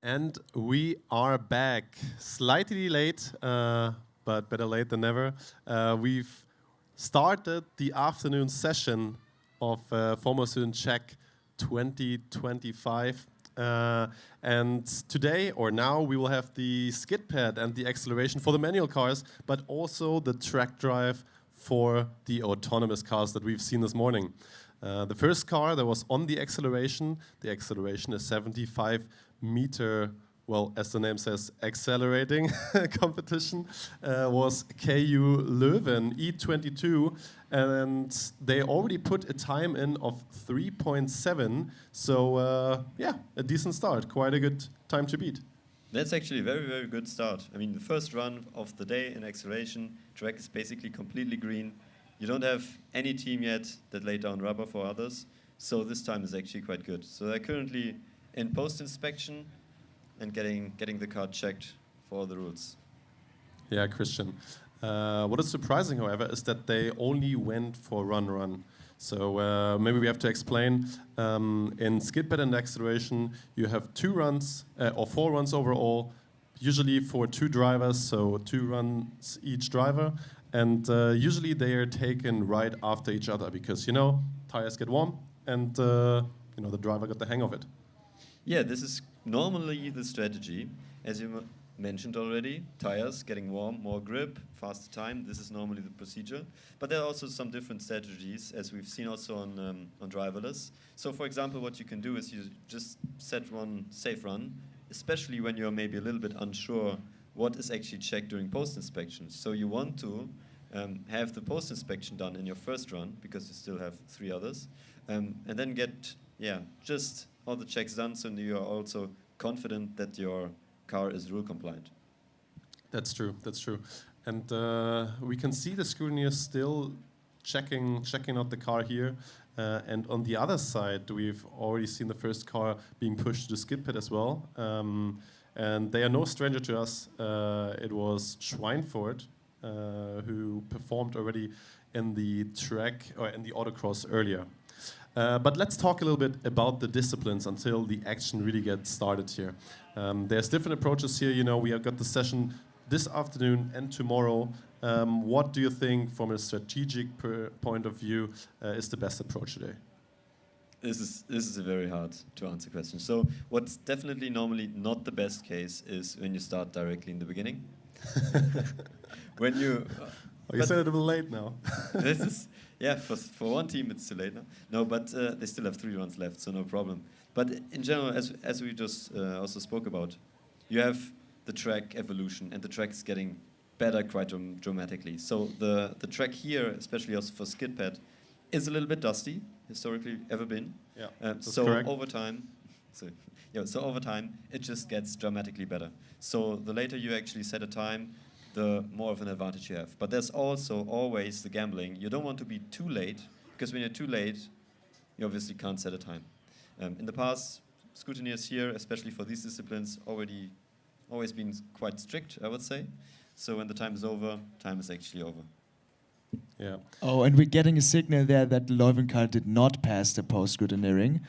And we are back. Slightly late, but better late than never. We've started the afternoon session of Formula SAE 2025. And today, or now, we will have the SKIDPAD and the acceleration for the manual cars, but also the track drive for the autonomous cars that we've seen this morning. The first car that was on the acceleration is 75 meter, well, as the name says, accelerating competition, was KU Leuven E22, and they already put a time in of 3.7, so yeah, a decent start, quite a good time to beat. That's actually a very, very good start. I mean, the first run of the day in acceleration, track is basically completely green. You don't have any team yet that laid down rubber for others, so this time is actually quite good. So they're currently in post-inspection and getting the car checked for all the rules. Yeah, Christian. What is surprising, however, is that they only went for run. So maybe we have to explain. In SKIDPAD and acceleration, you have 2 runs, or 4 runs overall, usually for 2 drivers, so 2 runs each driver. And usually they are taken right after each other because, tires get warm and, the driver got the hang of it. Yeah, this is normally the strategy. As you mentioned already, tires getting warm, more grip, faster time. This is normally the procedure. But there are also some different strategies, as we've seen also on driverless. So, for example, what you can do is you just set one safe run, especially when you're maybe a little bit unsure what is actually checked during post-inspection. So you want to have the post-inspection done in your first run, because you still have 3 others, and then get, just all the checks done, so you are also confident that your car is rule compliant. That's true. And we can see the scrutineers still checking out the car here. And on the other side, we've already seen the first car being pushed to the SKIDPAD as well. And they are no stranger to us. It was Schweinfurt who performed already in the track or in the autocross earlier. But let's talk a little bit about the disciplines until the action really gets started here. There's different approaches here. We have got the session this afternoon and tomorrow. What do you think, from a strategic point of view, is the best approach today? This is a very hard to answer question. So what's definitely normally not the best case is when you start directly in the beginning. When you... you said it a little late now. This is... Yeah, for one team it's too late now. No, but they still have 3 runs left, so no problem. But in general, as we just also spoke about, you have the track evolution, and the track is getting better quite dramatically. So the track here, especially also for SKIDPAD, is a little bit dusty, historically ever been. Yeah, so correct. over time, it just gets dramatically better. So the later you actually set a time, the more of an advantage you have. But there's also always the gambling. You don't want to be too late, because when you're too late, you obviously can't set a time. In the past, scrutineers here, especially for these disciplines, always been quite strict, I would say. So when the time is over, time is actually over. Yeah. Oh, and we're getting a signal there that Leuven car did not pass the post-scrutineering.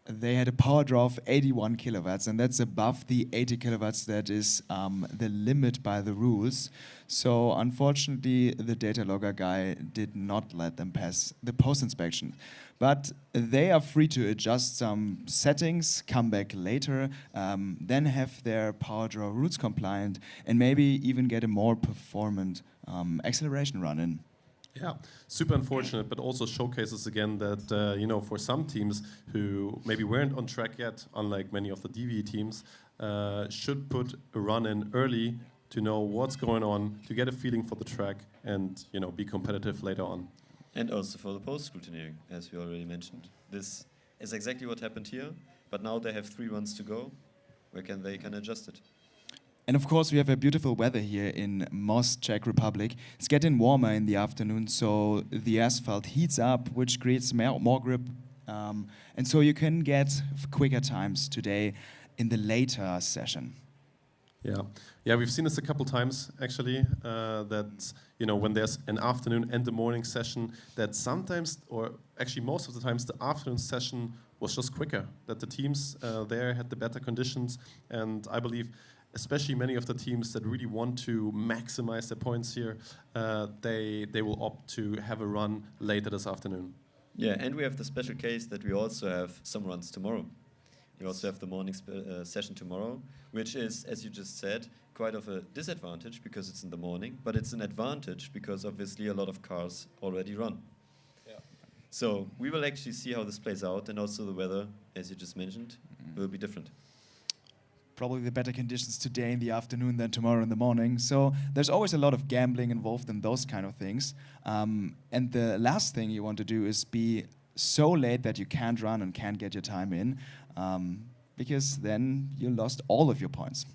They had a power draw of 81 kilowatts, and that's above the 80 kilowatts that is the limit by the rules. So unfortunately, the data logger guy did not let them pass the post-inspection. But they are free to adjust some settings, come back later, then have their power draw rules compliant, and maybe even get a more performant acceleration run in. Yeah, super unfortunate, but also showcases again that, for some teams who maybe weren't on track yet, unlike many of the DV teams, should put a run in early to know what's going on, to get a feeling for the track, and, be competitive later on. And also for the post-scrutineering, as we already mentioned. This is exactly what happened here, but now they have 3 runs to go, where they can adjust it. And of course, we have a beautiful weather here in Most, Czech Republic. It's getting warmer in the afternoon, so the asphalt heats up, which creates more grip. And so you can get quicker times today in the later session. Yeah, we've seen this a couple times, actually, that, when there's an afternoon and the morning session, that sometimes, or actually most of the times, the afternoon session was just quicker. That the teams there had the better conditions, and I believe, especially many of the teams that really want to maximize their points here, they will opt to have a run later this afternoon. Yeah, and we have the special case that we also have some runs tomorrow. We also have the morning session tomorrow, which is, as you just said, quite of a disadvantage because it's in the morning, but it's an advantage because obviously a lot of cars already run. Yeah. So we will actually see how this plays out, and also the weather, as you just mentioned, will be different. Probably the better conditions today in the afternoon than tomorrow in the morning. So there's always a lot of gambling involved in those kind of things. And the last thing you want to do is be so late that you can't run and can't get your time in, because then you lost all of your points.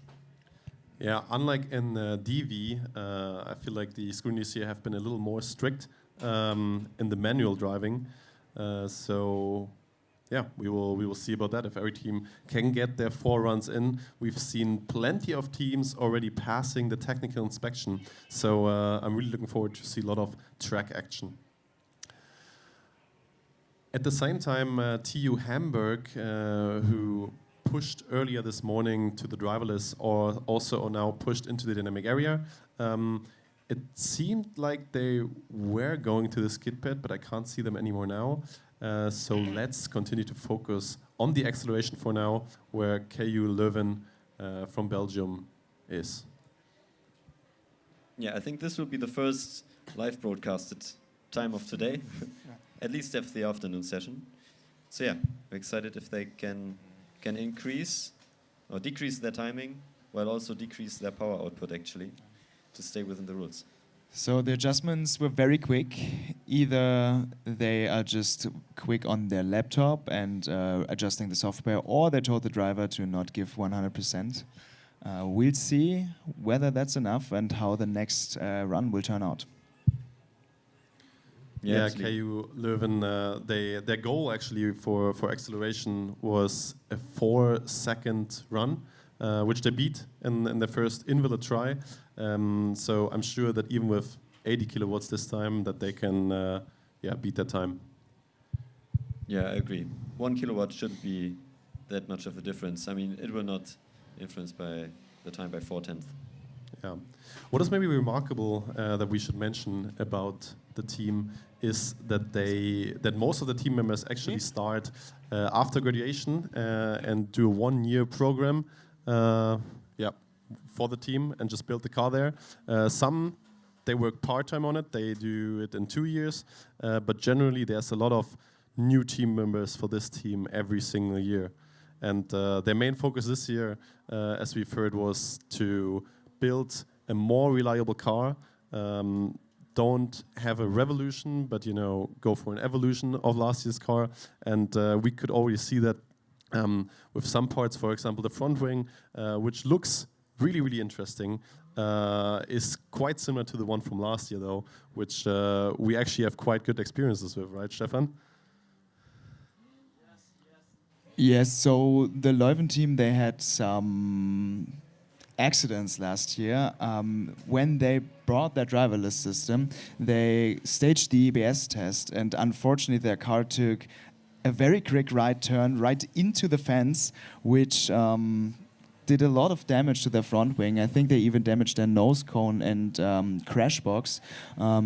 Yeah, unlike in DV, I feel like the scrutineers here have been a little more strict in the manual driving. So yeah, we will see about that. If every team can get their 4 runs in, we've seen plenty of teams already passing the technical inspection. So I'm really looking forward to see a lot of track action. At the same time, TU Hamburg, who pushed earlier this morning to the driverless, or also are now pushed into the dynamic area. It seemed like they were going to the SKIDPAD, but I can't see them anymore now. So let's continue to focus on the acceleration for now, where KU Leuven from Belgium is. Yeah, I think this will be the first live broadcasted time of today, at least after the afternoon session. So yeah, we're excited if they can increase or decrease their timing, while also decrease their power output actually, to stay within the rules. So the adjustments were very quick. Either they are just quick on their laptop and adjusting the software, or they told the driver to not give 100%. We'll see whether that's enough and how the next run will turn out. Yeah, KU Leuven, their goal actually for acceleration was a 4-second run, which they beat in their first invalid try. So I'm sure that even with 80 kilowatts this time, that they can beat that time. Yeah, I agree. 1 kilowatt shouldn't be that much of a difference. I mean, it will not influence by the time by 4/10. Yeah. What is maybe remarkable that we should mention about the team is that most of the team members actually start after graduation and do a 1-year program for the team and just build the car there. Some, they work part-time on it, they do it in 2 years, but generally there's a lot of new team members for this team every single year. And their main focus this year, as we've heard, was to build a more reliable car. Don't have a revolution, but go for an evolution of last year's car. And we could already see that with some parts, for example, the front wing, which looks really, really interesting, is quite similar to the one from last year, though, which we actually have quite good experiences with, right, Stefan? Yes, so the Leuven team, they had some accidents last year. When they brought their driverless system, they staged the EBS test, and unfortunately their car took a very quick right turn right into the fence, which did a lot of damage to their front wing. I think they even damaged their nose cone and crash box.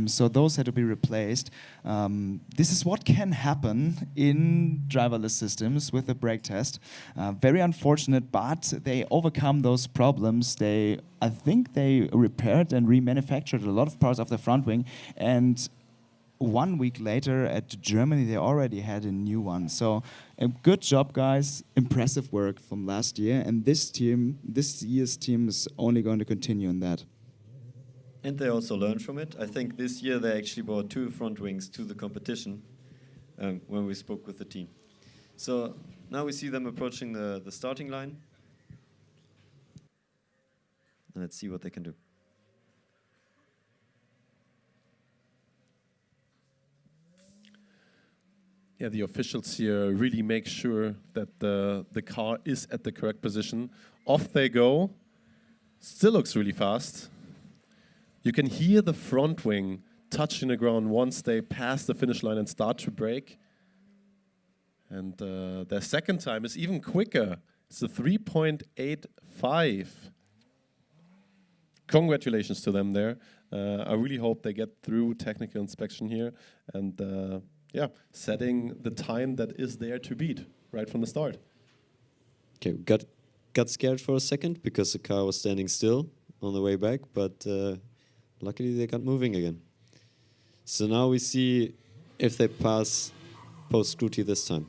So those had to be replaced. This is what can happen in driverless systems with the brake test. Very unfortunate, but they overcome those problems. I think they repaired and remanufactured a lot of parts of the front wing, and 1 week later at Germany, they already had a new one. So a good job, guys. Impressive work from last year. And this year's team is only going to continue on that. And they also learned from it. I think this year they actually brought 2 front wings to the competition when we spoke with the team. So now we see them approaching the starting line. And let's see what they can do. Yeah, the officials here really make sure that the car is at the correct position. Off they go. Still looks really fast. You can hear the front wing touching the ground once they pass the finish line and start to brake. And their second time is even quicker. It's a 3.85. Congratulations to them there. I really hope they get through technical inspection here and yeah, setting the time that is there to beat right from the start. Okay, got scared for a second because the car was standing still on the way back, but luckily they got moving again. So now we see if they pass post-scruti this time.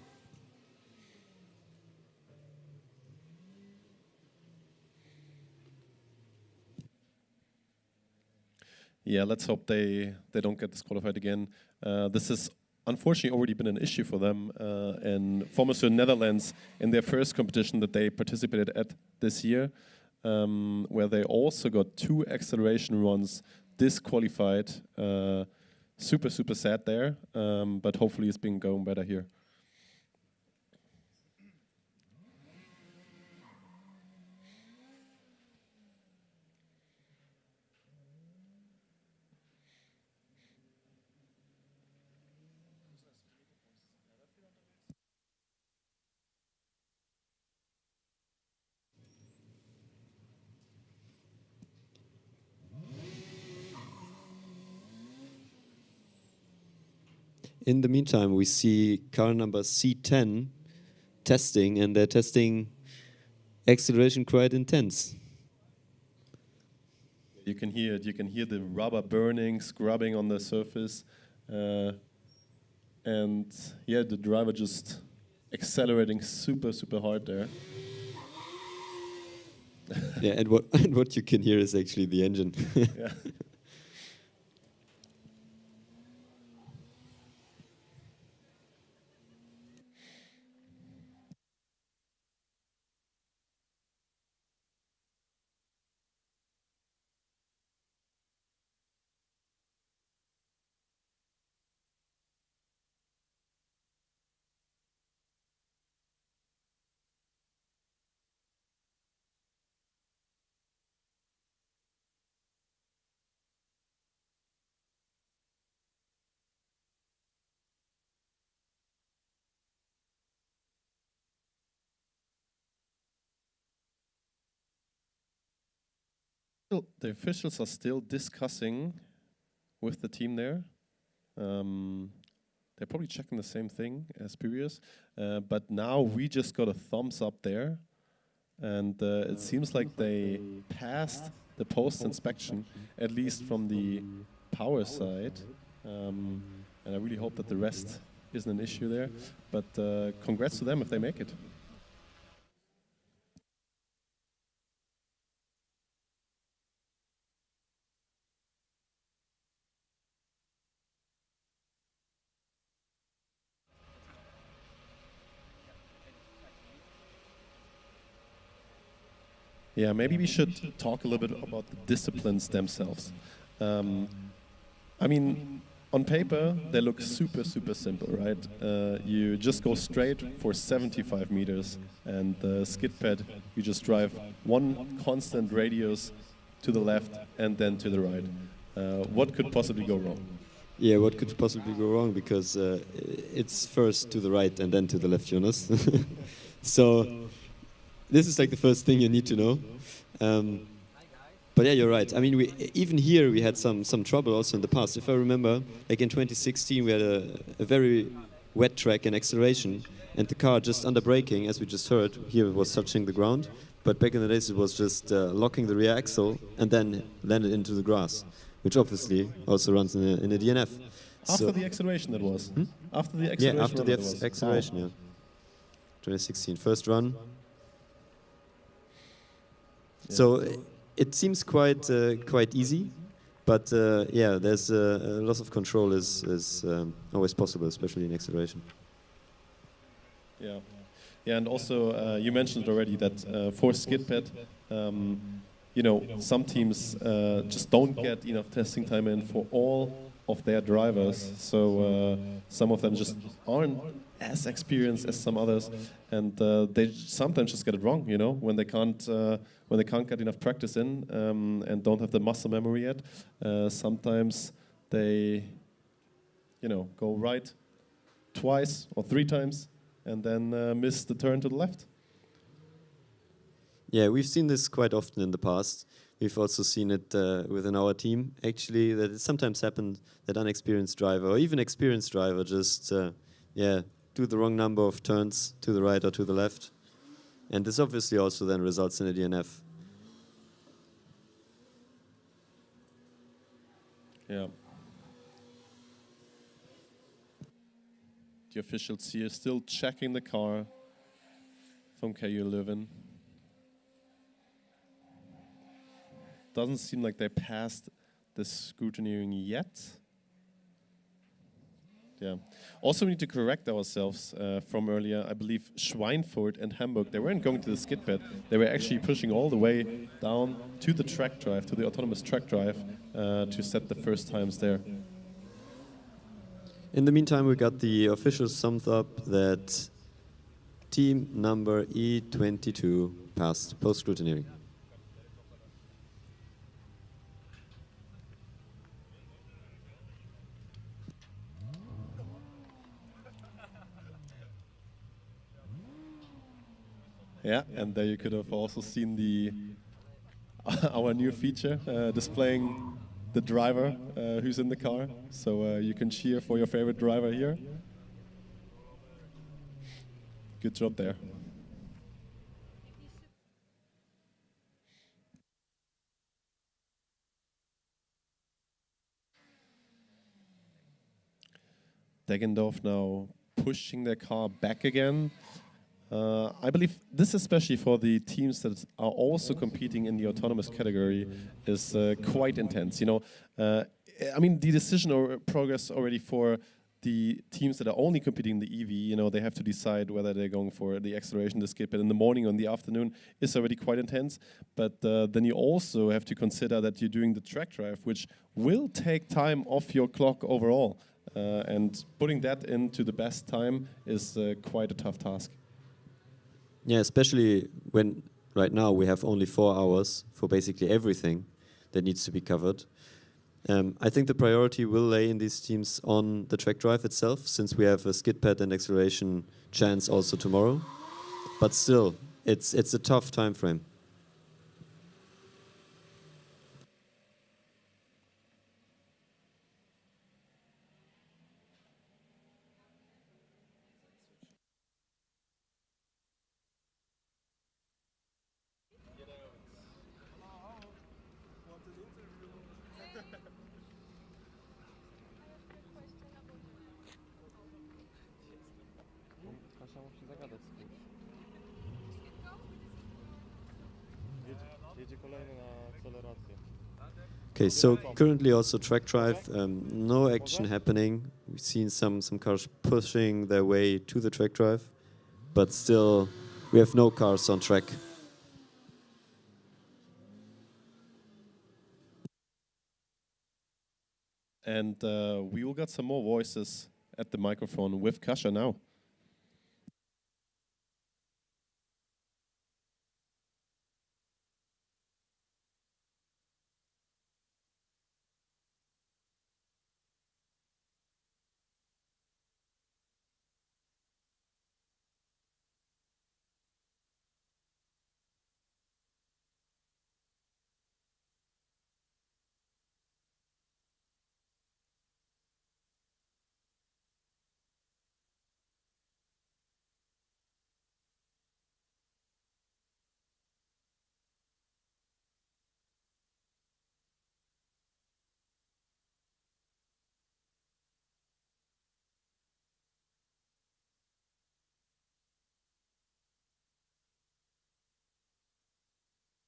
Yeah, let's hope they don't get disqualified again. This has unfortunately already been an issue for them in Formula Netherlands in their first competition that they participated at this year, where they also got 2 acceleration runs disqualified. Super sad there, but hopefully it's been going better here. In the meantime, we see car number C10 testing, and they're testing acceleration quite intense. You can hear it. You can hear the rubber burning, scrubbing on the surface. And yeah, the driver just accelerating super hard there. Yeah, and what you can hear is actually the engine. Yeah. The officials are still discussing with the team there. They're probably checking the same thing as previous, but now we just got a thumbs up there, and it seems like they passed the post-inspection, at least from the power side, and I really hope that the rest isn't an issue there, but congrats to them if they make it. Yeah, maybe we should talk a little bit about the disciplines themselves. I mean, on paper, they look super simple, right? You just go straight for 75 meters, and the SKIDPAD, you just drive one constant radius to the left and then to the right. What could possibly go wrong? Yeah, what could possibly go wrong? Because it's first to the right and then to the left, Jonas. So this is like the first thing you need to know. But yeah, you're right. I mean, even here we had some trouble also in the past. If I remember, like in 2016, we had a very wet track in acceleration, and the car just under braking, as we just heard, here it was touching the ground. But back in the days, it was just locking the rear axle and then landed into the grass, which obviously also runs in a DNF. After the acceleration, that was. After the acceleration. Yeah, after the acceleration. Yeah. 2016, first run. Yeah. So it seems quite easy, but yeah, there's a loss of control is always possible, especially in acceleration. Yeah, yeah, and also you mentioned already that for SKIDPAD, you know, some teams just don't get enough testing time in for all of their drivers, so some of them just aren't as experienced as some others, and they sometimes just get it wrong, you know, when they can't get enough practice in and don't have the muscle memory yet. Sometimes they, you know, go right twice or 3 times, and then miss the turn to the left. Yeah, we've seen this quite often in the past. We've also seen it within our team, actually, that it sometimes happened that unexperienced driver or even experienced driver just, do the wrong number of turns to the right or to the left. And this obviously also then results in a DNF. Yeah. The officials here still checking the car from KU Leuven. Doesn't seem like they passed the scrutineering yet. Yeah. Also, we need to correct ourselves from earlier. I believe Schweinfurt and Hamburg, they weren't going to the SKIDPAD. They were actually pushing all the way down to the track drive, to the autonomous track drive, to set the first times there. In the meantime, we got the official thumbs up that team number E22 passed post-scrutineering. Yeah, and there you could have also seen the our new feature displaying the driver who's in the car. So you can cheer for your favorite driver here. Good job there. Deggendorf now pushing their car back again. I believe this, especially for the teams that are also competing in the autonomous category, is quite intense. You know, I mean, the decision or progress already for the teams that are only competing in the EV, you know, they have to decide whether they're going for the acceleration, the skip it in the morning or in the afternoon, is already quite intense. But then you also have to consider that you're doing the track drive, which will take time off your clock overall. And putting that into the best time is quite a tough task. Yeah, especially when right now we have only 4 hours for basically everything that needs to be covered. I think the priority will lay in these teams on the track drive itself, since we have a SKIDPAD and acceleration chance also tomorrow. But still, it's a tough time frame. Okay, so currently also track drive, no action happening. We've seen some cars pushing their way to the track drive, but still we have no cars on track. And we will get some more voices at the microphone with Kasia now.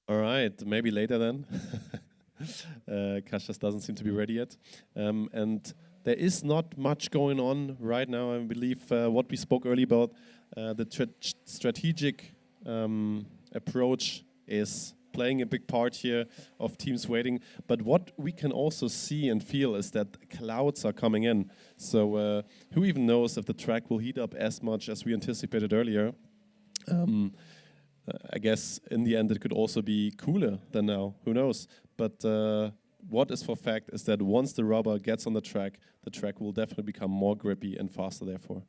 All right, maybe later then. Kasia doesn't seem to be ready yet. And there is not much going on right now. I believe what we spoke earlier about, the strategic approach is playing a big part here of teams waiting. But what we can also see and feel is that clouds are coming in. So who even knows if the track will heat up as much as we anticipated earlier. I guess in the end it could also be cooler than now, who knows. But what is for fact is that once the rubber gets on the track will definitely become more grippy and faster therefore.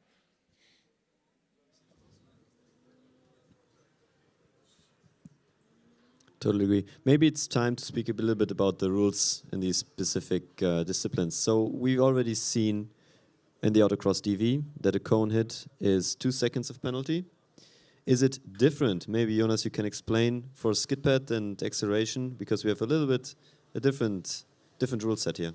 Totally agree. Maybe it's time to speak a little bit about the rules in these specific disciplines. So we've already seen in the autocross DV that a cone hit is 2 seconds of penalty. Is it different? Maybe Jonas, you can explain for SKIDPAD and acceleration, because we have a little bit a different rule set here.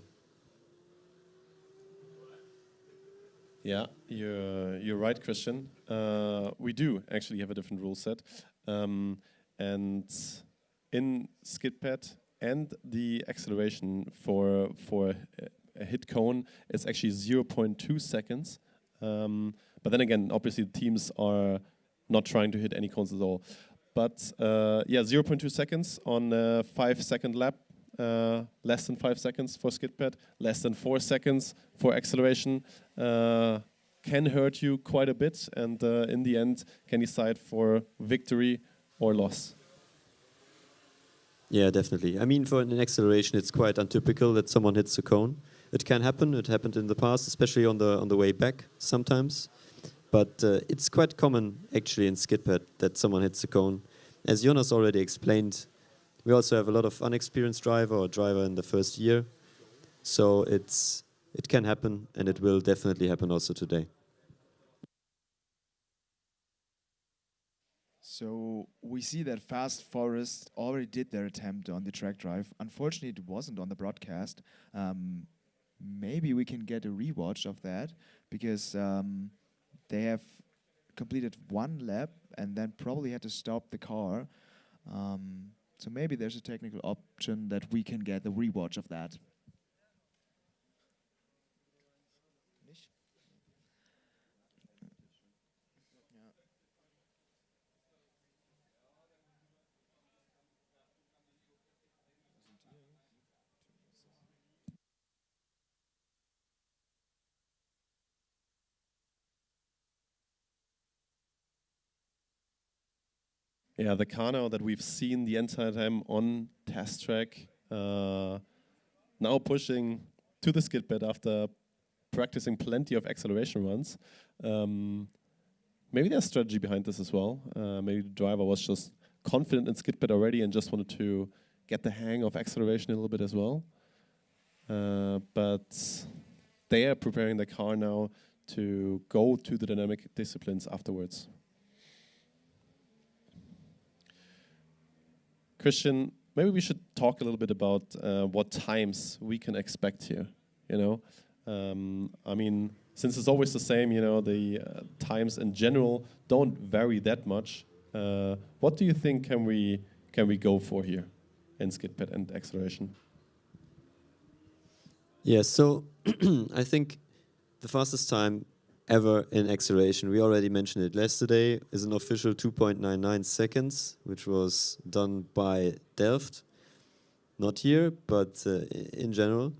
Yeah, you're right, Christian. We do actually have a different rule set, and in SKIDPAD and the acceleration for a hit cone is actually 0.2 seconds. But then again, obviously the teams are not trying to hit any cones at all. But yeah, 0.2 seconds on a 5-second lap. Less than 5 seconds for SKIDPAD, less than 4 seconds for acceleration, can hurt you quite a bit, and in the end can decide for victory or loss. Yeah, definitely. I mean, for an acceleration, it's quite untypical that someone hits a cone. It can happen. It happened in the past, especially on the way back sometimes. But it's quite common, actually, in SKIDPAD that someone hits a cone. As Jonas already explained, we also have a lot of unexperienced driver or driver in the first year. So it can happen, and it will definitely happen also today. So we see that Fast Forest already did their attempt on the track drive. Unfortunately, it wasn't on the broadcast. Maybe we can get a rewatch of that, because they have completed 1 lap and then probably had to stop the car. So maybe there's a technical option that we can get a rewatch of that. Yeah, the car now that we've seen the entire time on test track, now pushing to the SKIDPAD after practicing plenty of acceleration runs. Maybe there's strategy behind this as well. Maybe the driver was just confident in SKIDPAD already and just wanted to get the hang of acceleration a little bit as well. But they are preparing the car now to go to the dynamic disciplines afterwards. Christian, maybe we should talk a little bit about what times we can expect here. You know, I mean, since it's always the same, you know, the times in general don't vary that much. What do you think can we go for here in SKIDPAD and acceleration? Yeah, so I think the fastest time ever in acceleration, we already mentioned it yesterday, is an official 2.99 seconds, which was done by Delft. Not here, but in general.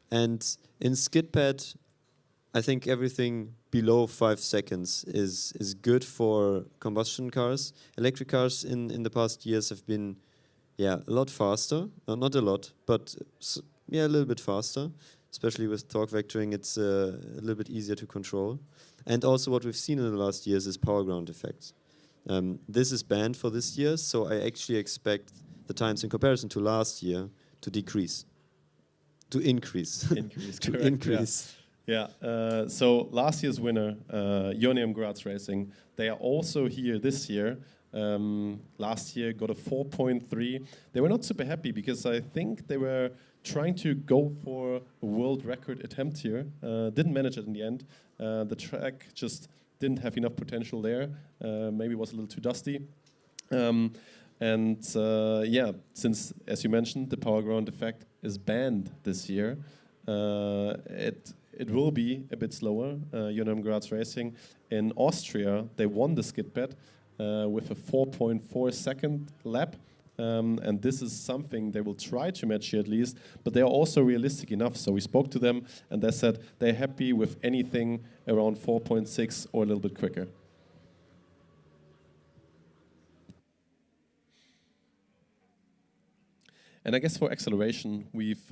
And in SKIDPAD, I think everything below 5 seconds is good for combustion cars. Electric cars in the past years have been, yeah, a lot faster. Not a lot, but yeah, a little bit faster. Especially with torque vectoring, it's a little bit easier to control. And also what we've seen in the last years is power ground effects. This is banned for this year, so I actually expect the times in comparison to last year to decrease. To increase. To correct, increase. Yeah. So last year's winner, Ionium Graz Racing, they are also here this year. Last year got a 4.3. They were not super happy because I think they were trying to go for a world record attempt here. Didn't manage it in the end. The track just didn't have enough potential there. Maybe it was a little too dusty. Yeah, since, as you mentioned, the power ground effect is banned this year, it will be a bit slower. Ionium Graz Racing in Austria, they won the SKIDPAD with a 4.4 second lap. And this is something they will try to match here at least, but they are also realistic enough. So we spoke to them and they said they're happy with anything around 4.6 or a little bit quicker. And I guess for acceleration, we've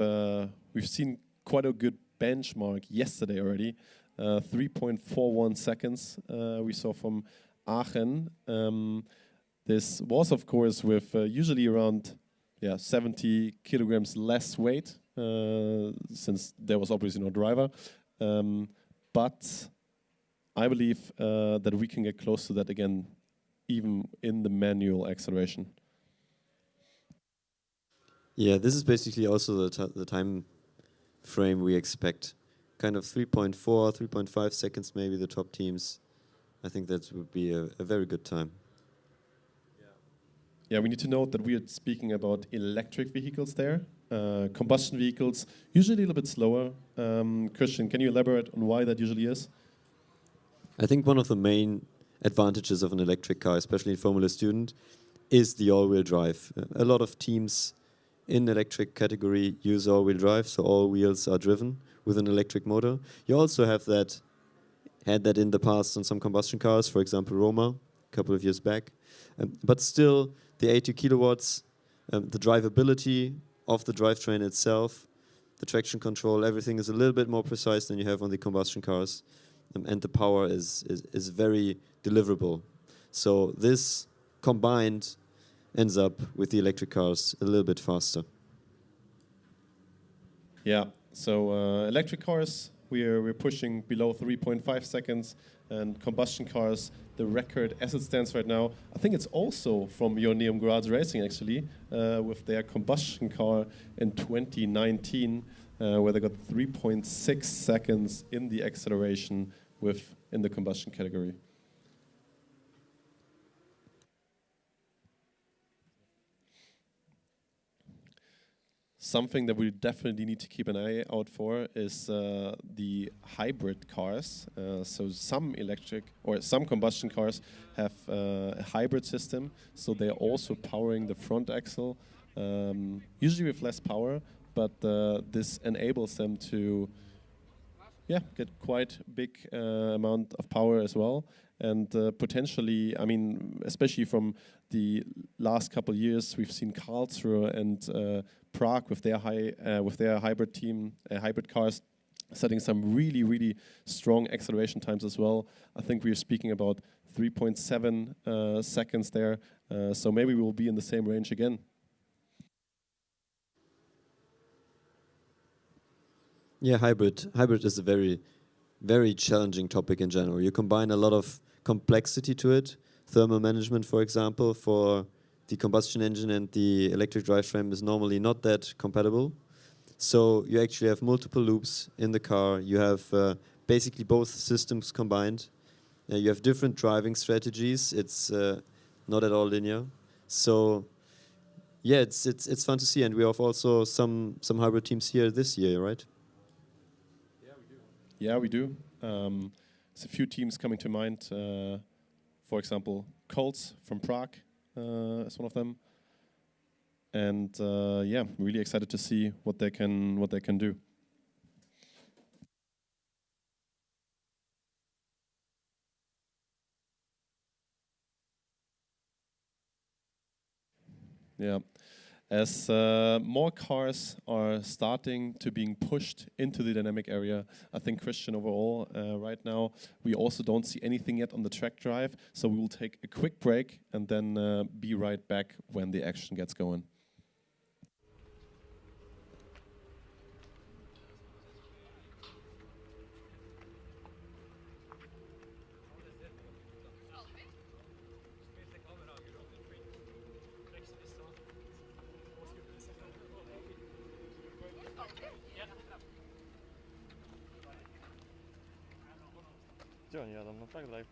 seen quite a good benchmark yesterday already, 3.41 seconds we saw from Aachen. This was, of course, with usually around yeah, 70 kilograms less weight, since there was obviously no driver. But I believe that we can get close to that again, even in the manual acceleration. Yeah, this is basically also the time frame we expect. Kind of 3.4, 3.5 seconds maybe, the top teams. I think that would be a very good time. Yeah, we need to note that we are speaking about electric vehicles there. Combustion vehicles, usually a little bit slower. Christian, can you elaborate on why that usually is? I think one of the main advantages of an electric car, especially in Formula Student, is the all-wheel drive. A lot of teams in electric category use all-wheel drive, so all wheels are driven with an electric motor. You also had that in the past on some combustion cars, for example, Roma, a couple of years back. But still, the 80 kilowatts, the drivability of the drivetrain itself, the traction control, everything is a little bit more precise than you have on the combustion cars. And the power is very deliverable. So this combined ends up with the electric cars a little bit faster. Yeah, so electric cars, we're pushing below 3.5 seconds, and combustion cars, the record as it stands right now, I think it's also from Neum Graz Racing actually, with their combustion car in 2019, where they got 3.6 seconds in the acceleration in the combustion category. Something that we definitely need to keep an eye out for is the hybrid cars. So some electric or some combustion cars have a hybrid system, so they're also powering the front axle, usually with less power, but this enables them to get quite big amount of power as well. And potentially, I mean, especially from the last couple of years, we've seen Karlsruhe and Prague with their hybrid team, hybrid cars, setting some really strong acceleration times as well. I think we're speaking about 3.7 seconds there. So maybe we will be in the same range again. Yeah, hybrid is a very challenging topic in general. You combine a lot of complexity to it. Thermal management, for example, for the combustion engine and the electric drivetrain is normally not that compatible. So you actually have multiple loops in the car. You have basically both systems combined. You have different driving strategies. It's not at all linear. So yeah, it's fun to see. And we have also some hybrid teams here this year, right? Yeah, we do. There's a few teams coming to mind. For example, Colts from Prague is one of them. And yeah, really excited to see what they can do. Yeah. As more cars are starting to being pushed into the dynamic area, I think, Christian, overall, right now, we also don't see anything yet on the track drive. So we will take a quick break and then be right back when the action gets going. Gdzie oni jadą? No tak, live.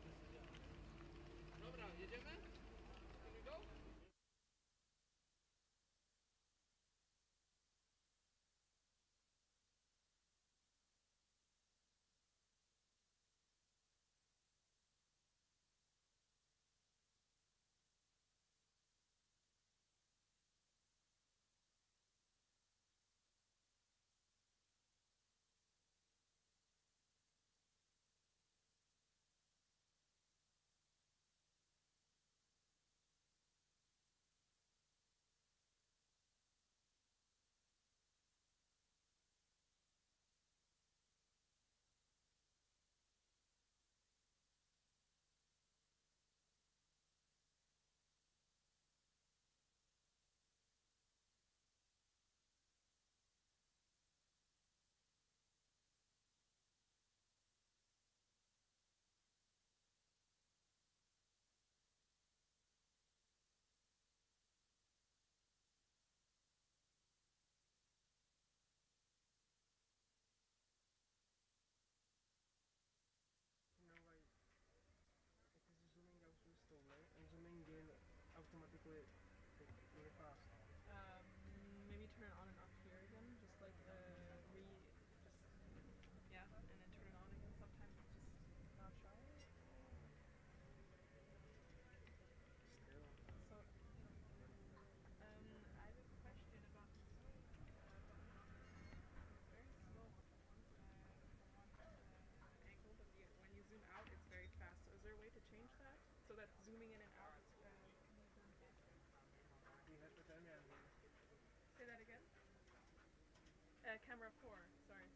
Camera 4, sorry.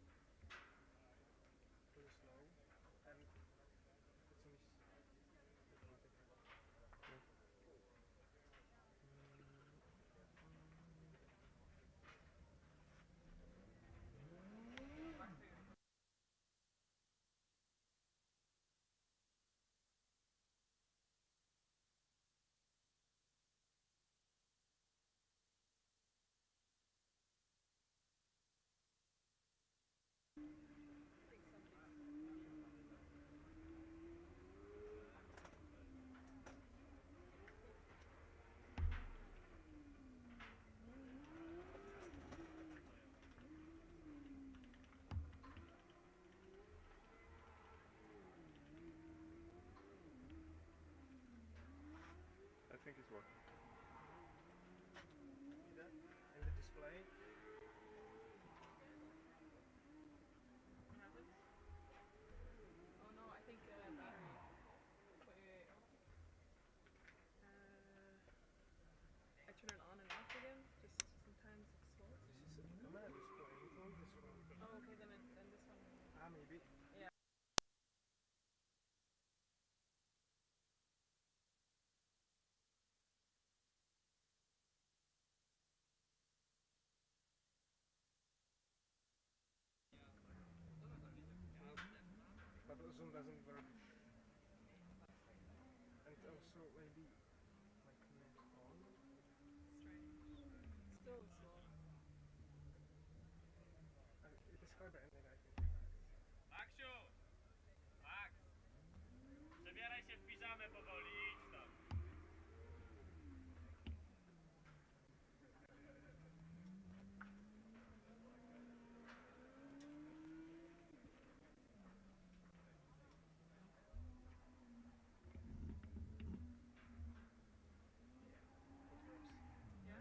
Pretty slow. And it's only I think it's working. See that? In the display. What happens? Oh no, I think battery. Wait. I turn it on and off again. Just sometimes it's slow. This is a camera display. It's all this one. Oh, okay, then this one. Maybe. Yeah. But the zoom doesn't work. And also maybe my connect on. Strange. Still slow. It is hard ending, I think. Maksiu! Max! Przebieraj się w piżamę powoli, idź tam. Yeah? Okay,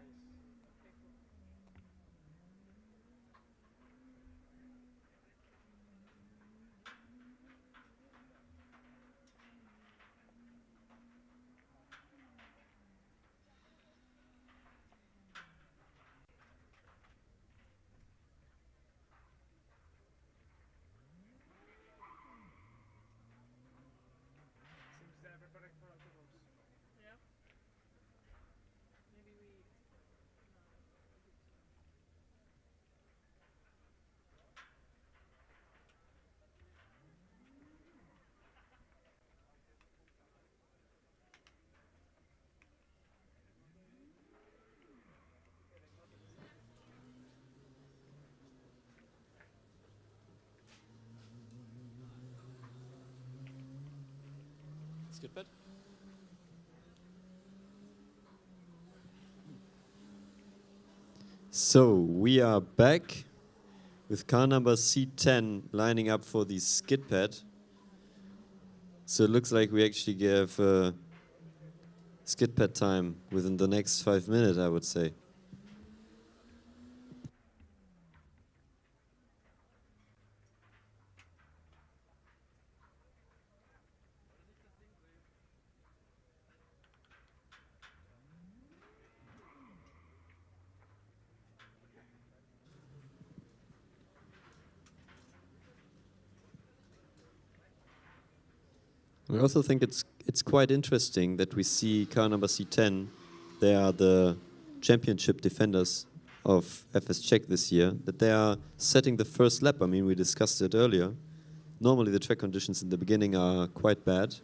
cool. Seems they're preparing for autonomous. Yeah? Maybe we... No. SKIDPAD? So we are back with car number C10 lining up for the SKIDPAD. So it looks like we actually have SKIDPAD time within the next 5 minutes, I would say. I also think it's quite interesting that we see car number C10. They are the championship defenders of FS Czech this year. That they are setting the first lap. I mean, we discussed it earlier. Normally, the track conditions in the beginning are quite bad,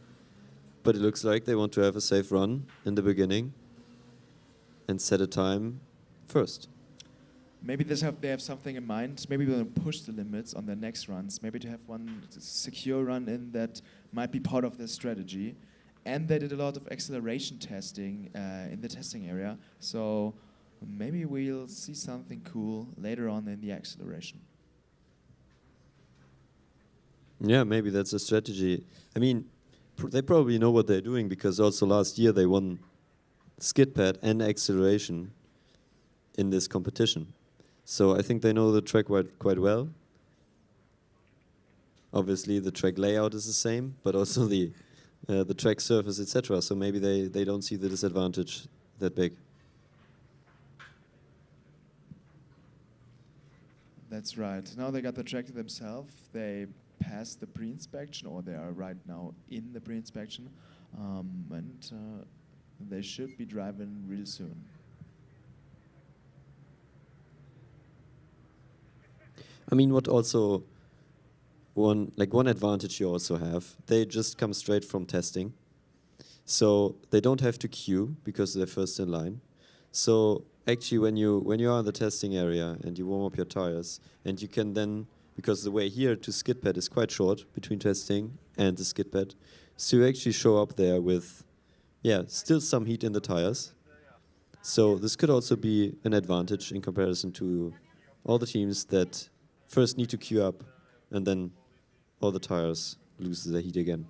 but it looks like they want to have a safe run in the beginning and set a time first. Maybe they have something in mind. Maybe we'll push the limits on their next runs. Maybe to have one secure run in that might be part of their strategy. And they did a lot of acceleration testing in the testing area. So maybe we'll see something cool later on in the acceleration. Yeah, maybe that's a strategy. I mean, they probably know what they're doing because also last year they won SKIDPAD and acceleration in this competition. So I think they know the track quite well. Obviously, the track layout is the same, but also the track surface, etc. So maybe they don't see the disadvantage that big. That's right. Now they got the track to themselves. They passed the pre-inspection, or they are right now in the pre-inspection, and they should be driving real soon. I mean, what also one advantage you also have, they just come straight from testing, so they don't have to queue because they're first in line. So actually, when you are in the testing area and you warm up your tires, and you can then, because the way here to SKIDPAD is quite short between testing and the SKIDPAD, so you actually show up there with, still some heat in the tires. So this could also be an advantage in comparison to all the teams that first need to queue up, and then all the tires lose their heat again.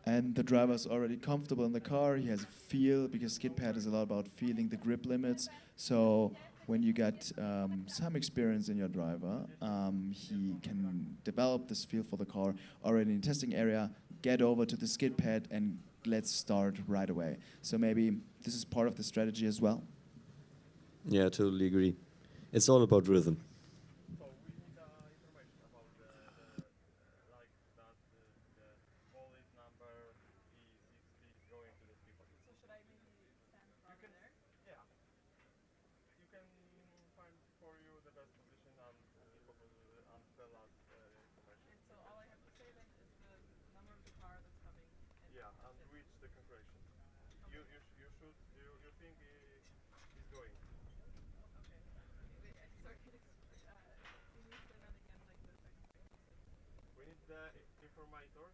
And the driver's already comfortable in the car. He has a feel, because SKIDPAD is a lot about feeling the grip limits. So when you get some experience in your driver, he can develop this feel for the car already in the testing area, get over to the SKIDPAD, and let's start right away. So maybe this is part of the strategy as well. Yeah, I totally agree. It's all about rhythm. So we need information about like that the bullet number E60 is going to the people. So should I maybe stand over there? Yeah. You can find for you the best position and tell us information. And so all I have to say then is the number of the car that's coming. Yeah, and reach the configuration. You think is going. Okay. Wait, sorry, can you say that again, like the second thing? We need the informator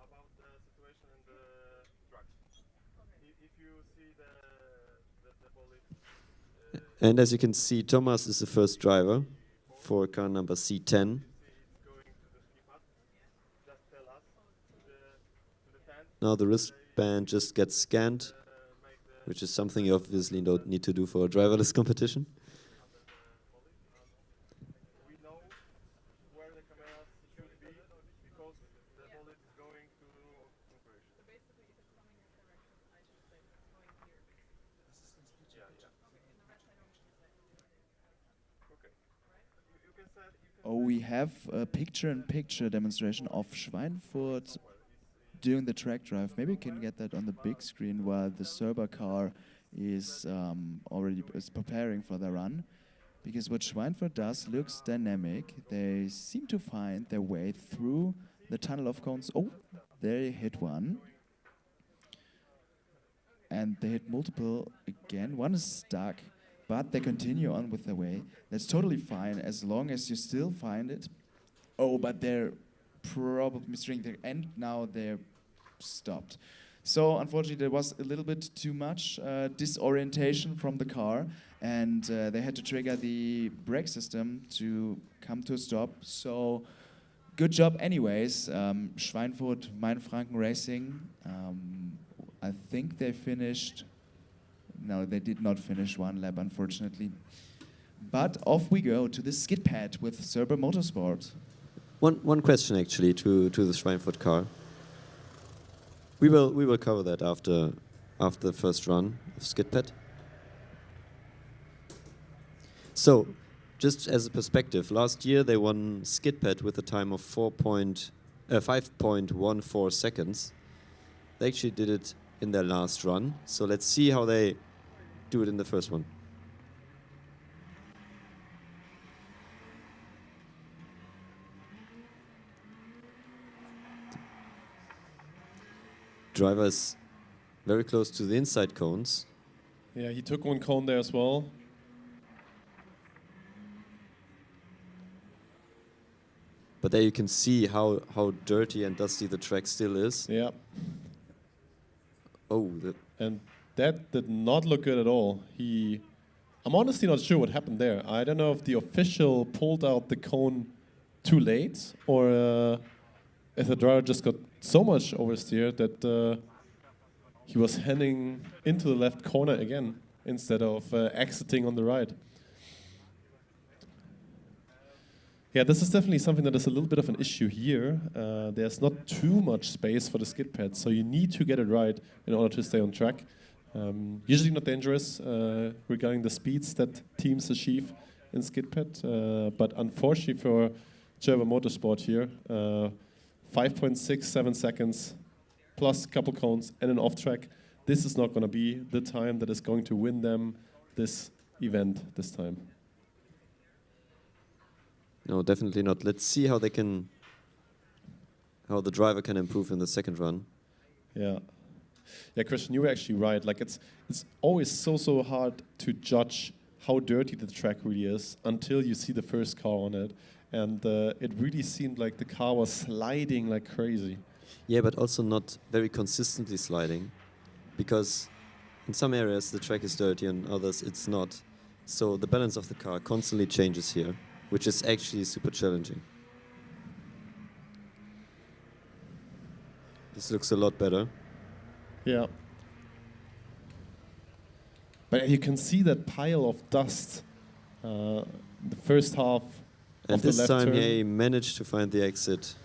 about the situation in the truck. Okay. If you see the bullet. And as you can see, Thomas is the first driver for car number C10. See it's going to the SKIDPAD. Just tell us to the tent. Now the wristband just gets scanned, Make the which is something you obviously don't need to do for a driverless competition. we know where the cameras should be because the bullet is going to configuration. So basically, if it's coming in this direction, I should say it's going here. Yeah. Okay, and the rest I don't need to say. Okay. You can set. Oh, we have a picture-in-picture demonstration of Schweinfurt doing the track drive. Maybe we can get that on the big screen while the Serber car is already preparing for the run. Because what Schweinfurt does looks dynamic. They seem to find their way through the tunnel of cones. Oh, they hit one. And they hit multiple again. One is stuck, but they continue on with their way. That's totally fine as long as you still find it. Oh, but they're probably missing their end. Now they're stopped. So unfortunately, there was a little bit too much disorientation from the car, and they had to trigger the brake system to come to a stop. So good job anyways. Schweinfurt, Mainfranken Racing, I think they finished. No, they did not finish one lap, unfortunately. But off we go to the SKIDPAD with Serber Motorsport. One question actually to the Schweinfurt car. We will cover that after the first run of SKIDPAD. So, just as a perspective, last year they won SKIDPAD with a time of 5.14 seconds. They actually did it in their last run. So let's see how they do it in the first one. Driver is very close to the inside cones. Yeah, he took one cone there as well. But there you can see how dirty and dusty the track still is. Yeah. Oh, And that did not look good at all. I'm honestly not sure what happened there. I don't know if the official pulled out the cone too late, or if the driver just got so much oversteer that he was heading into the left corner again instead of exiting on the right. Yeah, this is definitely something that is a little bit of an issue here. There's not too much space for the SKIDPAD, so you need to get it right in order to stay on track. Usually not dangerous regarding the speeds that teams achieve in SKIDPAD, but unfortunately for German Motorsport here, 5.67 seconds plus a couple cones and an off track. This is not going to be the time that is going to win them this event this time. No, definitely not. Let's see how the driver can improve in the second run. Yeah. Yeah, Christian, you were actually right. Like it's always so hard to judge how dirty the track really is until you see the first car on it. And it really seemed like the car was sliding like crazy. Yeah, but also not very consistently sliding, because in some areas the track is dirty and others it's not. So the balance of the car constantly changes here, which is actually super challenging. This looks a lot better. Yeah. But you can see that pile of dust, the first half and of the this left time turn. he managed to find the exit.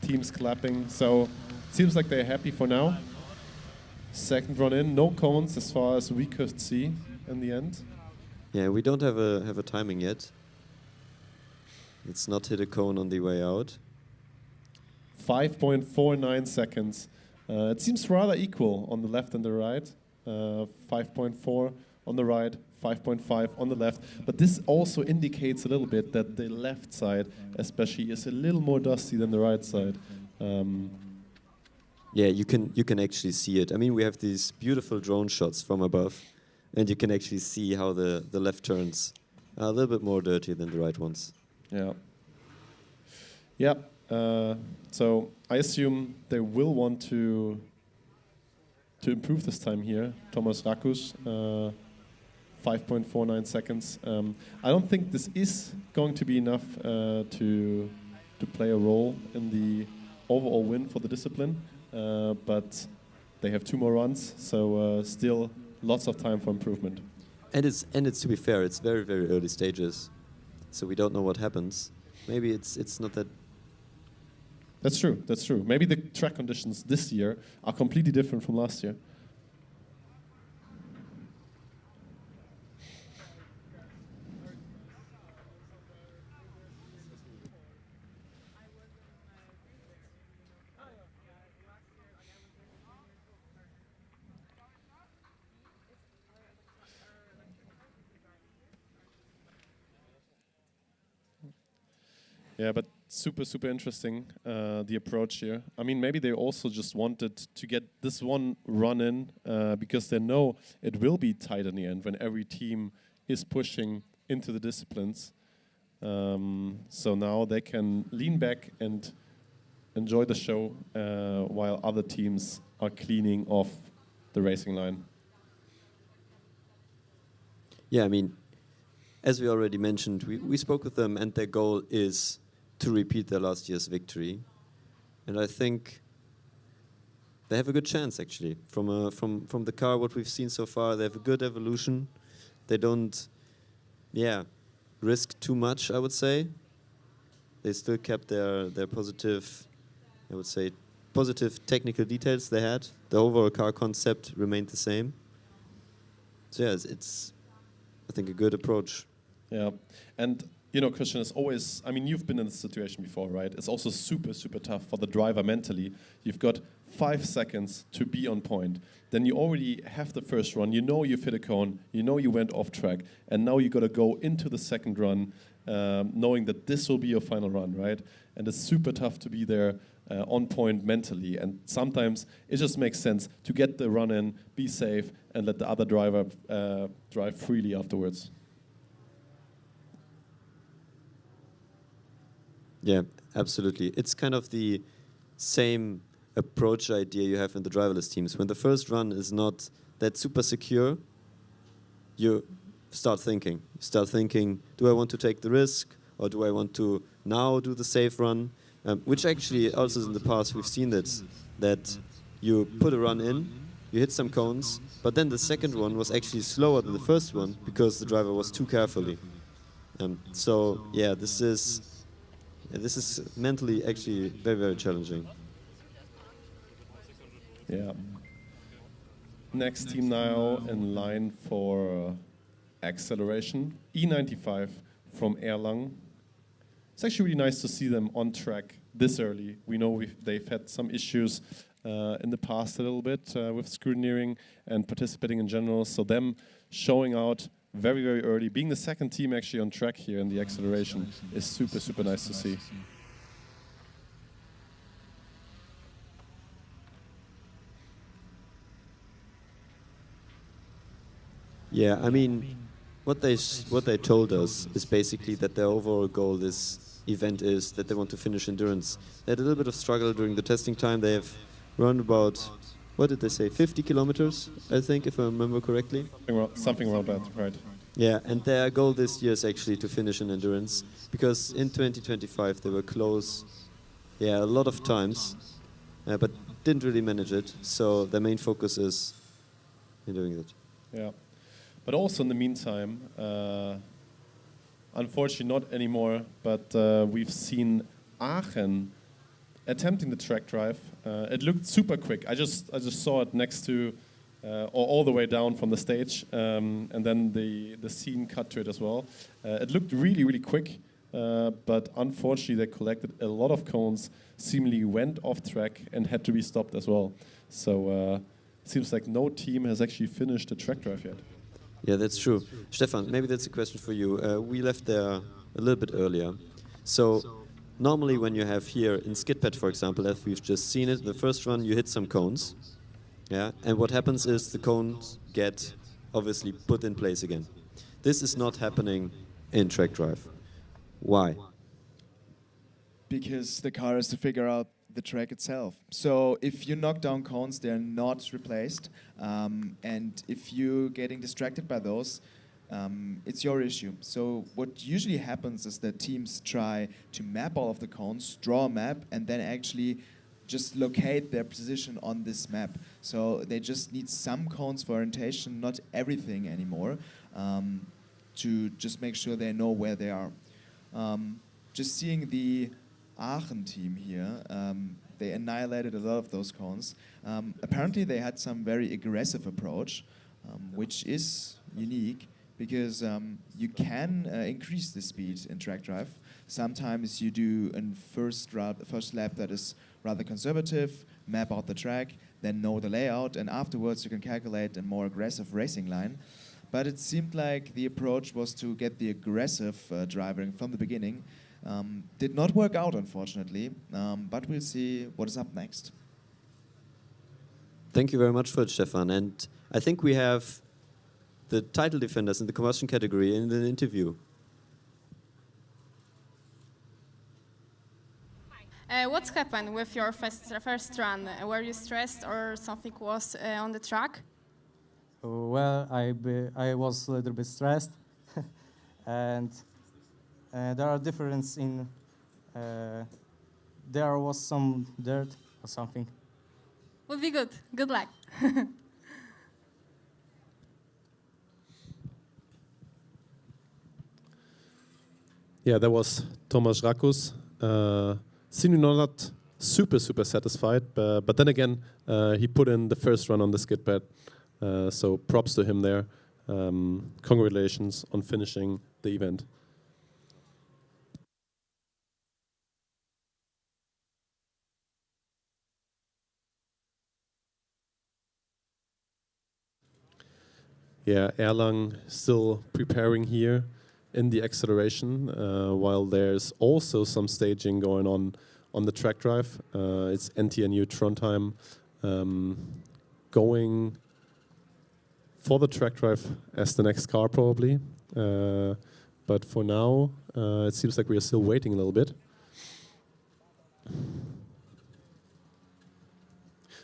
Teams clapping, so it seems like they're happy for now. Second run in, no cones as far as we could see in the end. Yeah, we don't have a timing yet. It's not hit a cone on the way out. 5.49 seconds. It seems rather equal on the left and the right. 5.4 on the right, 5.5 on the left. But this also indicates a little bit that the left side, especially, is a little more dusty than the right side. Yeah, you can actually see it. I mean, we have these beautiful drone shots from above, and you can actually see how the left turns are a little bit more dirty than the right ones. Yeah. Yeah. So I assume they will want to improve this time here. Thomas Rakus, 5.49 seconds. I don't think this is going to be enough to play a role in the overall win for the discipline, but they have 2 more runs, so still lots of time for improvement. And it's to be fair, it's very early stages, so we don't know what happens. Maybe it's not that. That's true. That's true. Maybe the track conditions this year are completely different from last year. Yeah, but super interesting, the approach here. I mean, maybe they also just wanted to get this one run in because they know it will be tight in the end when every team is pushing into the disciplines. So now they can lean back and enjoy the show while other teams are cleaning off the racing line. Yeah, I mean, as we already mentioned, we spoke with them, and their goal is to repeat their last year's victory, and I think they have a good chance actually. From the car, what we've seen so far, they have a good evolution. They don't, risk too much, I would say. They still kept their positive, I would say, positive technical details they had. The overall car concept remained the same. So yeah, it's I think a good approach. Yeah, and you know, Christian, it's always, I mean, you've been in this situation before, right? It's also super tough for the driver mentally. You've got 5 seconds to be on point. Then you already have the first run. You know you've hit a cone. You know you went off track. And now you got to go into the second run knowing that this will be your final run, right? And it's super tough to be there on point mentally. And sometimes it just makes sense to get the run in, be safe, and let the other driver drive freely afterwards. Yeah, absolutely. It's kind of the same approach idea you have in the driverless teams. When the first run is not that super secure, you start thinking. Do I want to take the risk, or do I want to now do the safe run? Which actually also in the past we've seen that you put a run in, you hit some cones, but then the second one was actually slower than the first one because the driver was too carefully. So yeah, this is mentally actually very challenging. Yeah. Next team now in line for acceleration, E95 from Erlangen. It's actually really nice to see them on track this early. We know they've had some issues in the past a little bit with scrutineering and participating in general. So them showing out very, very early, being the second team actually on track here in the acceleration is super, super nice to see. Yeah, I mean, what they told us is basically that their overall goal this event is that they want to finish endurance. They had a little bit of struggle during the testing time. They have run about, what did they say, 50 kilometers, I think, if I remember correctly. Something around that, right. Yeah, and their goal this year is actually to finish in endurance, because in 2025 they were close, yeah, a lot of times, but didn't really manage it. So their main focus is in doing that. Yeah, but also in the meantime, unfortunately not anymore, but we've seen Aachen attempting the track drive. It looked super quick. I just saw it next to, or all the way down from the stage, and then the scene cut to it as well. It looked really, really quick, but unfortunately they collected a lot of cones, seemingly went off track and had to be stopped as well. So it seems like no team has actually finished the track drive yet. Yeah, that's true. Stefan, maybe that's a question for you. We left there a little bit earlier. So normally when you have here in SKIDPAD, for example, as we've just seen it, the first run you hit some cones. Yeah, and what happens is the cones get obviously put in place again. This is not happening in TRACKDRIVE. Why? Because the car has to figure out the track itself. So if you knock down cones, they're not replaced. And if you're getting distracted by those, it's your issue. So what usually happens is that teams try to map all of the cones, draw a map, and then actually just locate their position on this map. So they just need some cones for orientation, not everything anymore, to just make sure they know where they are. Just seeing the Aachen team here, they annihilated a lot of those cones. Apparently they had some very aggressive approach, which is unique because you can increase the speed in TRACKDRIVE. Sometimes you do a first lap that is rather conservative, map out the track, then know the layout, and afterwards you can calculate a more aggressive racing line. But it seemed like the approach was to get the aggressive driving from the beginning. Did not work out, unfortunately, but we'll see what is up next. Thank you very much for it, Stefan. And I think we have the title defenders in the combustion category in an interview. What's happened with your first run? Were you stressed or something was on the track? Well, I was a little bit stressed, and there are differences in. There was some dirt or something. Would be good. Good luck. Yeah, that was Thomas Rakus. Seemed not super satisfied, but then again, he put in the first run on the SKIDPAD. So props to him there. Congratulations on finishing the event. Yeah, Erlangen still preparing here in the acceleration, while there's also some staging going on the track drive. It's NTNU Trondheim going for the track drive as the next car probably. But for now, it seems like we are still waiting a little bit.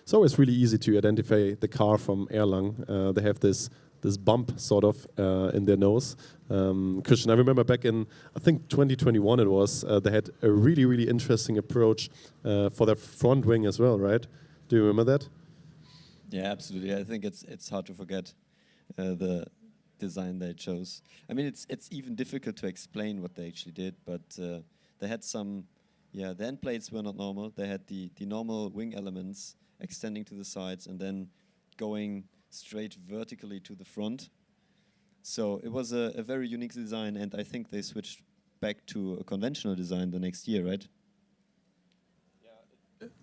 It's always really easy to identify the car from Erlangen. They have this bump sort of in their nose. Christian, I remember back in, I think 2021 it was, they had a really interesting approach for their front wing as well, right? Do you remember that? Yeah, absolutely. I think it's hard to forget the design they chose. I mean, it's even difficult to explain what they actually did, but they had some, yeah, the end plates were not normal. They had the normal wing elements extending to the sides and then going straight vertically to the front. So it was a very unique design, and I think they switched back to a conventional design the next year, right?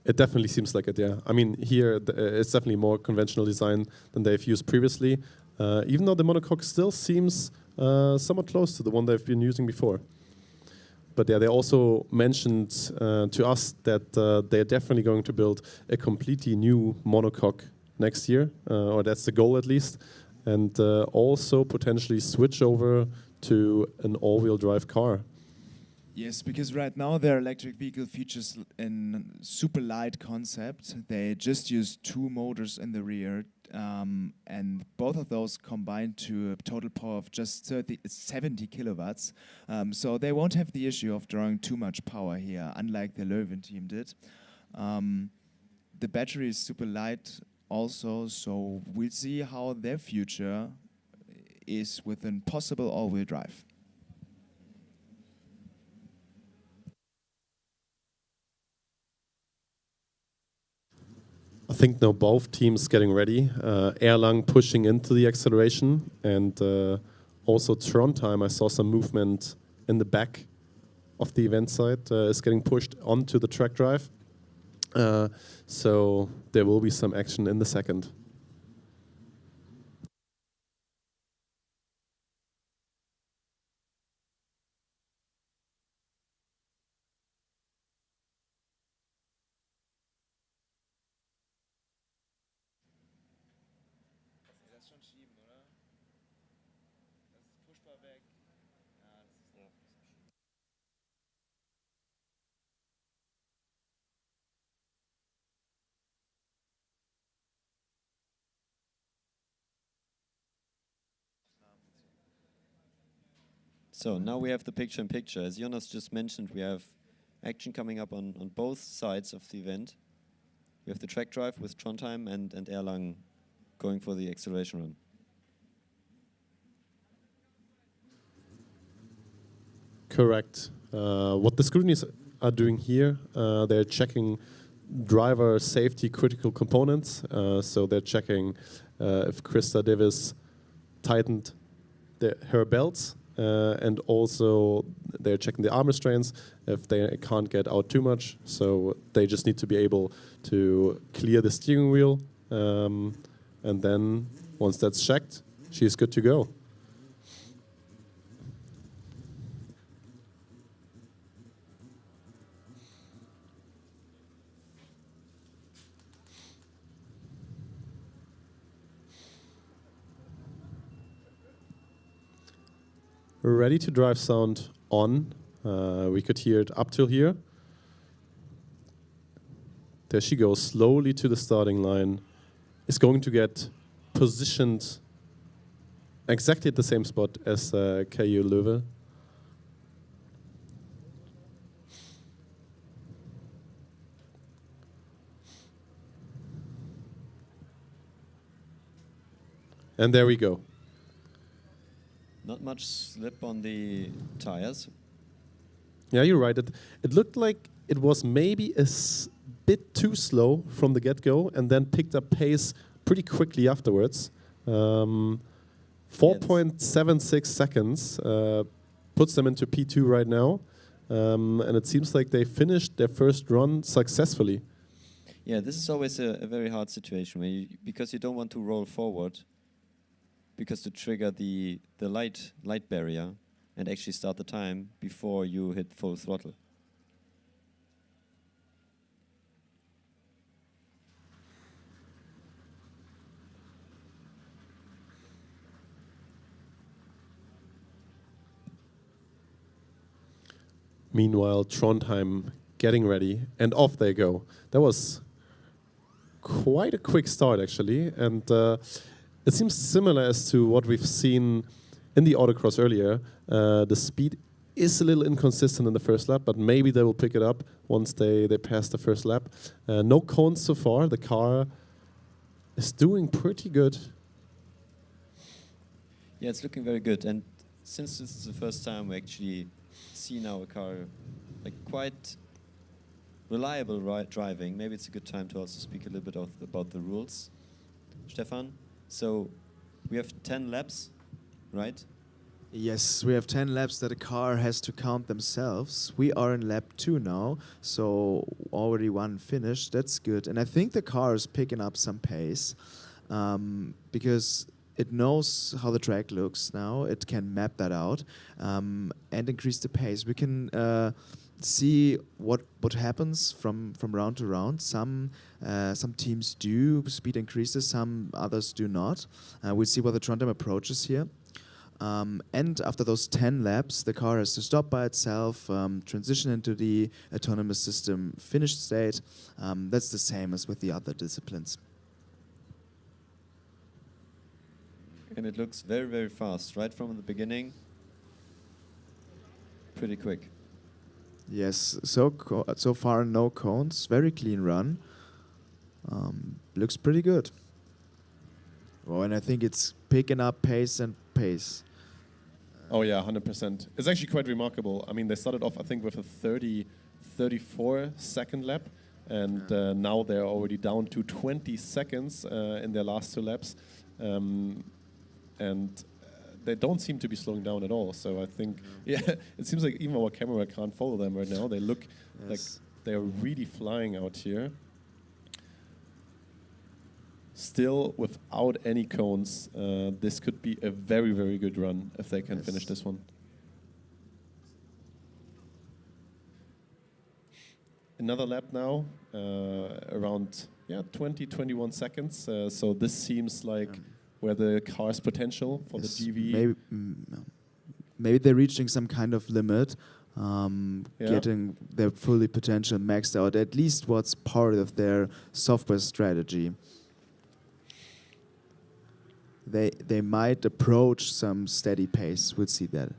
It definitely seems like it, yeah. I mean, here it's definitely more conventional design than they've used previously, even though the monocoque still seems somewhat close to the one they've been using before. But yeah, they also mentioned to us that they're definitely going to build a completely new monocoque next year, or that's the goal at least, and also potentially switch over to an all-wheel drive car. Yes, because right now their electric vehicle features a super light concept. They just use 2 motors in the rear, and both of those combine to a total power of just 70 kilowatts. So they won't have the issue of drawing too much power here, unlike the Löwen team did. The battery is super light also, so we'll see how their future is with a possible all-wheel drive. I think now both teams getting ready. Erlang pushing into the acceleration, and also Trondheim, I saw some movement in the back of the event site, is getting pushed onto the track drive. So there will be some action in the second. So now we have the picture-in-picture. As Jonas just mentioned, we have action coming up on both sides of the event. We have the track drive with Trondheim and Erlang going for the acceleration run. Correct. What the scrutineers are doing here, they're checking driver safety critical components. So they're checking if Krista Davis tightened her belts, and also they're checking the arm restraints if they can't get out too much. So they just need to be able to clear the steering wheel, and then once that's checked, she's good to go. Ready to drive sound on. We could hear it up till here. There she goes, slowly to the starting line. Is going to get positioned exactly at the same spot as KU Löwe. And there we go. Not much slip on the tires. Yeah, you're right. It looked like it was maybe a bit too slow from the get-go and then picked up pace pretty quickly afterwards. 4.76 seconds puts them into P2 right now. And it seems like they finished their first run successfully. Yeah, this is always a very hard situation because you don't want to roll forward, because to trigger the light barrier and actually start the time before you hit full throttle. Meanwhile, Trondheim getting ready, and off they go. That was quite a quick start, actually, and it seems similar as to what we've seen in the autocross earlier. The speed is a little inconsistent in the first lap, but maybe they will pick it up once they pass the first lap. No cones so far. The car is doing pretty good. Yeah, it's looking very good. And since this is the first time we actually see now a car like quite reliable driving, maybe it's a good time to also speak a little bit about the rules. Stefan? So we have 10 laps right? Yes, we have 10 laps that a car has to count themselves. We are in lap 2 now, so already one finished. That's good. And I think the car is picking up some pace because it knows how the track looks now. It can map that out and increase the pace. We can see what happens from round to round. Some teams do speed increases, some others do not. We'll see what the Trondheim approach is here. And after those 10 laps, the car has to stop by itself, transition into the autonomous system finished state. That's the same as with the other disciplines. And it looks very, very fast, right from the beginning. Pretty quick. Yes, so far no cones, very clean run. Looks pretty good. Oh, and I think it's picking up pace and pace. Oh yeah, 100%. It's actually quite remarkable. I mean, they started off, I think, with a 34 second lap, and now they're already down to 20 seconds in their last 2 laps. And they don't seem to be slowing down at all. So I think, yeah, it seems like even our camera can't follow them right now. They look like they're really flying out here. Still, without any cones, this could be a very, very good run if they can finish this one. Another lap now, around 20, 21 seconds. So this seems like where the car's potential for the GV. Maybe they're reaching some kind of limit, getting their fully potential maxed out. At least what's part of their software strategy. They might approach some steady pace. We'll see that.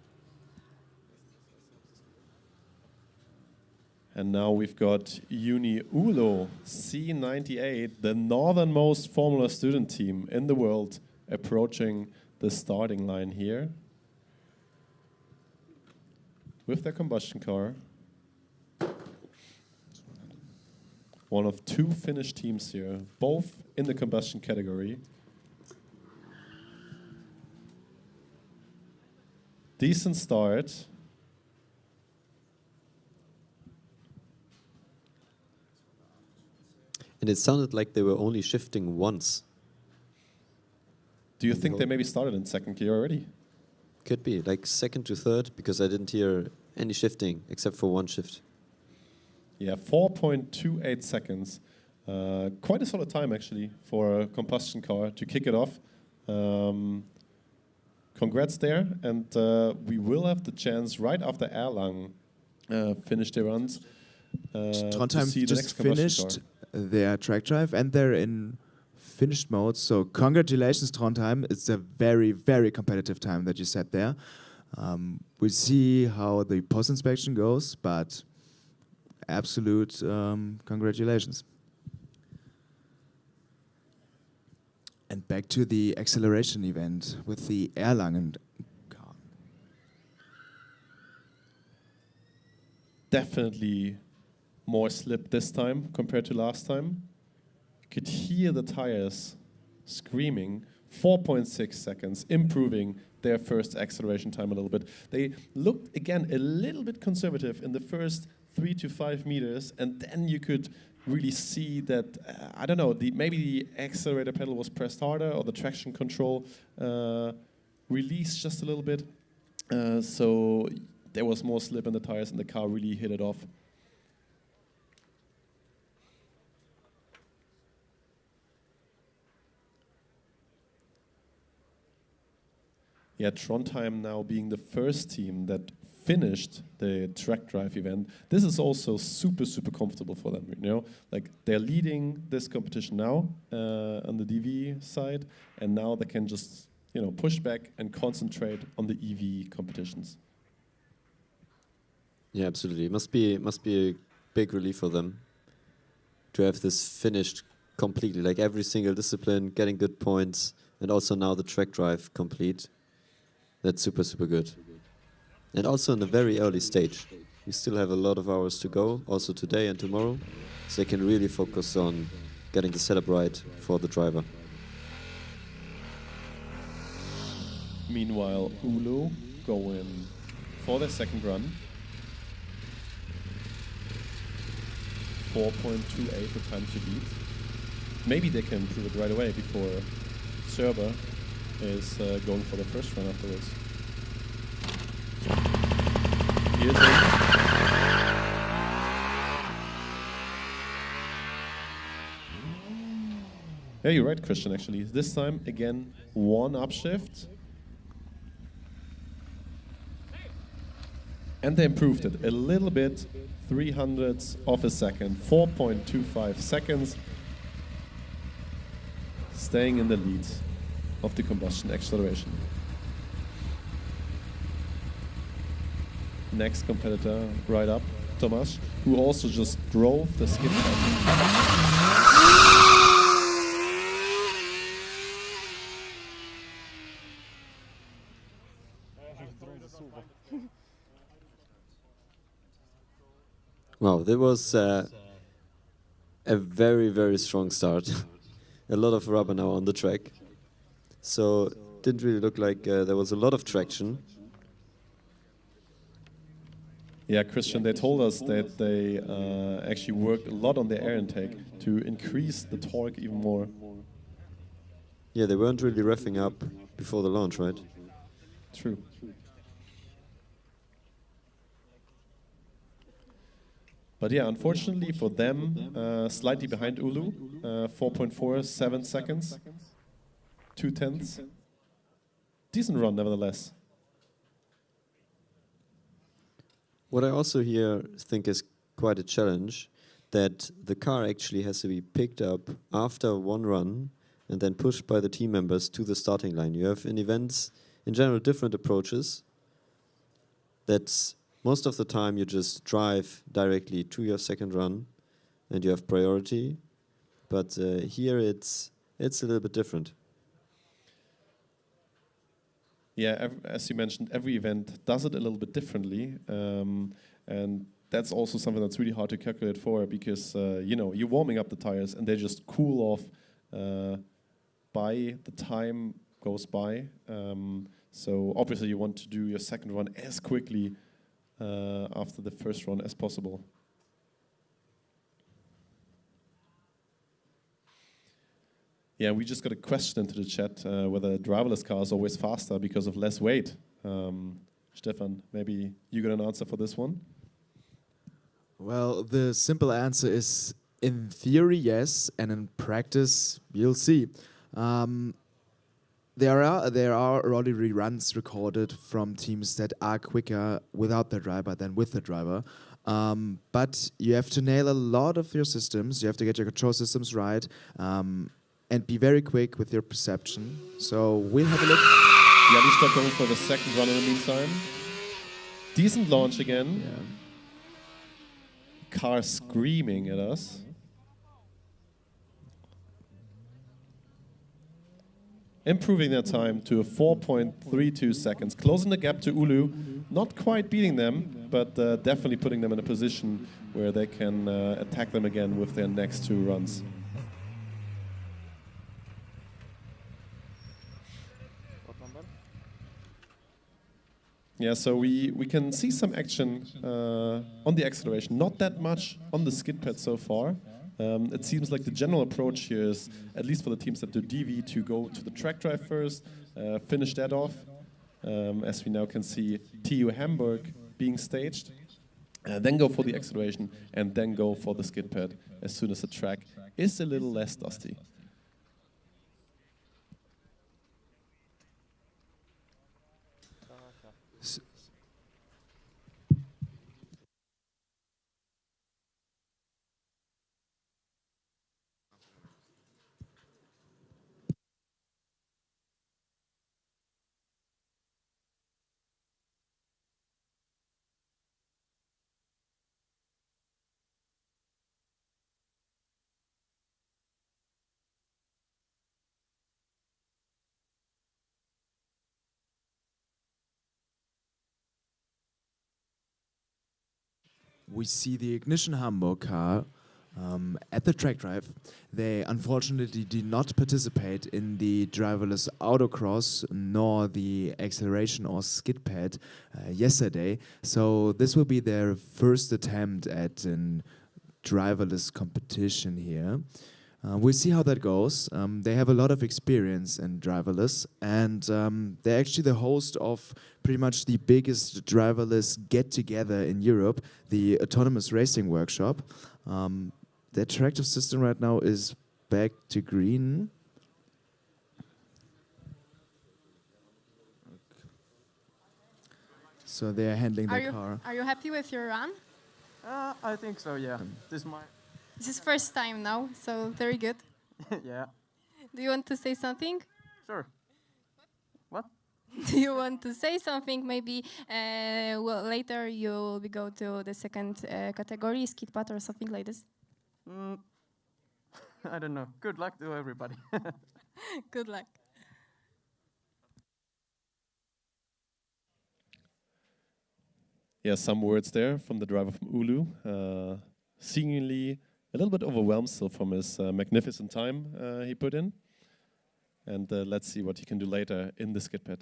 And now we've got Uni Ulo C98, the northernmost Formula student team in the world, approaching the starting line here with their combustion car. One of 2 Finnish teams here, both in the combustion category. Decent start. And it sounded like they were only shifting once. Do you think they maybe started in second gear already? Could be, like second to third, because I didn't hear any shifting except for one shift. Yeah, 4.28 seconds. Quite a solid time, actually, for a combustion car to kick it off. Congrats there, and we will have the chance right after Erlangen finish their runs. Trondheim just finished their track drive, and they're in finished mode. So congratulations, Trondheim. It's a very, very competitive time that you set there. We'll see how the post-inspection goes, but absolute congratulations. And back to the acceleration event with the Erlangen car. Definitely more slip this time compared to last time. You could hear the tires screaming. 4.6 seconds, improving their first acceleration time a little bit. They looked, again, a little bit conservative in the first 3 to 5 meters, and then you could really see that, I don't know, maybe the accelerator pedal was pressed harder or the traction control released just a little bit. So there was more slip in the tires and the car really hit it off. Yeah, Trondheim now being the first team that finished the track drive event. This is also super, super comfortable for them, you know? Like, they're leading this competition now on the DV side, and now they can just, you know, push back and concentrate on the EV competitions. Yeah, absolutely. It must be a big relief for them to have this finished completely, like every single discipline, getting good points, and also now the track drive complete. That's super, super good. And also in a very early stage. We still have a lot of hours to go, also today and tomorrow, so they can really focus on getting the setup right for the driver. Meanwhile, Ulu going for their second run. 4.28 the time to beat. Maybe they can prove it right away before Serber is going for the first run afterwards. Here's yeah, you're right, Christian, actually. This time, again, one upshift. And they improved it a little bit, 300ths of a second, 4.25 seconds, staying in the lead of the combustion acceleration. Next competitor right up, Tomasz, who also just drove the SKIDPAD. Wow, that was a very, very strong start. A lot of rubber now on the track. So didn't really look like there was a lot of traction. Yeah, Christian, they told us that they actually worked a lot on their air intake to increase the torque even more. Yeah, they weren't really revving up before the launch, right? True. But yeah, unfortunately for them, slightly behind Ulu, 4.47 seconds, 2/10. Decent run, nevertheless. What I also here think is quite a challenge, that the car actually has to be picked up after one run and then pushed by the team members to the starting line. You have in events, in general, different approaches. That's most of the time you just drive directly to your second run and you have priority. But here it's a little bit different. Yeah, as you mentioned, every event does it a little bit differently. And that's also something that's really hard to calculate for because, you know, you're warming up the tires and they just cool off by the time goes by. So obviously you want to do your second run as quickly after the first run as possible. Yeah, we just got a question into the chat whether driverless cars are always faster because of less weight. Stefan, maybe you got an answer for this one? Well, the simple answer is in theory, yes, and in practice, you'll see. There are already reruns recorded from teams that are quicker without the driver than with the driver. But you have to nail a lot of your systems. You have to get your control systems right and be very quick with your perception. So we'll have a look. Jalister going for the second run in the meantime. Decent launch again. Yeah. Car screaming at us. Improving their time to a 4.32 seconds, closing the gap to Ulu. Not quite beating them, but definitely putting them in a position where they can attack them again with their next two runs. What number? Yeah, so we can see some action on the acceleration. Not that much on the SKIDPAD so far. It seems like the general approach here is, at least for the teams that do DV, to go to the track drive first, finish that off, as we now can see TU Hamburg being staged, then go for the acceleration, and then go for the SKIDPAD as soon as the track is a little less dusty. We see the Ignition Hamburg car At the TRACKDRIVE, they unfortunately did not participate in the driverless autocross nor the acceleration or SKIDPAD yesterday. So this will be their first attempt at a driverless competition here. We'll see how that goes. They have a lot of experience in driverless, and they're actually the host of pretty much the biggest driverless get-together in Europe, the Autonomous Racing Workshop. The attractive system right now is back to green. So they are handling the car. Are you happy with your run? I think so, yeah. This is first time now, so very good. Yeah. Do you want to say something? Sure. What? Do you want to say something? Maybe well, later you'll go to the second category, SKIDPAD or something like this? I don't know. Good luck to everybody. Good luck. Yeah, some words there from the driver from Ulu. Seemingly a little bit overwhelmed still from his magnificent time he put in. And let's see what he can do later in the SKIDPAD.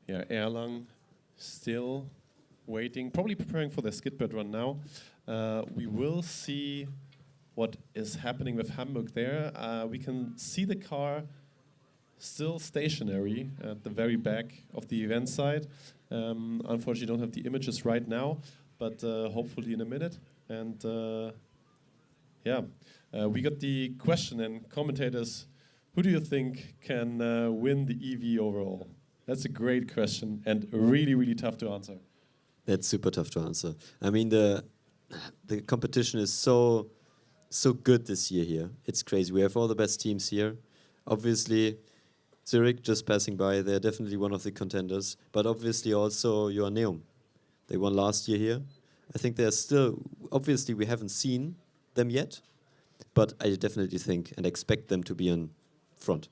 Yeah, Erlang still waiting, probably preparing for the SKIDPAD run now. We will see what is happening with Hamburg there. We can see the car still stationary at the very back of the event side. Unfortunately, don't have the images right now, but hopefully in a minute. And yeah, we got the question and commentators, who do you think can win the EV overall? That's a great question and really, really tough to answer. That's super tough to answer. I mean, the competition is so good this year here. It's crazy. We have all the best teams here. Obviously, Zurich just passing by. They're definitely one of the contenders. But obviously also Joanneum. They won last year here. I think they're still, obviously we haven't seen them yet, but I definitely think and expect them to be in front.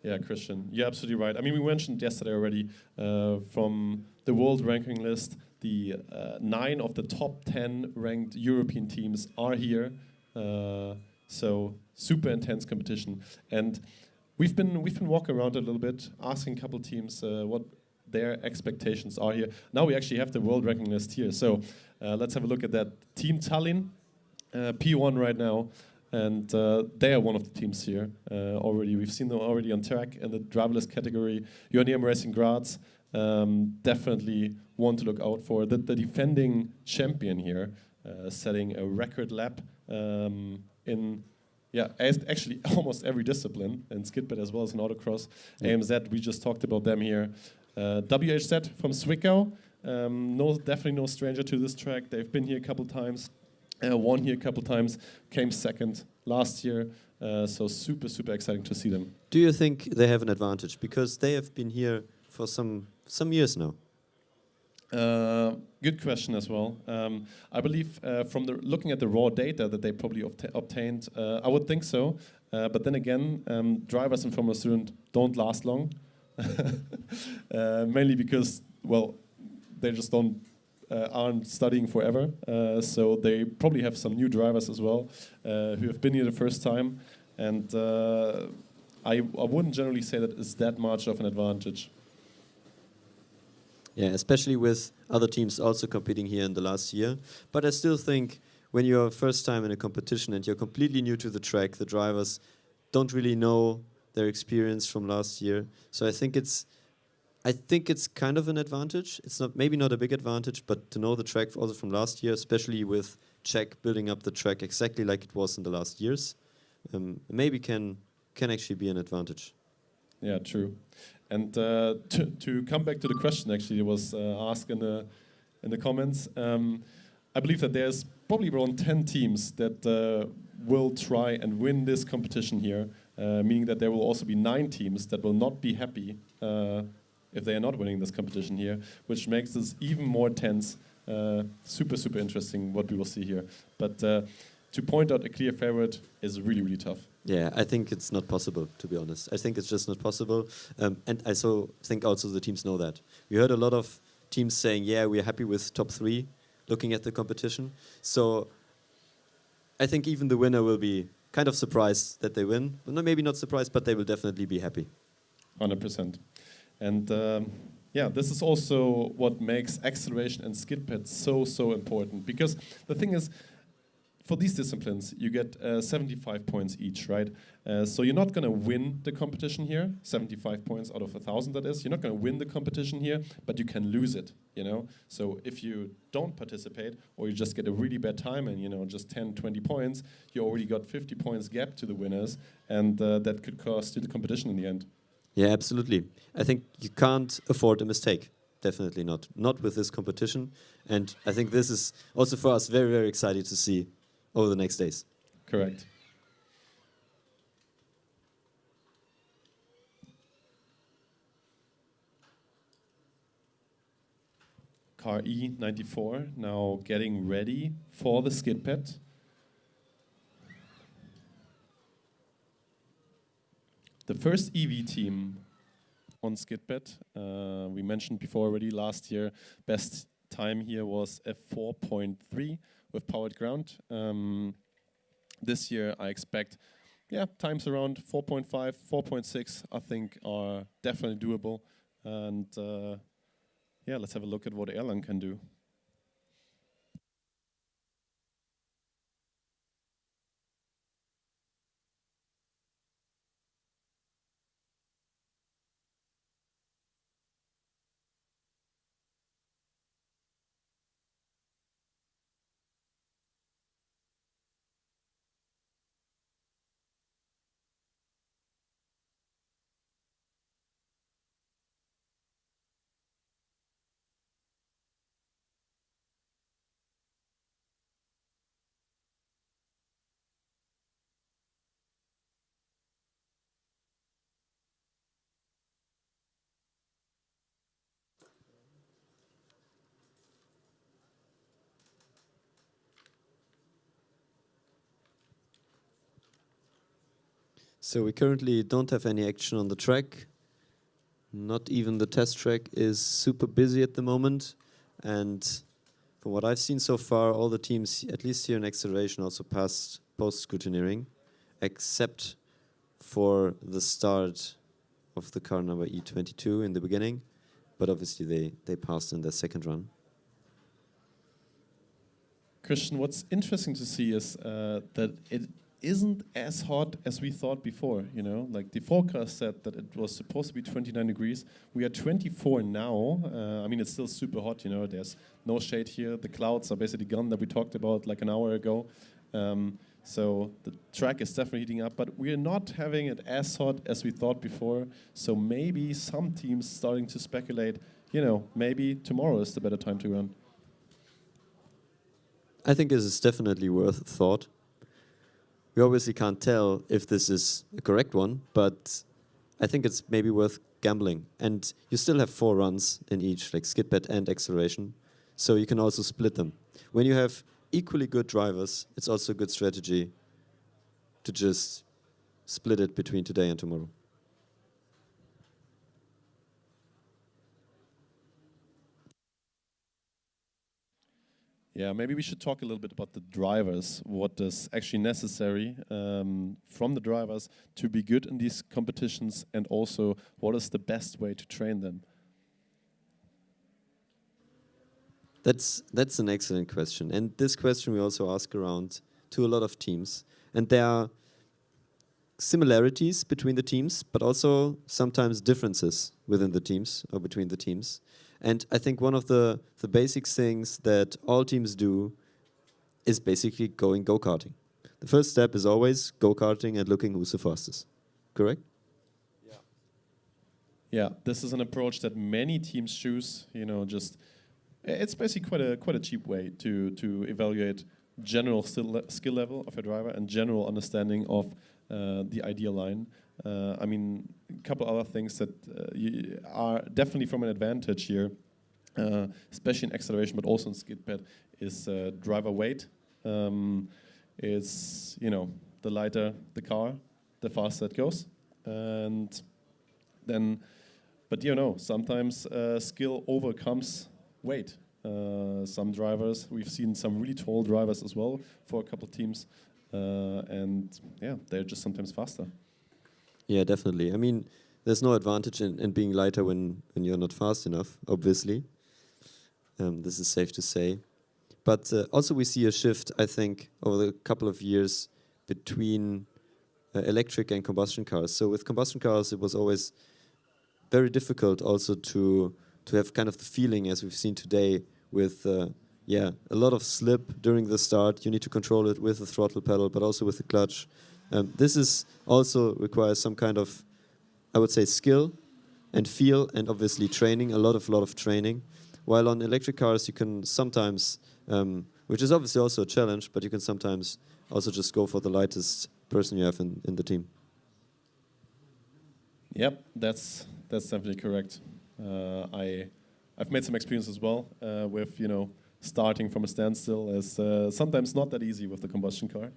Yeah, Christian, you're absolutely right. I mean, we mentioned yesterday already from the world ranking list, the 9 of the top 10 ranked European teams are here. So super intense competition. And we've been walking around a little bit, asking a couple teams what their expectations are here. Now we actually have the world ranking list here. So let's have a look at that. Team Tallinn, P1 right now. And they are one of the teams here already. We've seen them already on track in the driverless category. Joanneum Racing Graz, definitely one to look out for. The defending champion here, setting a record lap in, actually almost every discipline, and SKIDPAD as well as in autocross. Yeah. AMZ, we just talked about them here. WHZ from Zwickau, definitely no stranger to this track. They've been here a couple times. Won here a couple times, came second last year, so super, super exciting to see them. Do you think they have an advantage? Because they have been here for some years now. Good question as well. I believe from looking at the raw data that they probably obtained, I would think so. But then again, drivers in Formula Student don't last long. Mainly because, well, they just aren't studying forever, so they probably have some new drivers as well who have been here the first time, and I wouldn't generally say that it's that much of an advantage. Yeah, especially with other teams also competing here in the last year. But I still think when you're first time in a competition and you're completely new to the track, the drivers don't really know their experience from last year. So I think it's kind of an advantage. It's maybe not a big advantage, but to know the track also from last year, especially with Czech building up the track exactly like it was in the last years, maybe can actually be an advantage. Yeah, true. And to come back to the question, actually, it was asked in the comments. I believe that there's probably around 10 teams that will try and win this competition here, meaning that there will also be 9 teams that will not be happy if they are not winning this competition here, which makes this even more tense. Super, super interesting what we will see here. But to point out a clear favorite is really, really tough. Yeah, I think it's not possible, to be honest. I think it's just not possible. And I think also the teams know that. We heard a lot of teams saying, yeah, we're happy with top 3, looking at the competition. So I think even the winner will be kind of surprised that they win. Well, no, maybe not surprised, but they will definitely be happy. 100%. And yeah, this is also what makes acceleration and SKIDPAD so important. Because the thing is, for these disciplines, you get 75 points each, right? So you're not going to win the competition here, 75 points out of 1,000 that is. You're not going to win the competition here, but you can lose it, you know? So if you don't participate, or you just get a really bad time and, you know, just 10, 20 points, you already got 50 points gap to the winners, and that could cost you the competition in the end. Yeah, absolutely. I think you can't afford a mistake. Definitely not. Not with this competition. And I think this is also for us very, very exciting to see over the next days. Correct. Car E94 now getting ready for the SKIDPAD. The first EV team on SKIDPAD, we mentioned before already last year, best time here was a 4.3 with powered ground. This year I expect, yeah, times around 4.5, 4.6 I think are definitely doable. And yeah, let's have a look at what Erlang can do. So we currently don't have any action on the track. Not even the test track is super busy at the moment. And from what I've seen so far, all the teams, at least here in acceleration, also passed post-scrutineering, except for the start of the car number E22 in the beginning. But obviously they passed in their second run. Christian, what's interesting to see is that it isn't as hot as we thought before, you know? Like the forecast said that it was supposed to be 29 degrees. We are 24 now. I mean, it's still super hot, you know? There's no shade here. The clouds are basically gone that we talked about like an hour ago. So the track is definitely heating up, but we're not having it as hot as we thought before. So maybe some teams starting to speculate, you know, maybe tomorrow is the better time to run. I think this is definitely worth thought. We obviously can't tell if this is a correct one, but I think it's maybe worth gambling. And you still have 4 runs in each, like SKIDPAD and acceleration, so you can also split them. When you have equally good drivers, it's also a good strategy to just split it between today and tomorrow. Yeah, maybe we should talk a little bit about the drivers. What is actually necessary from the drivers to be good in these competitions, and also what is the best way to train them? That's an excellent question. And this question we also ask around to a lot of teams. And there are similarities between the teams, but also sometimes differences within the teams or between the teams. And I think one of the basic things that all teams do is basically going go-karting. The first step is always go-karting and looking who's the fastest. Correct? Yeah, this is an approach that many teams choose. You know, just it's basically quite a cheap way to evaluate general skill level of a driver and general understanding of the ideal line. I mean, a couple other things that are definitely from an advantage here, especially in acceleration, but also in SKIDPAD, is driver weight. Is, you know, the lighter the car, the faster it goes. And then, but you know, sometimes skill overcomes weight. Some drivers, we've seen some really tall drivers as well for a couple teams, and yeah, they're just sometimes faster. Yeah, definitely. I mean, there's no advantage in being lighter when you're not fast enough, obviously. This is safe to say. But also we see a shift, I think, over the couple of years between electric and combustion cars. So with combustion cars, it was always very difficult also to have kind of the feeling, as we've seen today, with a lot of slip during the start. You need to control it with the throttle pedal, but also with the clutch. This is also requires some kind of, I would say, skill and feel, and obviously training, a lot of training. While on electric cars, you can sometimes, which is obviously also a challenge, but you can sometimes also just go for the lightest person you have in the team. Yep, that's definitely correct. I've made some experience as well with, you know, starting from a standstill is sometimes not that easy with the combustion car.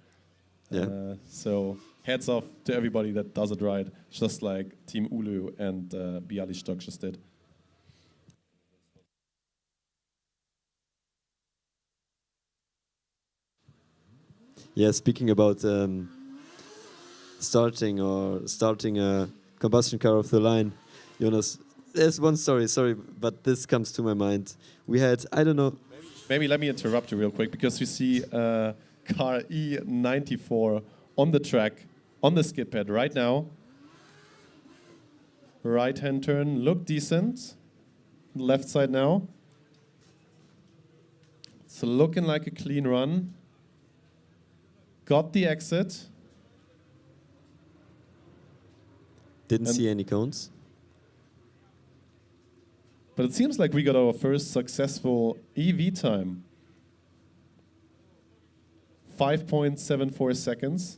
Yeah. So heads off to everybody that does it right, just like Team Ulu and Bialystok just did. Yeah, speaking about starting a combustion car off the line, Jonas, there's one story, sorry, but this comes to my mind. We had, I don't know. Maybe let me interrupt you real quick, because you see car E94 on the track, on the skid pad right now. Right-hand turn, look decent. Left side now. So looking like a clean run. Got the exit. Didn't see any cones. But it seems like we got our first successful EV time. 5.74 seconds.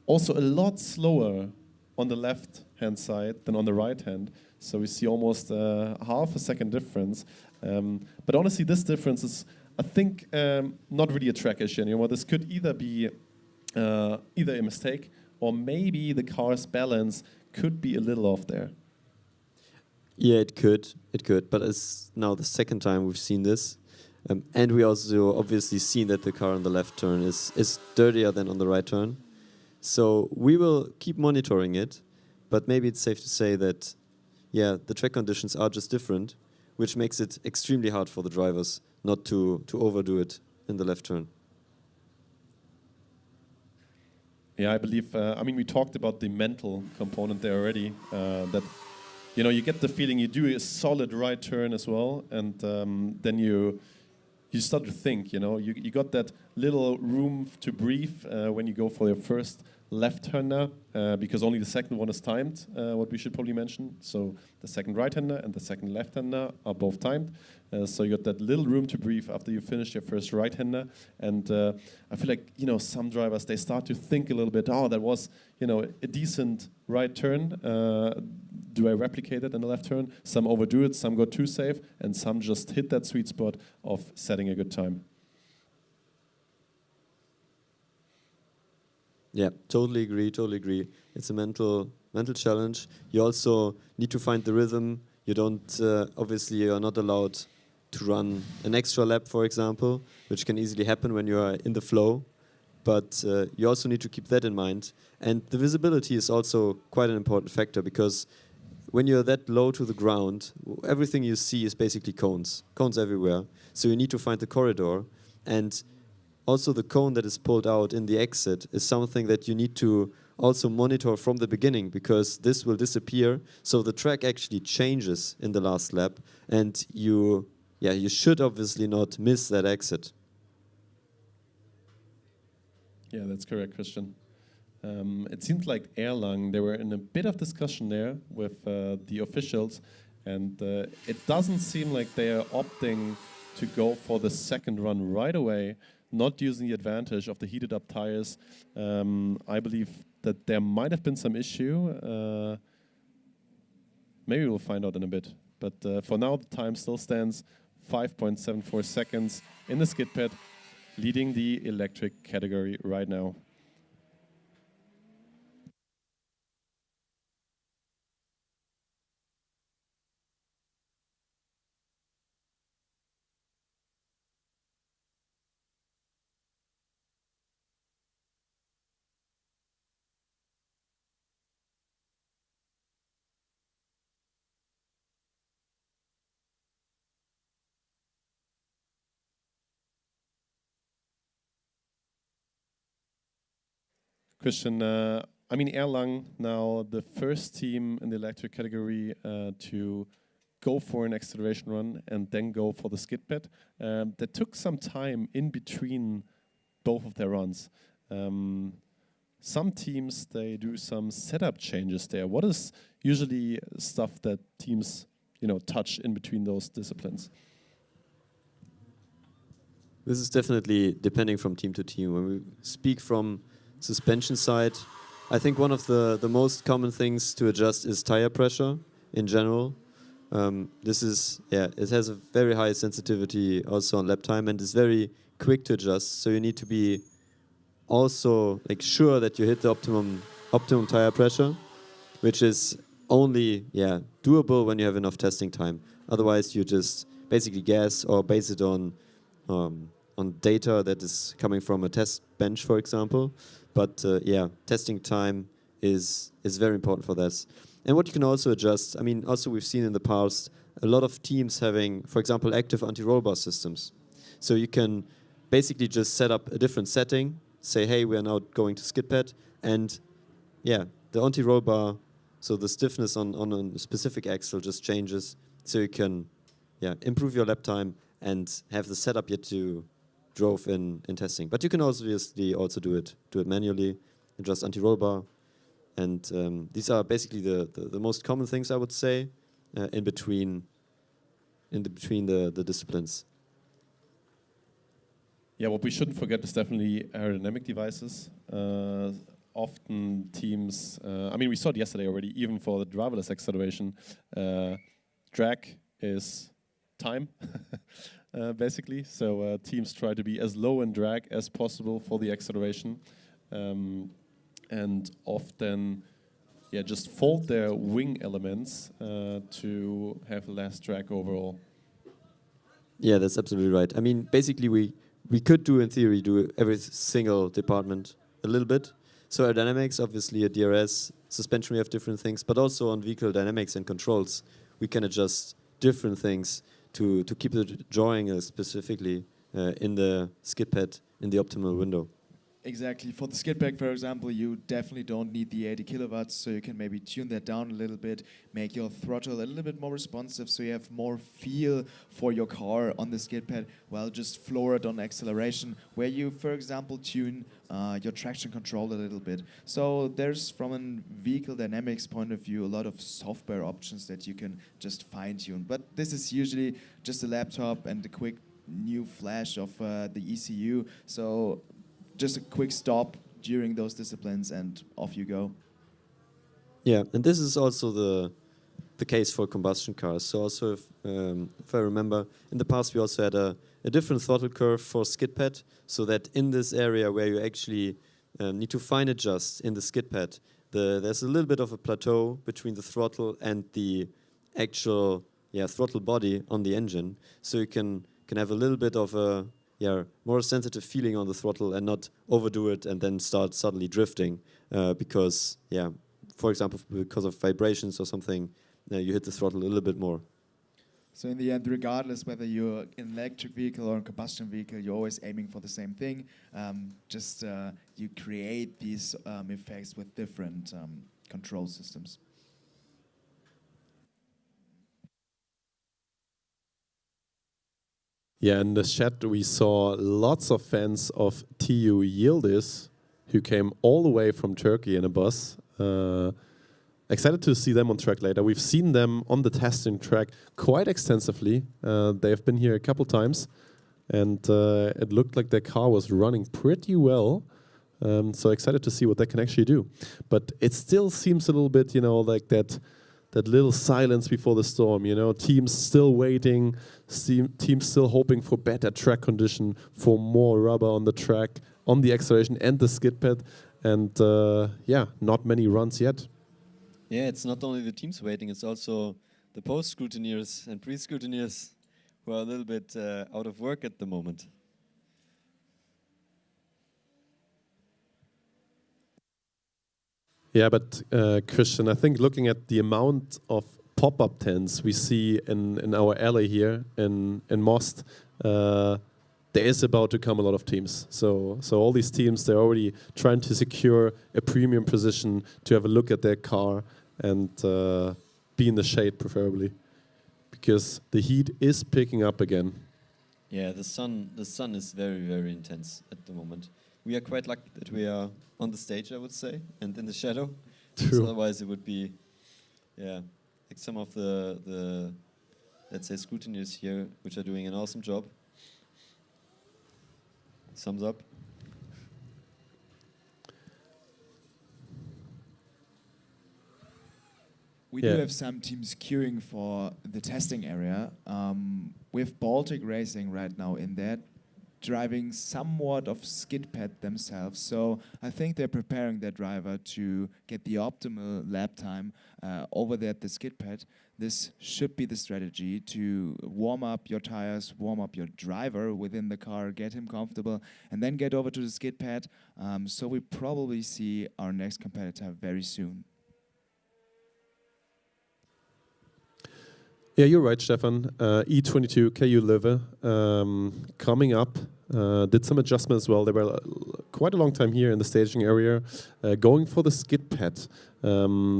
Also a lot slower on the left-hand side than on the right-hand. So we see almost half a second difference. But honestly, this difference is, I think, not really a track issue anymore. This could either be either a mistake, or maybe the car's balance could be a little off there. Yeah, it could, but it's now the second time we've seen this. And we also obviously seen that the car on the left turn is dirtier than on the right turn. So we will keep monitoring it, but maybe it's safe to say that, yeah, the track conditions are just different, which makes it extremely hard for the drivers not to overdo it in the left turn. Yeah, I believe, I mean, we talked about the mental component there already, that, you know, you get the feeling you do a solid right turn as well, and then you start to think, you know, you got that little room to breathe when you go for your first left-hander, because only the second one is timed, what we should probably mention. So the second right-hander and the second left-hander are both timed. So you got that little room to breathe after you finish your first right-hander. And I feel like, you know, some drivers, they start to think a little bit, oh, that was, you know, a decent right turn. Do I replicate it in the left turn? Some overdo it, some go too safe, and some just hit that sweet spot of setting a good time. Yeah, totally agree. It's a mental challenge. You also need to find the rhythm. You don't, obviously you're not allowed to run an extra lap, for example, which can easily happen when you are in the flow. But you also need to keep that in mind. And the visibility is also quite an important factor, because when you're that low to the ground, everything you see is basically cones everywhere. So you need to find the corridor, and also the cone that is pulled out in the exit is something that you need to also monitor from the beginning, because this will disappear. So the track actually changes in the last lap, and you should obviously not miss that exit. Yeah, that's correct, Christian. It seemed like Erlangen, they were in a bit of discussion there with the officials, and it doesn't seem like they are opting to go for the second run right away, not using the advantage of the heated up tires. I believe that there might have been some issue. Maybe we'll find out in a bit. But for now, the time still stands 5.74 seconds in the skid pad, leading the electric category right now. Christian, I mean, Erlangen, now the first team in the electric category to go for an acceleration run and then go for the skid pad. That took some time in between both of their runs. Some teams, they do some setup changes there. What is usually stuff that teams, touch in between those disciplines? This is definitely depending from team to team. When we speak from suspension side, I think one of the most common things to adjust is tire pressure in general. It has a very high sensitivity also on lap time and is very quick to adjust. So you need to be also sure that you hit the optimum tire pressure, which is only doable when you have enough testing time. Otherwise, you just basically guess or base it on data that is coming from a test bench, for example. But testing time is very important for this. And what you can also adjust, I mean, also we've seen in the past a lot of teams having, for example, active anti-roll bar systems. So you can basically just set up a different setting, say, hey, we are now going to skid pad, and the anti-roll bar, so the stiffness on a specific axle just changes, so you can improve your lap time and have the setup yet you drove in testing. But you can obviously also do it manually, adjust anti-roll bar. And these are basically the most common things, I would say, in between the disciplines. Yeah, what we shouldn't forget is definitely aerodynamic devices. Often teams, we saw it yesterday already, even for the driverless acceleration, drag is time, basically. So teams try to be as low in drag as possible for the acceleration. And often, just fold their wing elements to have less drag overall. Yeah, that's absolutely right. I mean, basically, we could do every single department a little bit. So aerodynamics, obviously, at DRS, suspension, we have different things, but also on vehicle dynamics and controls, we can adjust different things to keep the drawing specifically in the skid pad in the optimal window. Exactly. For the skid pad, for example, you definitely don't need the 80 kilowatts, so you can maybe tune that down a little bit, make your throttle a little bit more responsive, so you have more feel for your car on the skid pad, while just floor it on acceleration, where you, for example, tune your traction control a little bit. So there's, from a vehicle dynamics point of view, a lot of software options that you can just fine-tune. But this is usually just a laptop and a quick new flash of the ECU. So just a quick stop during those disciplines and off you go. Yeah, and this is also the case for combustion cars. So also, if I remember, in the past we also had a different throttle curve for skid pad, so that in this area where you actually need to fine adjust in the skid pad, there's a little bit of a plateau between the throttle and the actual throttle body on the engine. So you can have a little bit of a more sensitive feeling on the throttle and not overdo it and then start suddenly drifting because, for example, because of vibrations or something, you hit the throttle a little bit more. So in the end, regardless whether you're in an electric vehicle or a combustion vehicle, you're always aiming for the same thing. You create these effects with different control systems. Yeah, in the chat we saw lots of fans of TU Yildiz who came all the way from Turkey in a bus. Excited to see them on track later. We've seen them on the testing track quite extensively. They've been here a couple times, and it looked like their car was running pretty well. So excited to see what they can actually do. But it still seems a little bit, like that little silence before the storm, teams still waiting, teams still hoping for better track condition, for more rubber on the track, on the acceleration and the skid pad, and not many runs yet. Yeah, it's not only the teams waiting, it's also the post-scrutineers and pre-scrutineers who are a little bit out of work at the moment. Yeah, but Christian, I think looking at the amount of pop-up tents we see in our alley here in Most, there is about to come a lot of teams. So all these teams, they're already trying to secure a premium position to have a look at their car and be in the shade preferably, because the heat is picking up again. Yeah, the sun is very, very intense at the moment. We are quite lucky that we are on the stage, I would say, and in the shadow. True. Otherwise it would be, yeah, like some of the let's say scrutineers here, which are doing an awesome job. Thumbs up. We do have some teams queuing for the testing area. We have Baltic Racing right now in there, driving somewhat of SKIDPAD themselves. So I think they're preparing their driver to get the optimal lap time over there at the SKIDPAD. This should be the strategy, to warm up your tires, warm up your driver within the car, get him comfortable, and then get over to the SKIDPAD. So we probably see our next competitor very soon. Yeah, you're right, Stefan. E22 KU Löwe coming up, did some adjustments as well. They were quite a long time here in the staging area, going for the SKIDPAD.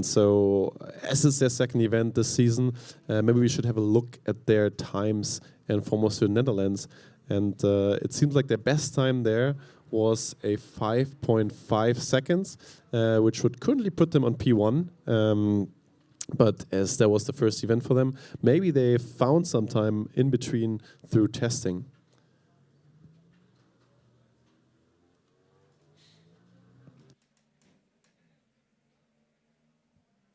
So as it's their second event this season, maybe we should have a look at their times and foremost to the Netherlands. And it seems like their best time there was a 5.5 seconds, which would currently put them on P1. But as that was the first event for them, maybe they found some time in between through testing.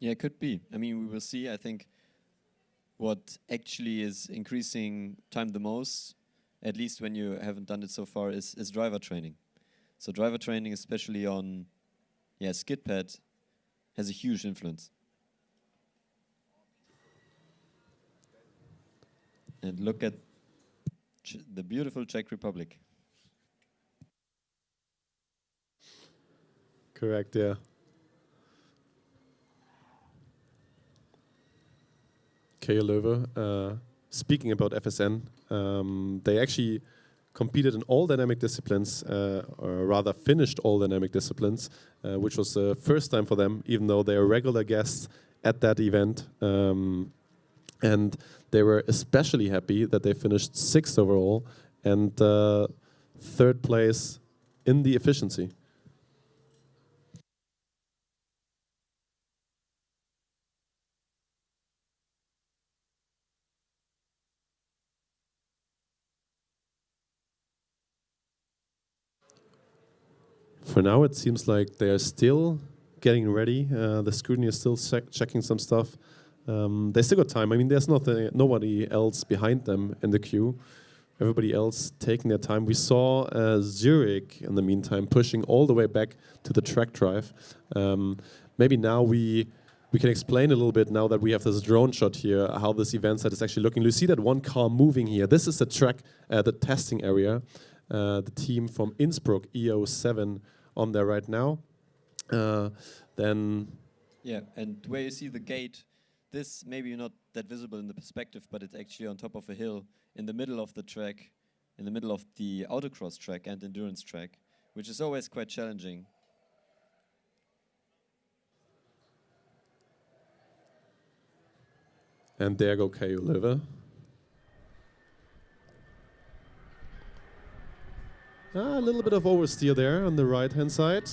Yeah, it could be. I mean, we will see. I think what actually is increasing time the most, at least when you haven't done it so far, is driver training. So driver training, especially on SKIDPAD, has a huge influence. And look at the beautiful Czech Republic. Correct, yeah. KU Löwe, speaking about FSN, they actually competed in all dynamic disciplines, or rather finished all dynamic disciplines, which was the first time for them, even though they are regular guests at that event. And they were especially happy that they finished 6th overall and 3rd place in the efficiency. For now, it seems like they're still getting ready. The scrutiny is still checking some stuff. They still got time. I mean, there's nobody else behind them in the queue. Everybody else taking their time. We saw Zurich, in the meantime, pushing all the way back to the TRACKDRIVE. Maybe now we can explain a little bit, now that we have this drone shot here, how this event site is actually looking. You see that one car moving here. This is the testing area. The team from Innsbruck, EO7, on there right now. Then... Yeah, and where you see the gate, this maybe not that visible in the perspective, but it's actually on top of a hill in the middle of the track, in the middle of the autocross track and endurance track, which is always quite challenging. And there go KU Löwe. A little bit of oversteer there on the right-hand side.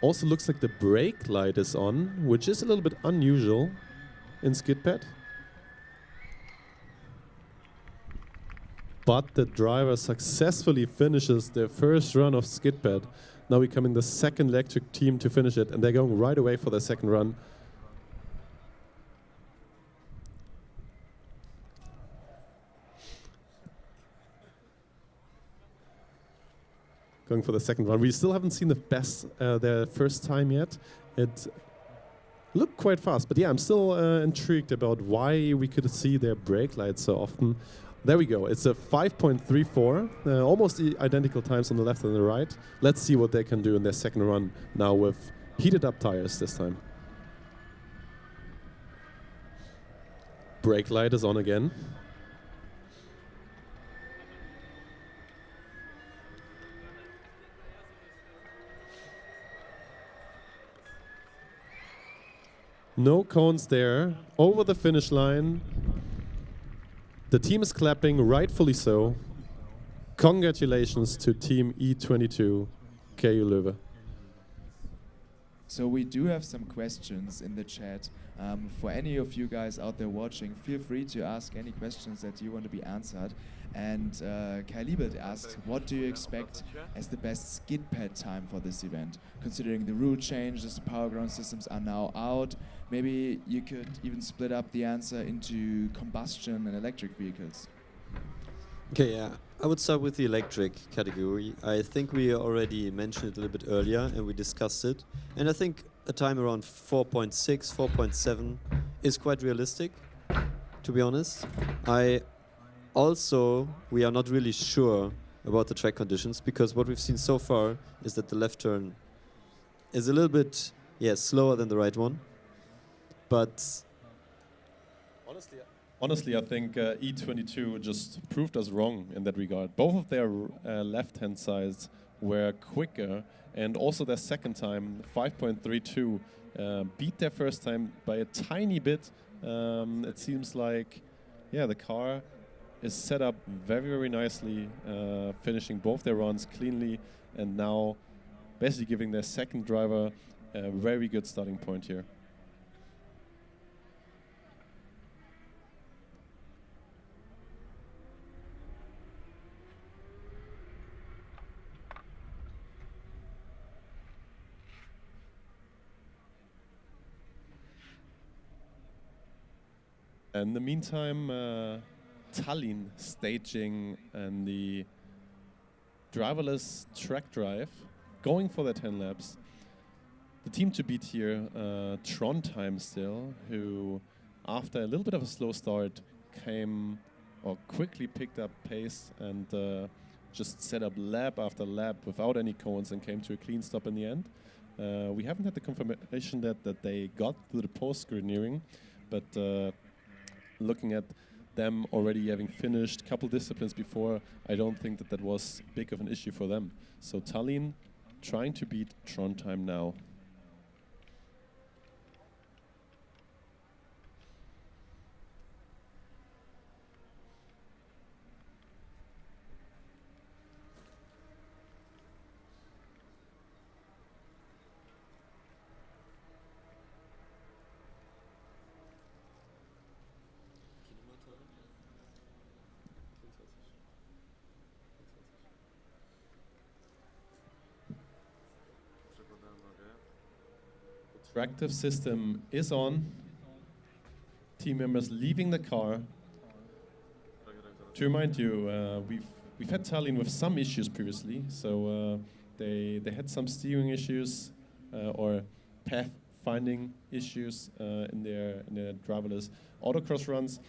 Also looks like the brake light is on, which is a little bit unusual in SKIDPAD. But the driver successfully finishes their first run of SKIDPAD. Now becoming the second electric team to finish it, and they're going right away for their second run. Going for the second run. We still haven't seen the best, their first time yet. It looked quite fast, but yeah, I'm still intrigued about why we could see their brake lights so often. There we go. It's a 5.34, almost identical times on the left and the right. Let's see what they can do in their second run now with heated up tires this time. Brake light is on again. No cones there. Over the finish line. The team is clapping, rightfully so. Congratulations to Team E22, KU Löwe. So we do have some questions in the chat. For any of you guys out there watching, feel free to ask any questions that you want to be answered. And Kai Liebert asks, what do you expect as the best SKIDPAD time for this event? Considering the rule changes, the power ground systems are now out, maybe you could even split up the answer into combustion and electric vehicles. Okay, yeah. I would start with the electric category. I think we already mentioned it a little bit earlier and we discussed it. And I think a time around 4.6, 4.7 is quite realistic, to be honest. We are not really sure about the track conditions because what we've seen so far is that the left turn is a little bit, slower than the right one. But Honestly, I think E22 just proved us wrong in that regard. Both of their left-hand sides were quicker, and also their second time, 5.32, beat their first time by a tiny bit. It seems like, the car is set up very, very nicely, finishing both their runs cleanly, and now basically giving their second driver a very good starting point here. In the meantime, Tallinn staging and the driverless track drive, going for the 10 laps. The team to beat here, Trondheim still, who after a little bit of a slow start came or quickly picked up pace and just set up lap after lap without any cones and came to a clean stop in the end. We haven't had the confirmation that they got through the post-scrutineering, but looking at them already having finished a couple disciplines before, I don't think that was big of an issue for them. So Tallinn trying to beat Trondheim now. Tractive system is on. Team members leaving the car. To remind you, we've had Tallinn with some issues previously, so they had some steering issues or path finding issues in their driverless autocross runs.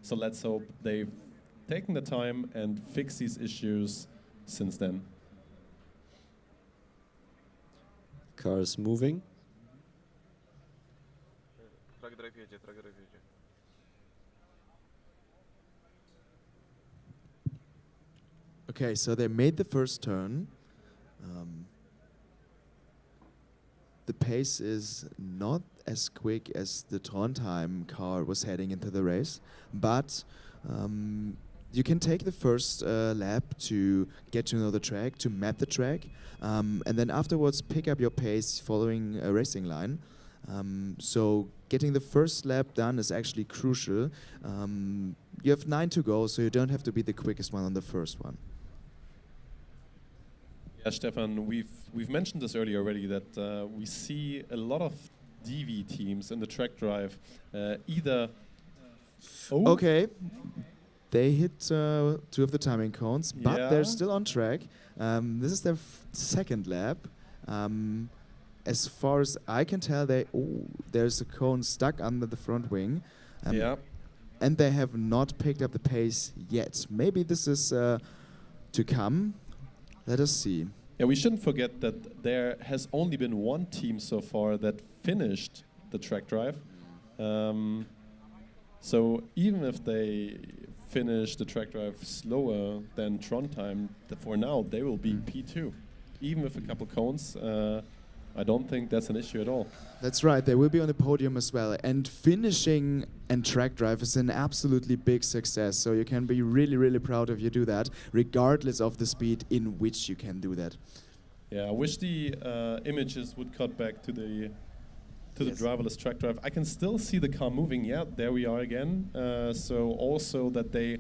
So let's hope they've taken the time and fixed these issues since then. car is moving. TRACKDRIVE jedzie, TRACKDRIVE jedzie. Okay, so they made the first turn. The pace is not as quick as the Trondheim car was heading into the race, but you can take the first lap to get to know the track, to map the track, and then afterwards pick up your pace following a racing line. So getting the first lap done is actually crucial. You have 9 to go, so you don't have to be the quickest one on the first one. Yeah, Stefan, we've mentioned this earlier already, that we see a lot of DV teams in the track drive either... Okay, they hit 2 of the timing cones, but they're still on track. This is their second lap. As far as I can tell, there's a cone stuck under the front wing. And they have not picked up the pace yet. Maybe this is to come. Let us see. Yeah, we shouldn't forget that there has only been one team so far that finished the track drive. So even if they finish the track drive slower than Trondheim, for now they will be P2. Even with a couple cones, I don't think that's an issue at all. That's right, they will be on the podium as well. And finishing and track drive is an absolutely big success. So you can be really, really proud if you do that, regardless of the speed in which you can do that. Yeah, I wish the images would cut back to the driverless track drive. I can still see the car moving. Yeah, there we are again. So also that they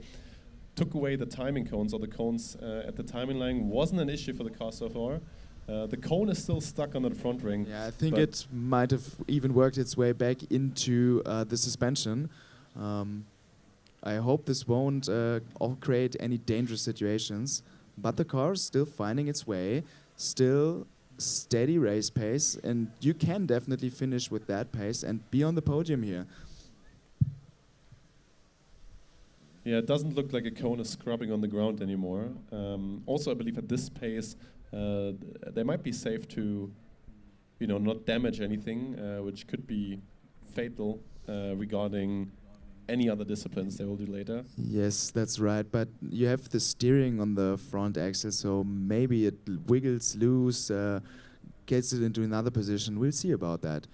took away the timing cones, or the cones at the timing line, wasn't an issue for the car so far. The cone is still stuck under the front ring. Yeah, I think it might have even worked its way back into the suspension. I hope this won't create any dangerous situations, but the car is still finding its way, still steady race pace, and you can definitely finish with that pace and be on the podium here. Yeah, it doesn't look like a cone is scrubbing on the ground anymore. Also, I believe at this pace, they might be safe to, not damage anything, which could be fatal regarding any other disciplines they will do later. Yes, that's right, but you have the steering on the front axle, so maybe it wiggles loose, gets it into another position. We'll see about that.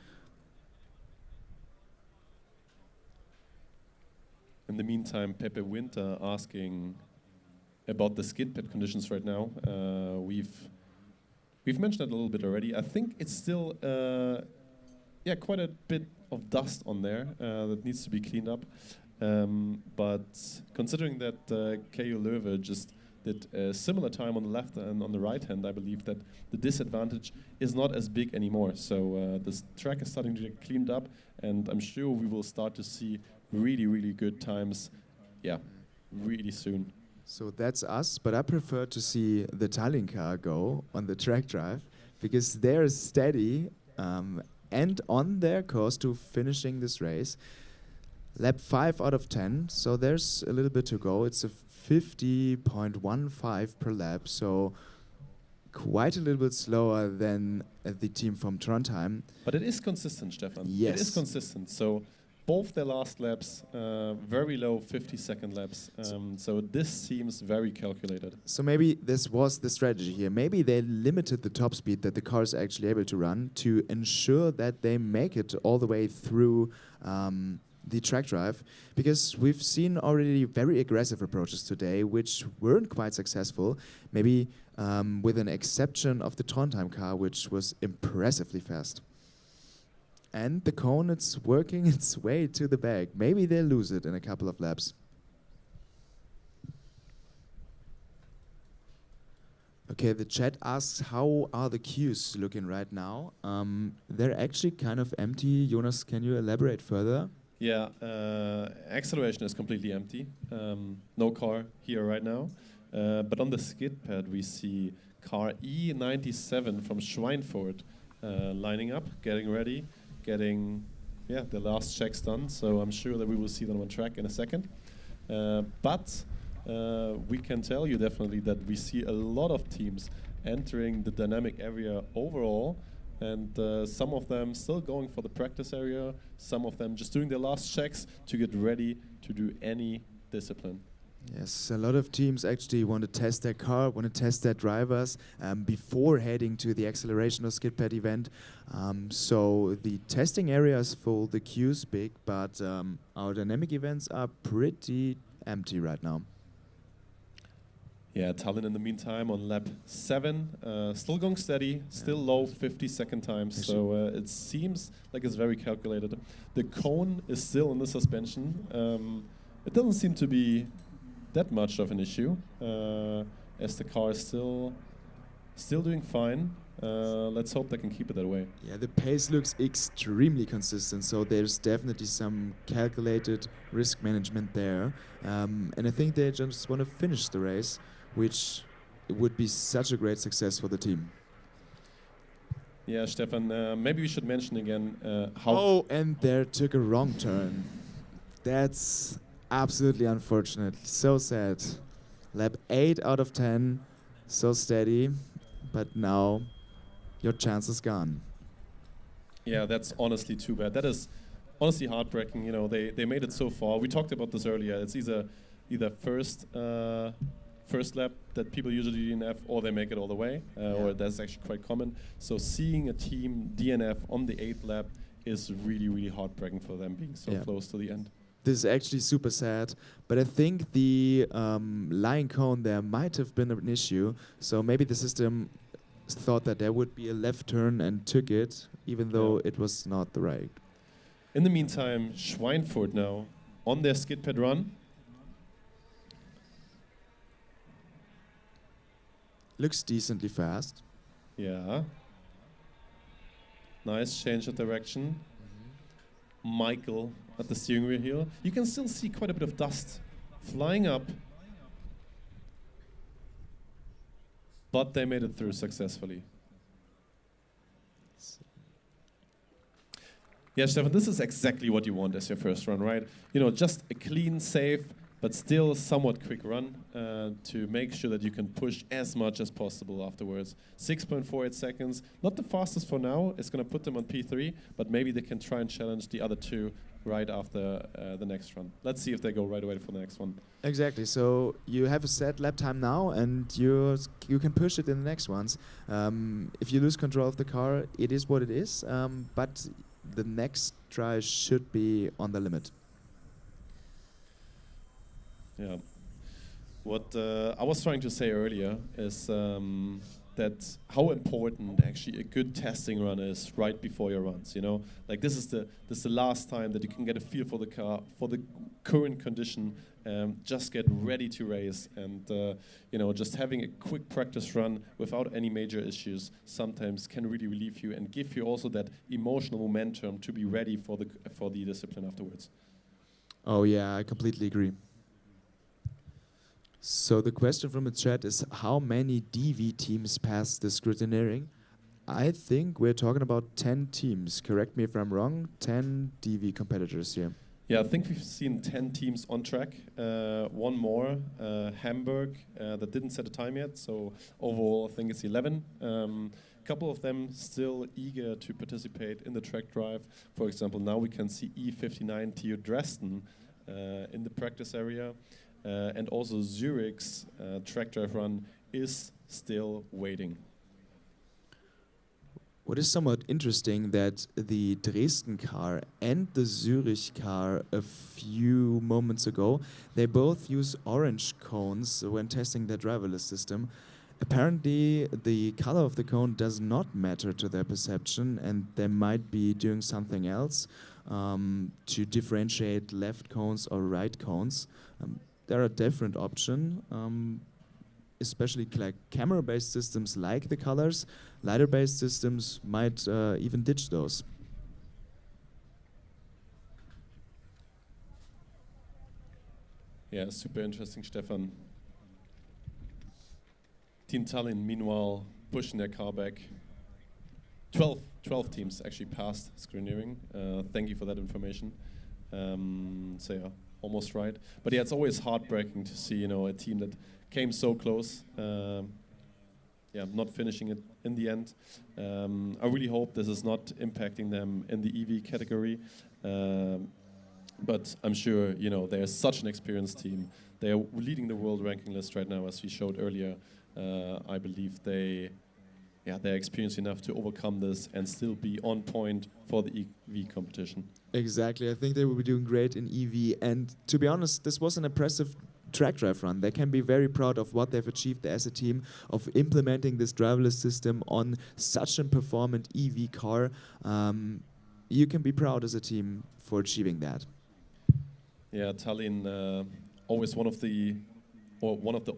In the meantime, Pepe Winter asking about the SKIDPAD conditions right now. We've mentioned it a little bit already. I think it's still quite a bit of dust on there that needs to be cleaned up. But considering that KU Löwe just did a similar time on the left and on the right hand, I believe that the disadvantage is not as big anymore. So this track is starting to get cleaned up, and I'm sure we will start to see really, really good times, really soon. So that's us, but I prefer to see the Tallinn car go on the track drive, because they're steady and on their course to finishing this race. Lap 5 out of 10, so there's a little bit to go. It's a 50.15 per lap, so quite a little bit slower than the team from Trondheim. But it is consistent, Stefan. Yes. It is consistent. So both their last laps, very low 50-second laps. So this seems very calculated. So maybe this was the strategy here. Maybe they limited the top speed that the car is actually able to run to ensure that they make it all the way through the track drive, because we've seen already very aggressive approaches today which weren't quite successful, maybe with an exception of the Trondheim car, which was impressively fast. And the cone, it's working its way to the back. Maybe they'll lose it in a couple of laps. Okay, the chat asks, how are the queues looking right now? They're actually kind of empty. Jonas, can you elaborate further? Yeah, acceleration is completely empty. No car here right now. But on the SKIDPAD, we see car E97 from Schweinfurt lining up, getting ready, getting the last checks done. So I'm sure that we will see them on track in a second. But we can tell you definitely that we see a lot of teams entering the dynamic area overall. And some of them still going for the practice area, some of them just doing their last checks to get ready to do any discipline. Yes, a lot of teams actually want to test their car, want to test their drivers before heading to the acceleration or SKIDPAD event. So the testing area is full, the queue's big, but our dynamic events are pretty empty right now. Yeah, Tallinn in the meantime on lap 7, still going steady, still low 50-second times, so it seems like it's very calculated. The cone is still in the suspension. It doesn't seem to be that much of an issue, as the car is still doing fine. Let's hope they can keep it that way. Yeah, the pace looks extremely consistent, so there's definitely some calculated risk management there. And I think they just want to finish the race, which would be such a great success for the team. Yeah, Stefan, maybe we should mention again how... Oh, and there took a wrong turn. That's absolutely unfortunate. So sad. Lap 8 out of 10, so steady, but now your chance is gone. Yeah, that's honestly too bad. That is honestly heartbreaking. You know, they made it so far. We talked about this earlier. It's either first first lap that people usually DNF, or they make it all the way, or that's actually quite common. So seeing a team DNF on the 8th lap is really, really heartbreaking for them, being so close to the end. This is actually super sad, but I think the line cone there might have been an issue. So maybe the system thought that there would be a left turn and took it, even though it was not the right. In the meantime, Schweinfurt now on their SKIDPAD run. Looks decently fast. Yeah. Nice change of direction. Michael at the steering wheel here. You can still see quite a bit of dust flying up. But they made it through successfully. Yeah, Stefan, this is exactly what you want as your first run, right? You know, just a clean, safe, but still somewhat quick run to make sure that you can push as much as possible afterwards. 6.48 seconds, not the fastest for now. It's going to put them on P3, but maybe they can try and challenge the other two right after the next run. Let's see if they go right away for the next one. Exactly. So you have a set lap time now, and you can push it in the next ones. If you lose control of the car, it is what it is. But the next try should be on the limit. Yeah. What I was trying to say earlier is that how important actually a good testing run is right before your runs. You know, like this is the last time that you can get a feel for the car, for the current condition. Just get ready to race, and you know, just having a quick practice run without any major issues sometimes can really relieve you and give you also that emotional momentum to be ready for the discipline afterwards. Oh yeah, I completely agree. So the question from the chat is, how many DV teams passed the scrutineering? I think we're talking about 10 teams. Correct me if I'm wrong. 10 DV competitors here. Yeah, I think we've seen 10 teams on track. One more, Hamburg, that didn't set a time yet. So overall, I think it's 11. A couple of them still eager to participate in the track drive. For example, now we can see E59 TU Dresden in the practice area. And also Zurich's track drive run is still waiting. What is somewhat interesting that the Dresden car and the Zurich car a few moments ago, they both use orange cones when testing their driverless system. Apparently the color of the cone does not matter to their perception, and they might be doing something else to differentiate left cones or right cones. There are different options, especially like camera-based systems like the colors. LiDAR-based systems might even ditch those. Yeah, super interesting, Stefan. Team Tallinn, meanwhile, pushing their car back. 12 teams actually passed scrutineering. Thank you for that information. So yeah, almost right. But yeah, it's always heartbreaking to see, you know, a team that came so close, yeah, not finishing it in the end. I really hope this is not impacting them in the EV category. But I'm sure, you know, they're such an experienced team. They are leading the world ranking list right now, as we showed earlier. I believe they're experienced enough to overcome this and still be on point for the EV competition. Exactly. I think they will be doing great in EV. And to be honest, this was an impressive track drive run. They can be very proud of what they've achieved as a team of implementing this driverless system on such a performant EV car. You can be proud as a team for achieving that. Yeah, Tallinn, always one of the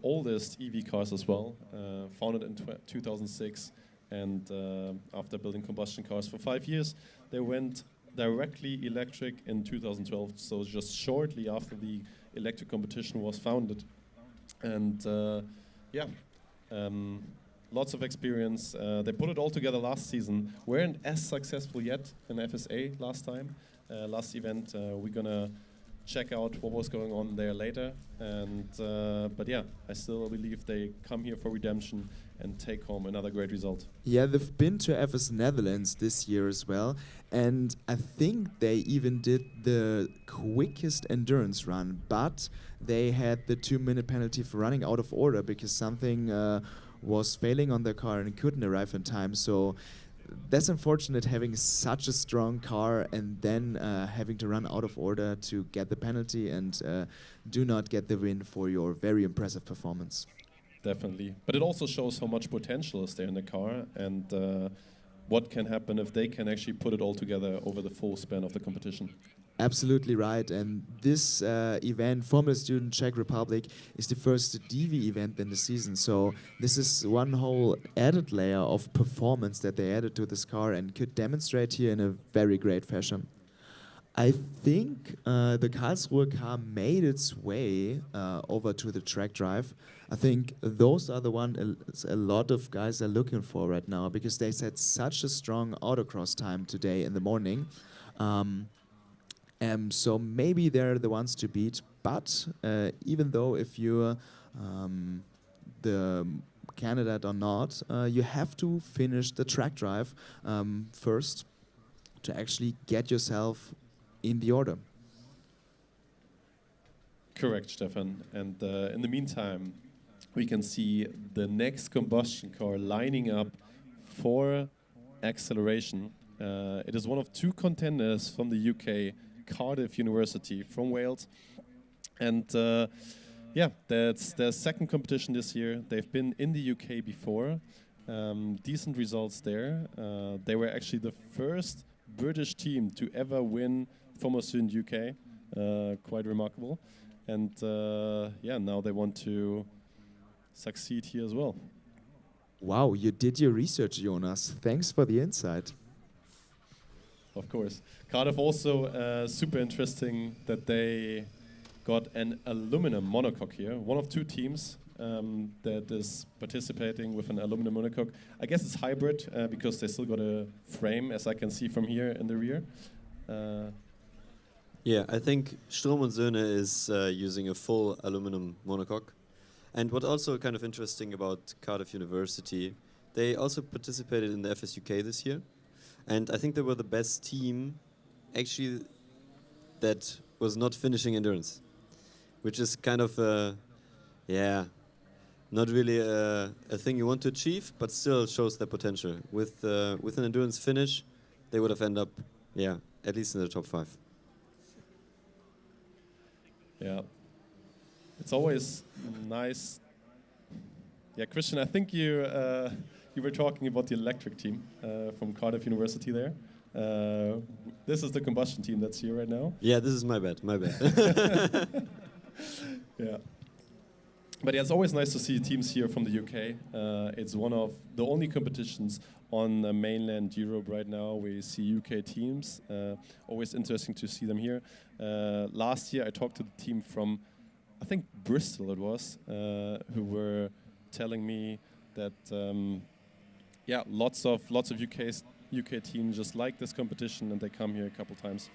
oldest EV cars as well, founded in 2006, and after building combustion cars for 5 years, they went directly electric in 2012, so just shortly after the electric competition was founded. And lots of experience. They put it all together last season. Weren't as successful yet in FSA last time. Last event, we're gonna check out what was going on there later. And but yeah, I still believe they come here for redemption and take home another great result. Yeah, they've been to FS Netherlands this year as well, and I think they even did the quickest endurance run, but they had the 2-minute penalty for running out of order because something was failing on their car and couldn't arrive in time. So that's unfortunate, having such a strong car and then having to run out of order to get the penalty and do not get the win for your very impressive performance. Definitely. But it also shows how much potential is there in the car and what can happen if they can actually put it all together over the full span of the competition. Absolutely right. And this event, Formula Student Czech Republic, is the first DV event in the season. So this is one whole added layer of performance that they added to this car and could demonstrate here in a very great fashion. I think the Karlsruhe car made its way over to the track drive. I think those are the one a lot of guys are looking for right now because they set such a strong autocross time today in the morning. So maybe they're the ones to beat. But even though if you're the candidate or not, you have to finish the track drive first to actually get yourself in the order. Correct, Stefan. And in the meantime, we can see the next combustion car lining up for acceleration. It is one of two contenders from the UK, Cardiff University from Wales. And yeah, that's their second competition this year. They've been in the UK before. Decent results there. They were actually the first British team to ever win Formula Student UK. Quite remarkable. And yeah, now they want to succeed here as well. Wow, you did your research, Jonas. Thanks for the insight. Of course. Cardiff also super interesting that they got an aluminum monocoque here. One of two teams that is participating with an aluminum monocoque. I guess it's hybrid because they still got a frame, as I can see from here in the rear. Yeah, I think Strom und Söhne is using a full aluminum monocoque. And what also kind of interesting about Cardiff University, they also participated in the FSUK this year. And I think they were the best team actually that was not finishing endurance, which is kind of, yeah, not really a thing you want to achieve, but still shows their potential. With an endurance finish, they would have ended up, yeah, at least in the top 5. Yeah, it's always nice. Yeah, Christian, I think you were talking about the electric team from Cardiff University there. This is the combustion team that's here right now. Yeah, this is my bad. Yeah. But yeah, it's always nice to see teams here from the UK. It's one of the only competitions on mainland Europe right now where you see UK teams. Always interesting to see them here. Last year I talked to the team from, I think Bristol it was, who were telling me that yeah, lots of UK teams just like this competition and they come here a couple times.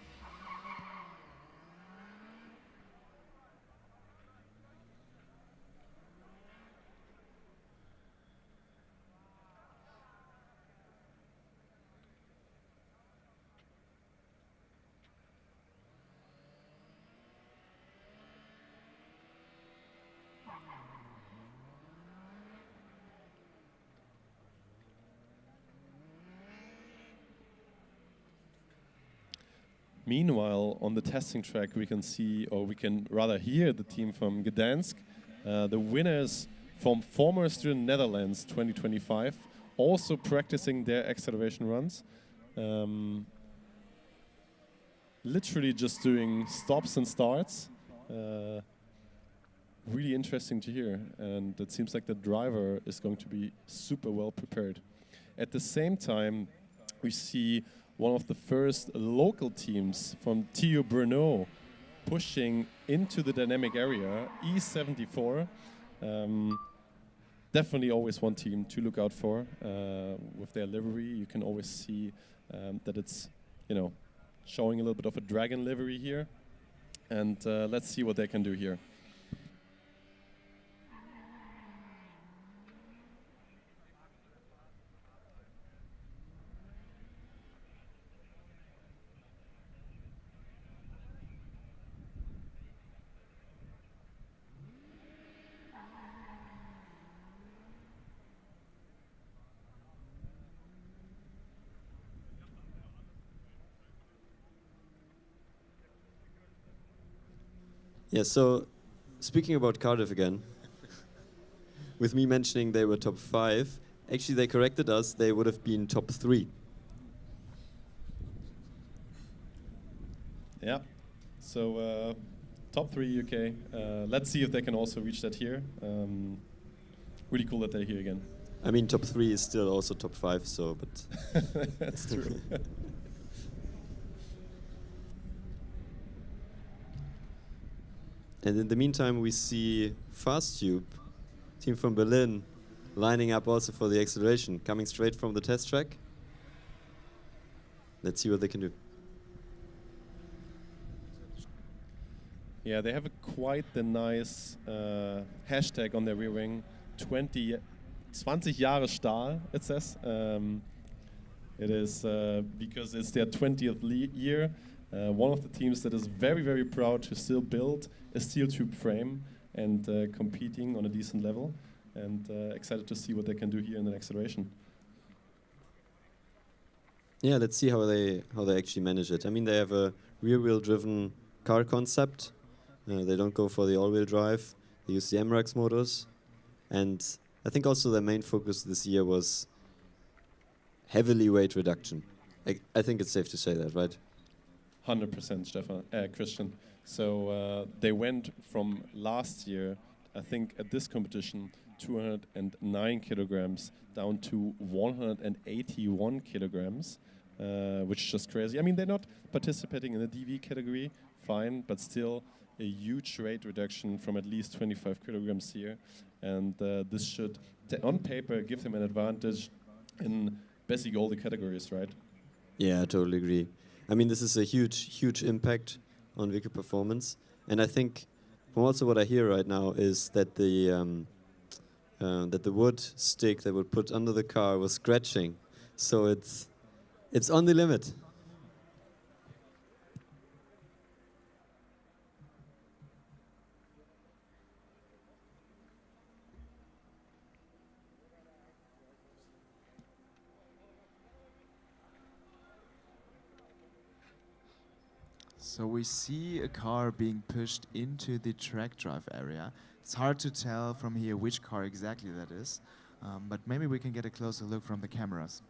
Meanwhile, on the testing track, we can see, or we can rather hear the team from Gdansk, the winners from Formula Student Netherlands 2025, also practicing their acceleration runs. Literally just doing stops and starts. Really interesting to hear, and it seems like the driver is going to be super well prepared. At the same time, we see one of the first local teams from TU Brno pushing into the dynamic area, E74. Definitely always one team to look out for with their livery. You can always see that it's, you know, showing a little bit of a dragon livery here. And let's see what they can do here. Yeah, so speaking about Cardiff again, with me mentioning they were top 5, actually they corrected us, they would have been top 3. Yeah, so top 3 UK. Let's see if they can also reach that here. Really cool that they're here again. I mean, top 3 is still also top 5, so, but... That's true. And in the meantime, we see Fast Tube, team from Berlin, lining up also for the acceleration, coming straight from the test track. Let's see what they can do. Yeah, they have quite the nice hashtag on their rear wing, 20 Jahre Stahl, it says. It is because it's their 20th year. One of the teams that is very, very proud to still build a steel tube frame and competing on a decent level, and excited to see what they can do here in the acceleration. Yeah, let's see how they actually manage it. I mean, they have a rear-wheel driven car concept. They don't go for the all-wheel drive. They use the MRAX motors, and I think also their main focus this year was heavily weight reduction. I think it's safe to say that, right? 100%, Stefan, Christian. So they went from last year, I think at this competition, 209 kilograms down to 181 kilograms, which is just crazy. I mean, they're not participating in the DV category, fine, but still a huge weight reduction from at least 25 kilograms here. And this should, on paper, give them an advantage in basically all the categories, right? Yeah, I totally agree. I mean, this is a huge impact on vehicle performance, and I think from also what I hear right now is that the wood stick that would put under the car was scratching, so it's on the limit. So we see a car being pushed into the track drive area. It's hard to tell from here which car exactly that is, but maybe we can get a closer look from the cameras.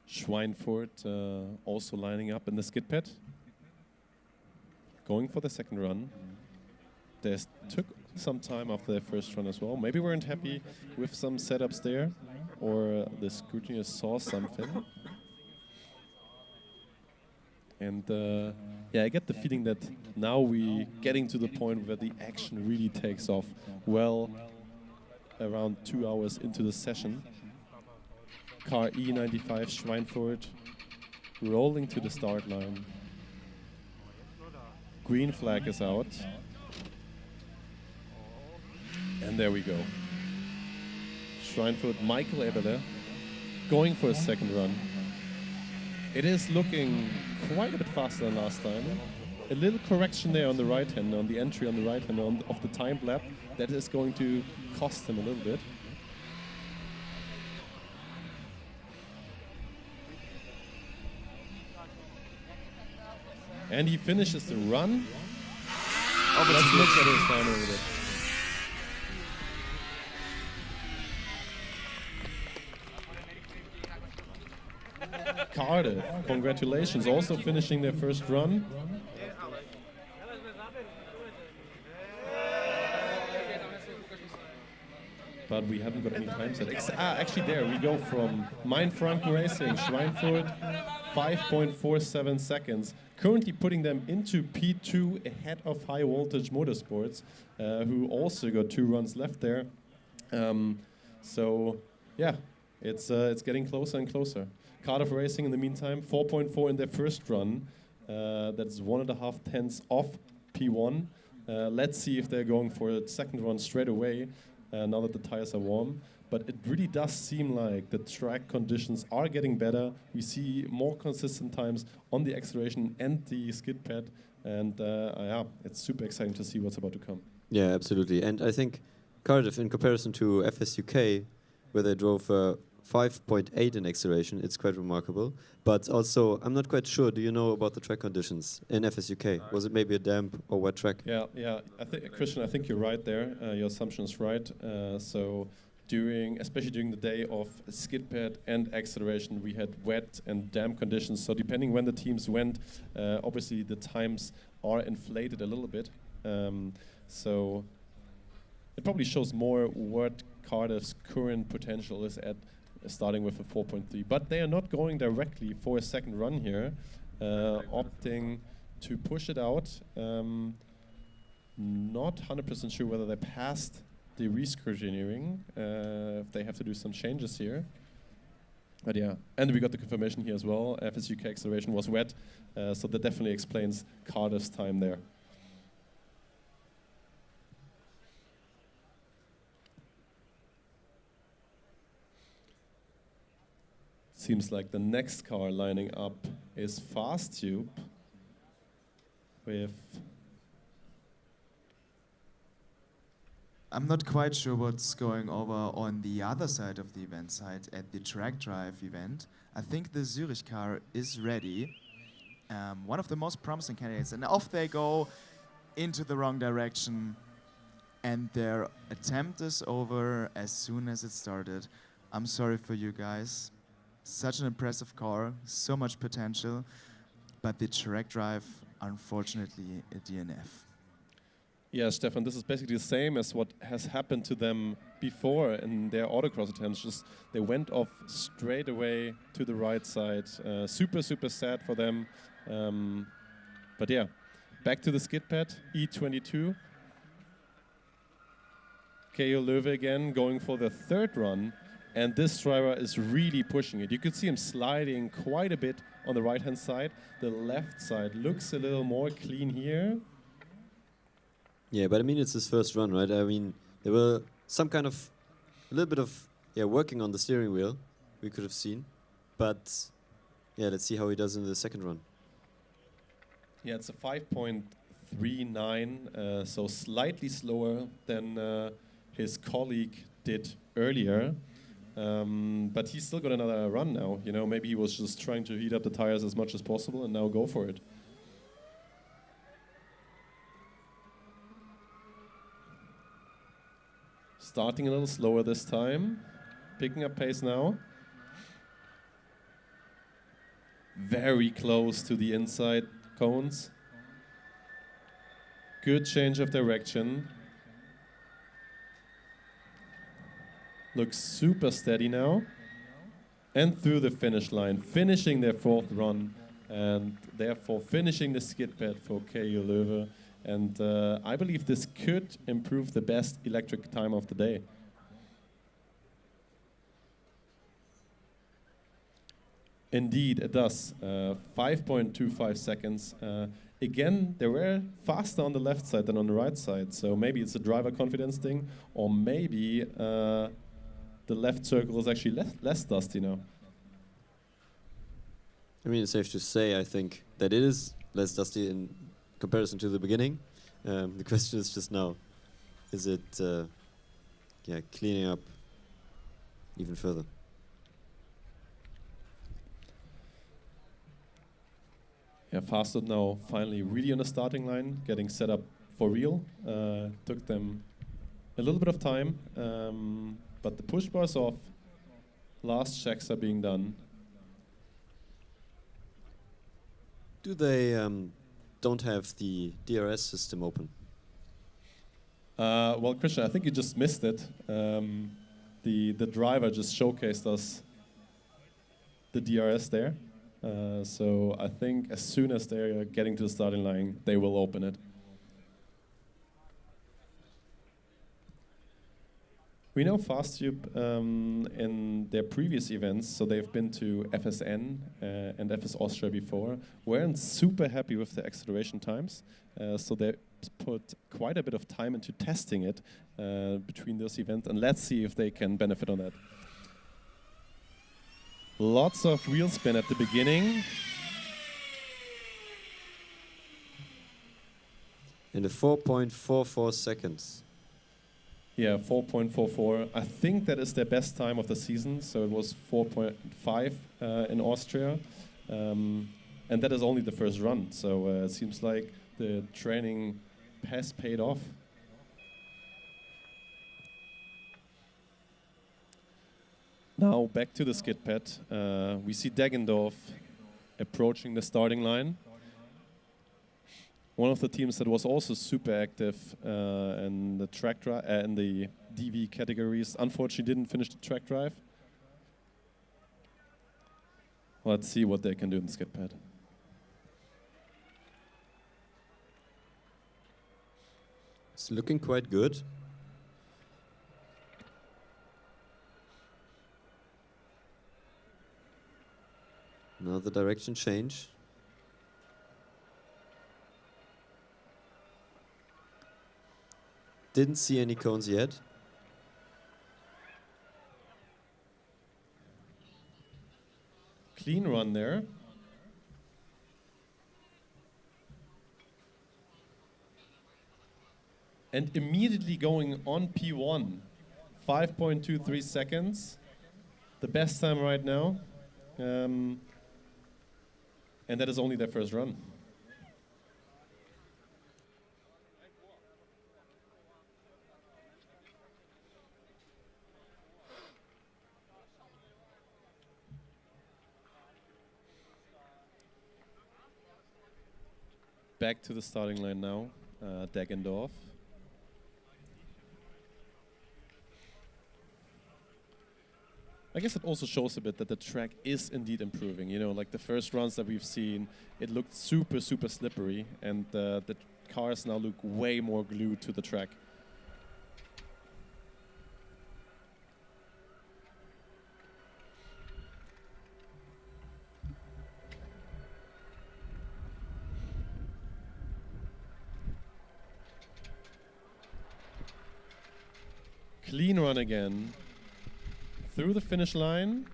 Schweinfurt also lining up in the skid pad, going for the second run. They took some time after their first run as well. Maybe weren't happy with some setups there, or the scrutineers saw something. And yeah, I get the feeling that now we getting to the point where the action really takes off. Well, around 2 hours into the session, car E95 Schweinfurt rolling to the start line. Green flag is out. And there we go. Schweinfurt, Michael Eberle, going for a second run. It is looking quite a bit faster than last time. A little correction there on the right hand, on the entry on the right hand of the time lap. That is going to cost him a little bit. And he finishes the run. Oh, but let's look at his time a little bit. Cardiff, congratulations, also finishing their first run. But we haven't got any time set. Actually there we go from Mainfranken Racing, Schweinfurt, 5.47 seconds. Currently putting them into P2 ahead of High Voltage Motorsports, who also got 2 runs left there. So yeah, it's getting closer and closer. Cardiff Racing in the meantime, 4.4 in their first run. That's 1.5 tenths off P1. Let's see if they're going for a second run straight away now that the tires are warm. But it really does seem like the track conditions are getting better. We see more consistent times on the acceleration and the skid pad. And yeah, it's super exciting to see what's about to come. Yeah, absolutely. And I think Cardiff, in comparison to FSUK, where they drove 5.8 in acceleration, it's quite remarkable. But also, I'm not quite sure, do you know about the track conditions in FSUK? Was it maybe a damp or wet track? Yeah. Christian, I think you're right there. Your assumption is right. So especially during the day of skid pad and acceleration, we had wet and damp conditions. So depending when the teams went, obviously the times are inflated a little bit. So it probably shows more what Cardiff's current potential is at, starting with a 4.3. But they are not going directly for a second run here, opting to push it out. Not 100% sure whether they passed the re-scrutineering, if they have to do some changes here. But yeah, and we got the confirmation here as well. FSUK acceleration was wet, so that definitely explains Cardiff's time there. Seems like the next car lining up is Fast Tube with... I'm not quite sure what's going over on the other side of the event side at the TRACKDRIVE event. I think the Zurich car is ready. One of the most promising candidates. And off they go into the wrong direction. And their attempt is over as soon as it started. I'm sorry for you guys. Such an impressive car, so much potential. But the TRACKDRIVE, unfortunately, a DNF. Yeah, Stefan, this is basically the same as what has happened to them before in their autocross attempts. Just they went off straight away to the right side. Super sad for them. But yeah, back to the skid pad, E22. Keo Löwe again going for the third run. And this driver is really pushing it. You could see him sliding quite a bit on the right-hand side. The left side looks a little more clean here. Yeah, but I mean, it's his first run, right? I mean, there were a little bit of working on the steering wheel, we could have seen. But yeah, let's see how he does in the second run. Yeah, it's a 5.39, so slightly slower than his colleague did earlier. But he's still got another run now. You know, maybe he was just trying to heat up the tires as much as possible and now go for it. Starting a little slower this time, picking up pace now. Very close to the inside cones. Good change of direction. Looks super steady now. And through the finish line, finishing their fourth run, and therefore finishing the skid pad for Keo Löwe. And I believe this could improve the best electric time of the day. Indeed, it does. 5.25 seconds. Again, they were faster on the left side than on the right side. So maybe it's a driver confidence thing, or maybe the left circle is actually less dusty now. I mean, it's safe to say, I think, that it is less dusty in comparison to the beginning. The question is just now, is it cleaning up even further? Yeah, Fastwood now finally really on the starting line, getting set up for real. Took them a little bit of time, but the push bar is off. Last checks are being done. Do they don't have the DRS system open? Well, Christian, I think you just missed it. The driver just showcased us the DRS there. So I think as soon as they're getting to the starting line, they will open it. We know FastTube in their previous events, so they've been to FSN and FS Austria before, weren't super happy with the acceleration times, so they put quite a bit of time into testing it between those events, and let's see if they can benefit on that. Lots of wheel spin at the beginning. In the 4.44 seconds. Yeah, 4.44. I think that is their best time of the season. So it was 4.5 in Austria. And that is only the first run. So it seems like the training has paid off. Now back to the skid pad. We see Deggendorf approaching the starting line. One of the teams that was also super active in the track drive in the DV categories, unfortunately didn't finish the track drive. Let's see what they can do in the skid pad. It's looking quite good. Now the direction change. Didn't see any cones yet. Clean run there. And immediately going on P1, 5.23 seconds, the best time right now. And that is only their first run. Back to the starting line now, Deggendorf. I guess it also shows a bit that the track is indeed improving. You know, like the first runs that we've seen, it looked super, super slippery, and the cars now look way more glued to the track. Clean run again. Through the finish line.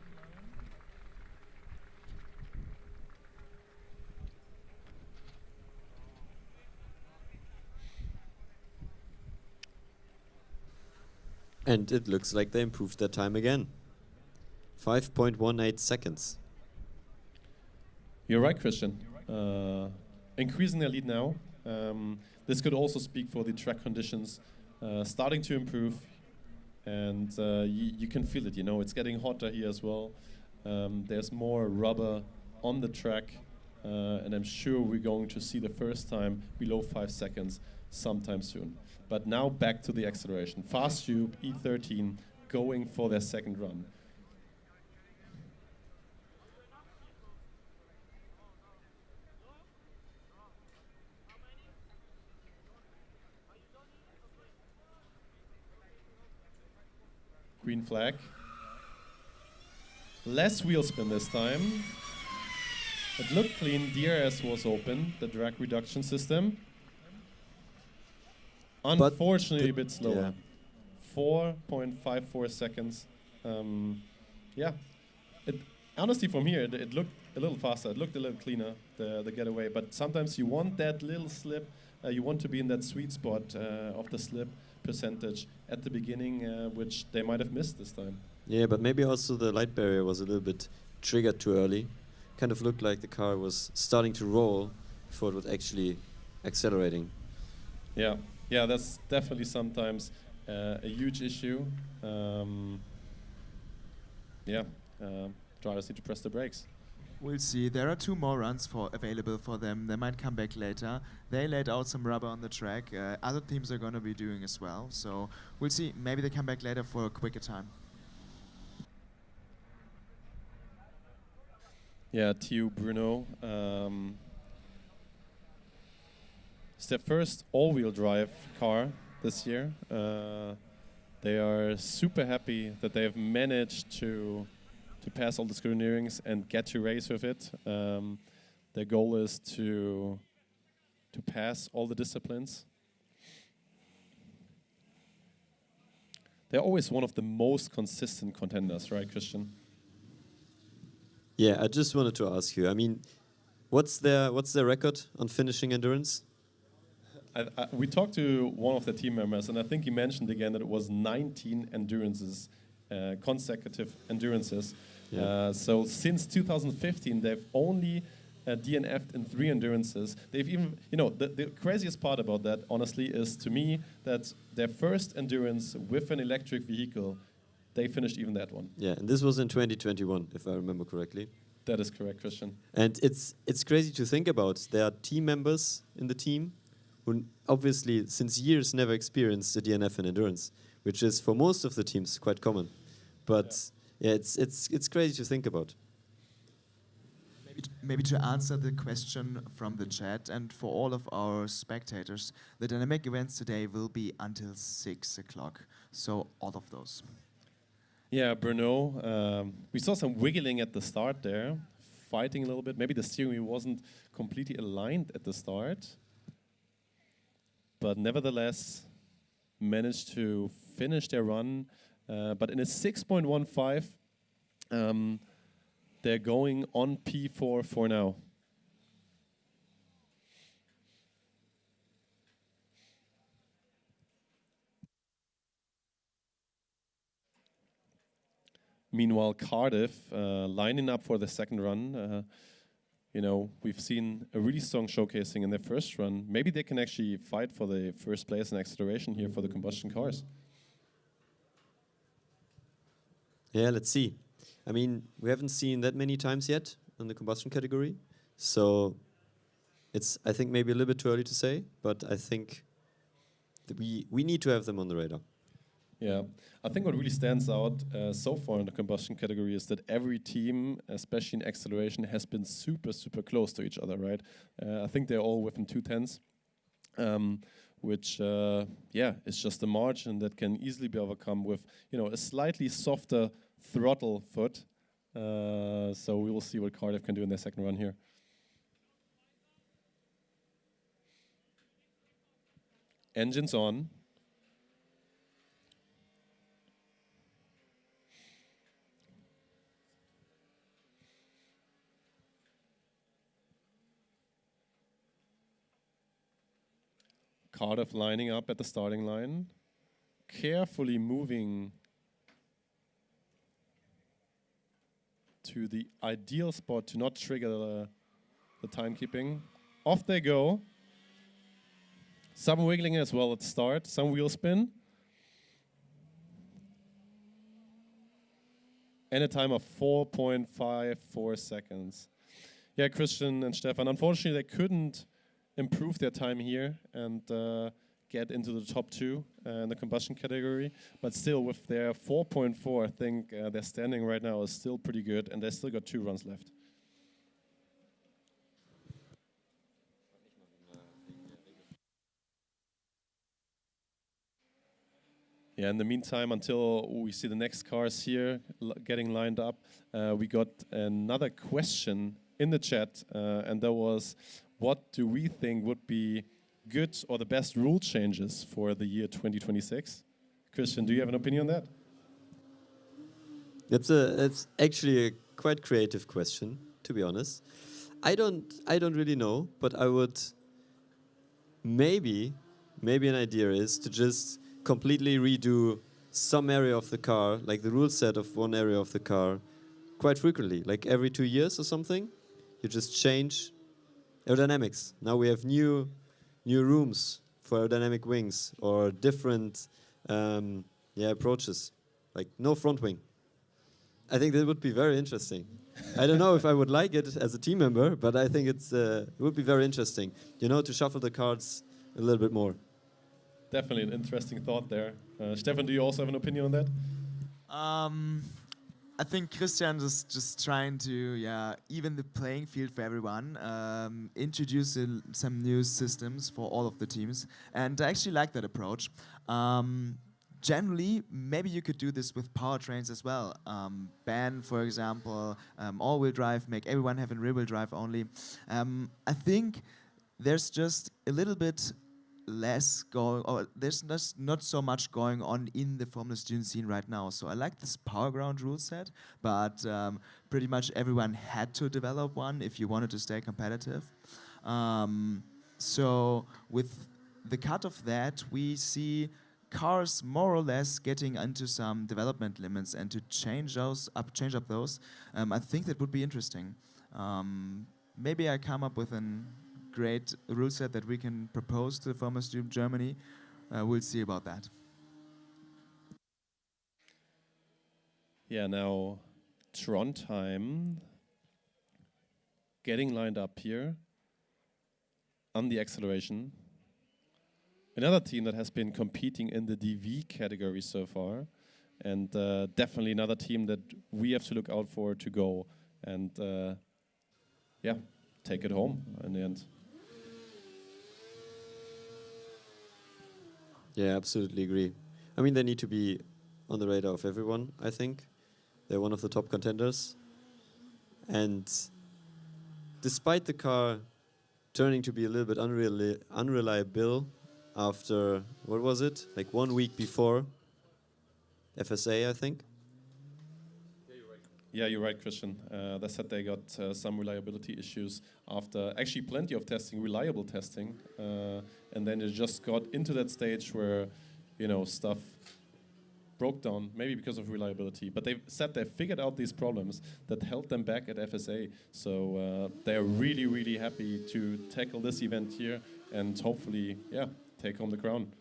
And it looks like they improved their time again. 5.18 seconds. You're right, Christian. Increasing their lead now. This could also speak for the track conditions starting to improve. And you can feel it, you know, it's getting hotter here as well. There's more rubber on the track, and I'm sure we're going to see the first time below 5 seconds sometime soon. But now back to the acceleration. FastTube E13 going for their second run. Green flag. Less wheel spin this time. It looked clean. DRS was open, the drag reduction system. Unfortunately, a bit slower. 4.54 seconds. Yeah. Honestly, from here, it looked a little faster. It looked a little cleaner, the getaway. But sometimes you want that little slip. You want to be in that sweet spot of the slip percentage at the beginning, which they might have missed this time. Yeah, but maybe also the light barrier was a little bit triggered too early. Kind of looked like the car was starting to roll before it was actually accelerating. Yeah, yeah, that's definitely sometimes a huge issue. Drivers need to press the brakes. We'll see. There are 2 more runs available for them. They might come back later. They laid out some rubber on the track. Other teams are going to be doing as well. So we'll see. Maybe they come back later for a quicker time. Yeah, TU Bruno. It's their first all-wheel drive car this year. They are super happy that they have managed to pass all the scrutineerings and get to race with it. Their goal is to pass all the disciplines. They're always one of the most consistent contenders, right, Christian? Yeah, I just wanted to ask you. I mean, what's their record on finishing endurance? We talked to one of the team members, and I think he mentioned again that it was 19 endurances, consecutive endurances. Yeah. So since 2015, they've only DNF'd in 3 endurances. They've even, the craziest part about that, honestly, is to me that their first endurance with an electric vehicle, they finished even that one. Yeah, and this was in 2021, if I remember correctly. That is correct, Christian. And it's crazy to think about. There are team members in the team who obviously since years never experienced a DNF in endurance, which is for most of the teams quite common. But yeah, it's crazy to think about. Maybe to answer the question from the chat and for all of our spectators, the dynamic events today will be until 6 o'clock. So all of those. Yeah, Bruno, we saw some wiggling at the start there, fighting a little bit. Maybe the steering wheel wasn't completely aligned at the start, but nevertheless managed to finish their run. But in a 6.15, they're going on P4 for now. Meanwhile, Cardiff lining up for the second run. We've seen a really strong showcasing in their first run. Maybe they can actually fight for the first place in acceleration here for the combustion cars. Yeah, let's see. I mean, we haven't seen that many times yet in the combustion category, so it's, I think, maybe a little bit too early to say, but I think that we need to have them on the radar. Yeah, I think what really stands out so far in the combustion category is that every team, especially in acceleration, has been super, super close to each other, right? I think they're all within 2/10, which, is just a margin that can easily be overcome with, a slightly softer throttle foot. So we will see what Cardiff can do in their second run here. Engines on. Cardiff lining up at the starting line, carefully moving to the ideal spot to not trigger the timekeeping. Off they go. Some wiggling as well at the start, some wheel spin. And a time of 4.54 seconds. Yeah, Christian and Stefan, unfortunately they couldn't improve their time here and get into the top 2 in the combustion category. But still, with their 4.4, I think their standing right now is still pretty good, and they still got 2 runs left. Yeah, in the meantime, until we see the next cars here getting lined up, we got another question in the chat, and that was, what do we think would be good or the best rule changes for the year 2026? Christian, do you have an opinion on that? It's actually a quite creative question, to be honest. I don't really know, but I would maybe an idea is to just completely redo some area of the car, like the rule set of one area of the car, quite frequently, like every 2 years or something. You just change aerodynamics. Now we have new rooms for aerodynamic wings or different approaches, like no front wing. I think that would be very interesting. I don't know if I would like it as a team member, but I think it would be very interesting, to shuffle the cards a little bit more. Definitely an interesting thought there. Stefan, do you also have an opinion on that? I think Christian is just trying to even the playing field for everyone, introduce some new systems for all of the teams, and I actually like that approach. generally, maybe you could do this with powertrains as well. Ban, for example, all-wheel drive, make everyone have a rear-wheel drive only. I think there's just a little bit less going, or there's not so much going on in the Formula student scene right now. So I like this power ground rule set, but pretty much everyone had to develop one if you wanted to stay competitive. So with the cut of that, we see cars more or less getting into some development limits, and to change up those, I think that would be interesting. Maybe I come up with a great rule set that we can propose to the Formula Student Germany. We'll see about that. Yeah, now Trondheim getting lined up here on the acceleration. Another team that has been competing in the DV category so far, and definitely another team that we have to look out for to go and yeah, take it home in the end. Yeah, absolutely agree. I mean, they need to be on the radar of everyone, I think. They're one of the top contenders. And despite the car turning to be a little bit unreliable after, what was it? Like 1 week before FSA, I think. Yeah, you're right, Christian. They said they got some reliability issues after actually plenty of testing, reliable testing, and then it just got into that stage where, you know, stuff broke down, maybe because of reliability. But they said they figured out these problems that held them back at FSA. So they're really, really happy to tackle this event here and hopefully, yeah, take home the crown.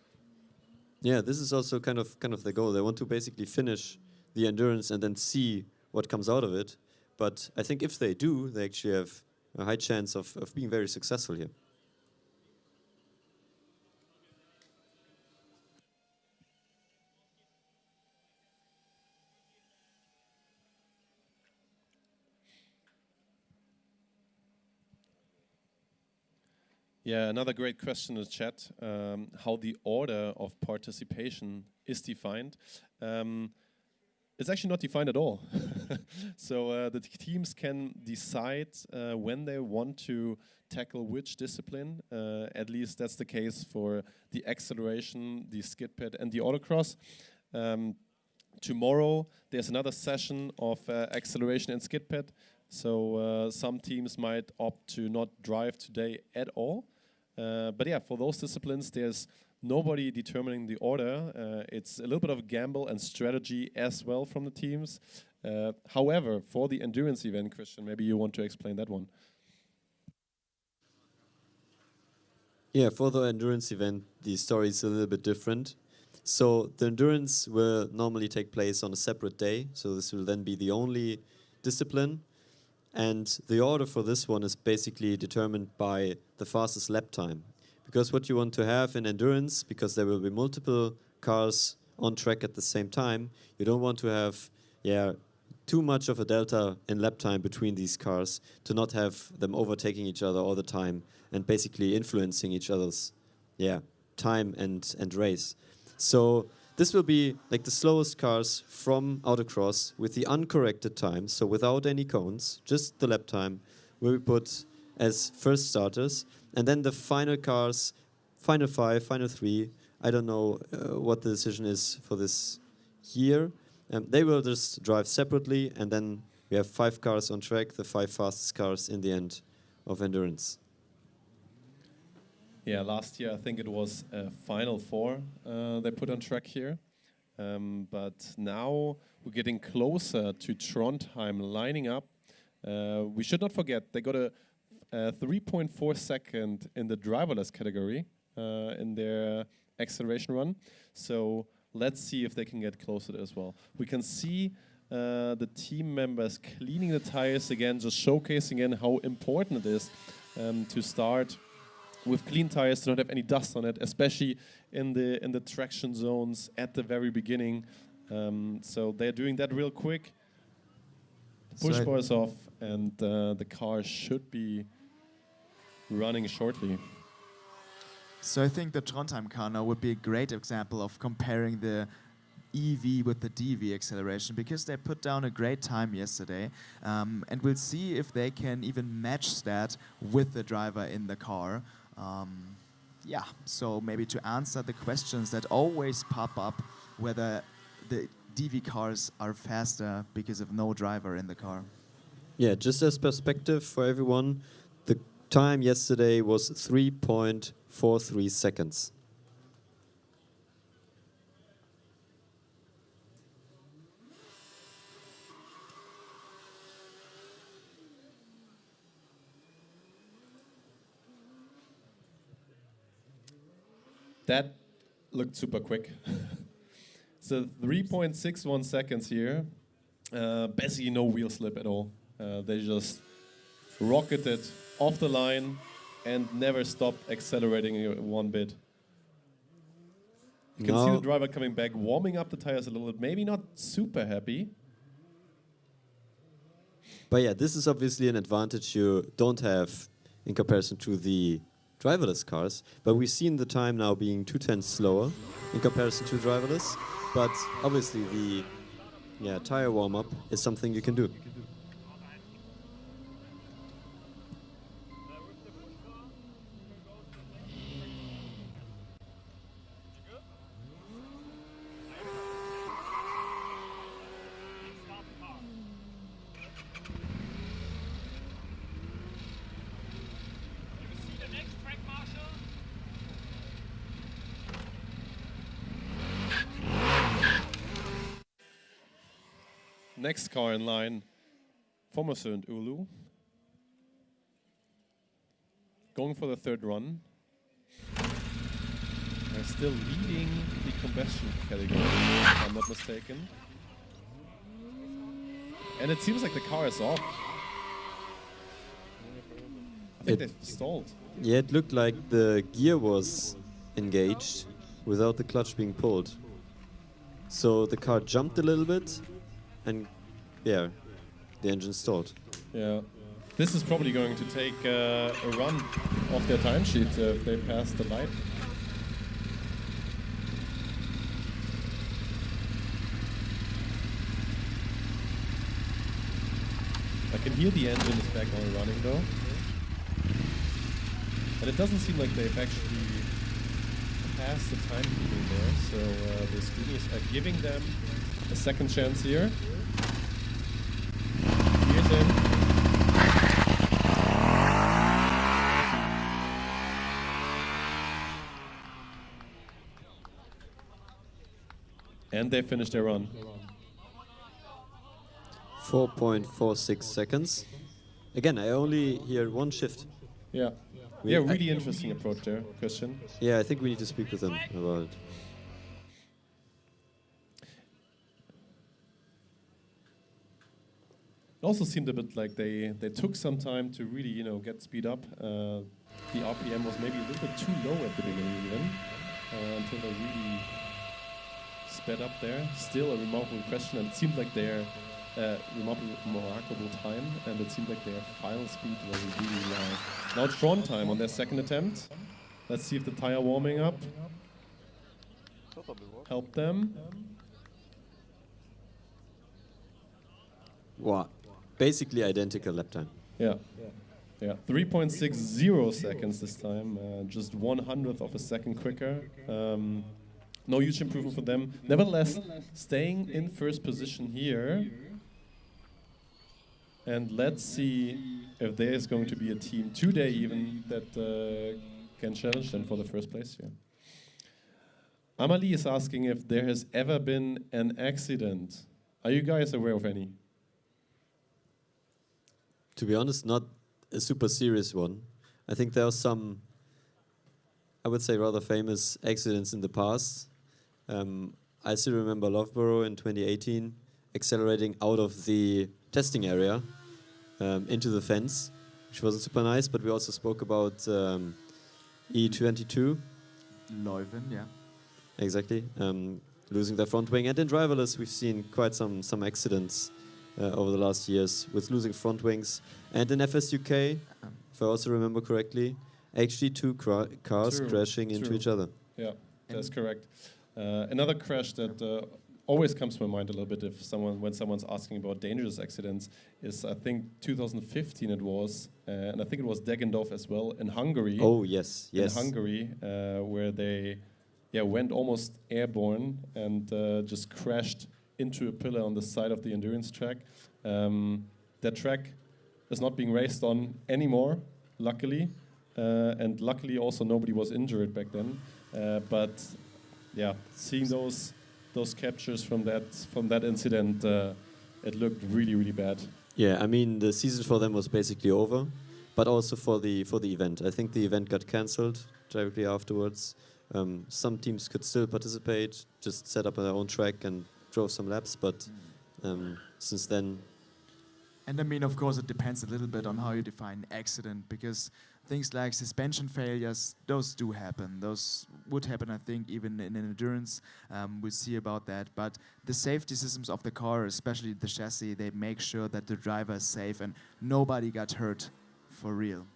Yeah, this is also kind of the goal. They want to basically finish the endurance and then see what comes out of it. But I think if they do, they actually have a high chance of being very successful here. Yeah, another great question in the chat, how the order of participation is defined. It's actually not defined at all. So the teams can decide when they want to tackle which discipline. At least that's the case for the acceleration, the SKIDPAD, and the autocross. Tomorrow there's another session of acceleration and SKIDPAD. So some teams might opt to not drive today at all. But yeah, for those disciplines, there's nobody determining the order. It's a little bit of a gamble and strategy as well from the teams. However, for the endurance event, Christian, maybe you want to explain that one. Yeah, for the endurance event, the story is a little bit different. So the endurance will normally take place on a separate day. So this will then be the only discipline. And the order for this one is basically determined by the fastest lap time. Because what you want to have in endurance, because there will be multiple cars on track at the same time, you don't want to have too much of a delta in lap time between these cars to not have them overtaking each other all the time and basically influencing each other's time and race. So this will be like the slowest cars from autocross with the uncorrected time, so without any cones, just the lap time, will be put as first starters. And then the final cars, final 5, final 3, I don't know what the decision is for this year. They will just drive separately, and then we have 5 cars on track, the 5 fastest cars in the end of endurance. Yeah, last year I think it was Final 4 they put on track here. But now we're getting closer to Trondheim lining up. We should not forget they got a 3.4 second in the driverless category in their acceleration run. So let's see if they can get closer as well. We can see the team members cleaning the tires again, just showcasing again how important it is to start with clean tires, to not have any dust on it, especially in the traction zones at the very beginning. So they're doing that real quick. The push bar is off, and the car should be running shortly. So I think the Trondheim car now would be a great example of comparing the EV with the DV acceleration, because they put down a great time yesterday, and we'll see if they can even match that with the driver in the car. Yeah, so maybe to answer the questions that always pop up, whether the DV cars are faster because of no driver in the car. Yeah, just as perspective for everyone, the time yesterday was 3.43 seconds. That looked super quick. So 3.61 seconds here. Basically no wheel slip at all. They just rocketed off the line and never stopped accelerating one bit. You can see the driver coming back, warming up the tires a little bit, maybe not super happy. But yeah, this is obviously an advantage you don't have in comparison to the driverless cars. But we've seen the time now being 2/10 slower in comparison to driverless. But obviously the tire warm-up is something you can do. Next car in line, Formula Ulu. Going for the third run. They're still leading the combustion category, if I'm not mistaken. And it seems like the car is off. I think they've stalled. Yeah, it looked like the gear was engaged without the clutch being pulled. So the car jumped a little bit, and yeah, the engine stalled. Yeah. This is probably going to take a run off their timesheet if they pass the light. I can hear the engine is back on running though. And it doesn't seem like they've actually passed the timekeeping there, so the Scrutineers are giving them a second chance here. Here's him. And they finished their run. 4.46 seconds. Again, I only hear one shift. Yeah. Yeah, really interesting approach there, Christian. Yeah, I think we need to speak with them about it. It also seemed a bit like they took some time to really, get speed up. The RPM was maybe a little bit too low at the beginning even, until they really sped up there. Still a remarkable question, and it seemed like their remarkable time, and it seemed like their final speed was really low. Now it's drawn time on their second attempt. Let's see if the tire warming up helped them. Wow. Basically identical lap time. Yeah. 3.60 seconds this time, just 1/100th of a second quicker. No huge improvement for them. Nevertheless, staying in first position here. And let's see if there is going to be a team today even that can challenge them for the first place here. Amalie is asking if there has ever been an accident. Are you guys aware of any? To be honest, not a super serious one. I think there are some, I would say, rather famous accidents in the past. I still remember Loughborough in 2018 accelerating out of the testing area into the fence, which wasn't super nice, but we also spoke about E22. Leuven, yeah. Exactly. Losing their front wing. And in driverless, we've seen quite some accidents over the last years with losing front wings. And in FSUK, if I also remember correctly, actually two cars crashing into each other. Yeah, that's correct. Another crash that always comes to my mind a little bit when someone's asking about dangerous accidents is, I think 2015 it was, and I think it was Deggendorf as well in Hungary. Oh yes, yes. In Hungary, where they went almost airborne and just crashed into a pillar on the side of the endurance track. That track is not being raced on anymore, luckily, and luckily also nobody was injured back then. But yeah, seeing those captures from that incident, it looked really, really bad. Yeah, I mean the season for them was basically over, but also for the event. I think the event got cancelled directly afterwards. Some teams could still participate, just set up their own track and drove some laps, but since then. And I mean, of course, it depends a little bit on how you define accident, because things like suspension failures, those do happen. Those would happen, I think, even in endurance. We'll see about that. But the safety systems of the car, especially the chassis, they make sure that the driver is safe and nobody got hurt for real.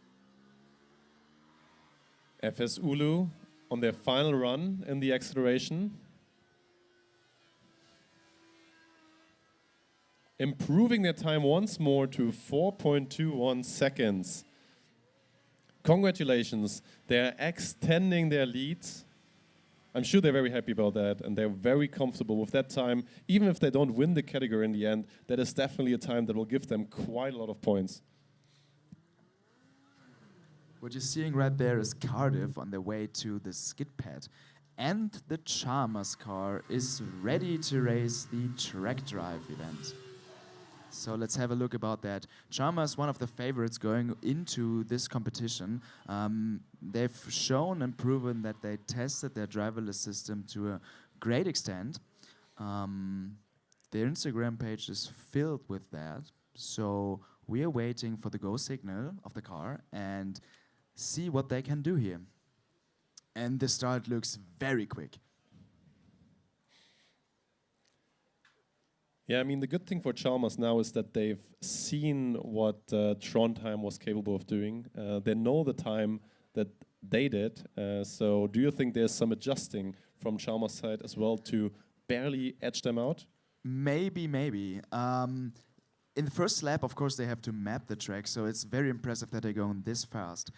FS Ulu on their final run in the acceleration. Improving their time once more to 4.21 seconds. Congratulations, they're extending their lead. I'm sure they're very happy about that, and they're very comfortable with that time. Even if they don't win the category in the end, that is definitely a time that will give them quite a lot of points. What you're seeing right there is Cardiff on their way to the SKIDPAD. And the Chalmers car is ready to race the TRACKDRIVE event. So let's have a look about that. Chalmers, one of the favorites going into this competition. They've shown and proven that they tested their driverless system to a great extent. Their Instagram page is filled with that. So we are waiting for the go signal of the car and see what they can do here. And the start looks very quick. Yeah, I mean, the good thing for Chalmers now is that they've seen what Trondheim was capable of doing. They know the time that they did. So do you think there's some adjusting from Chalmers' side as well to barely edge them out? Maybe. In the first lap, of course, they have to map the track, so it's very impressive that they're going this fast.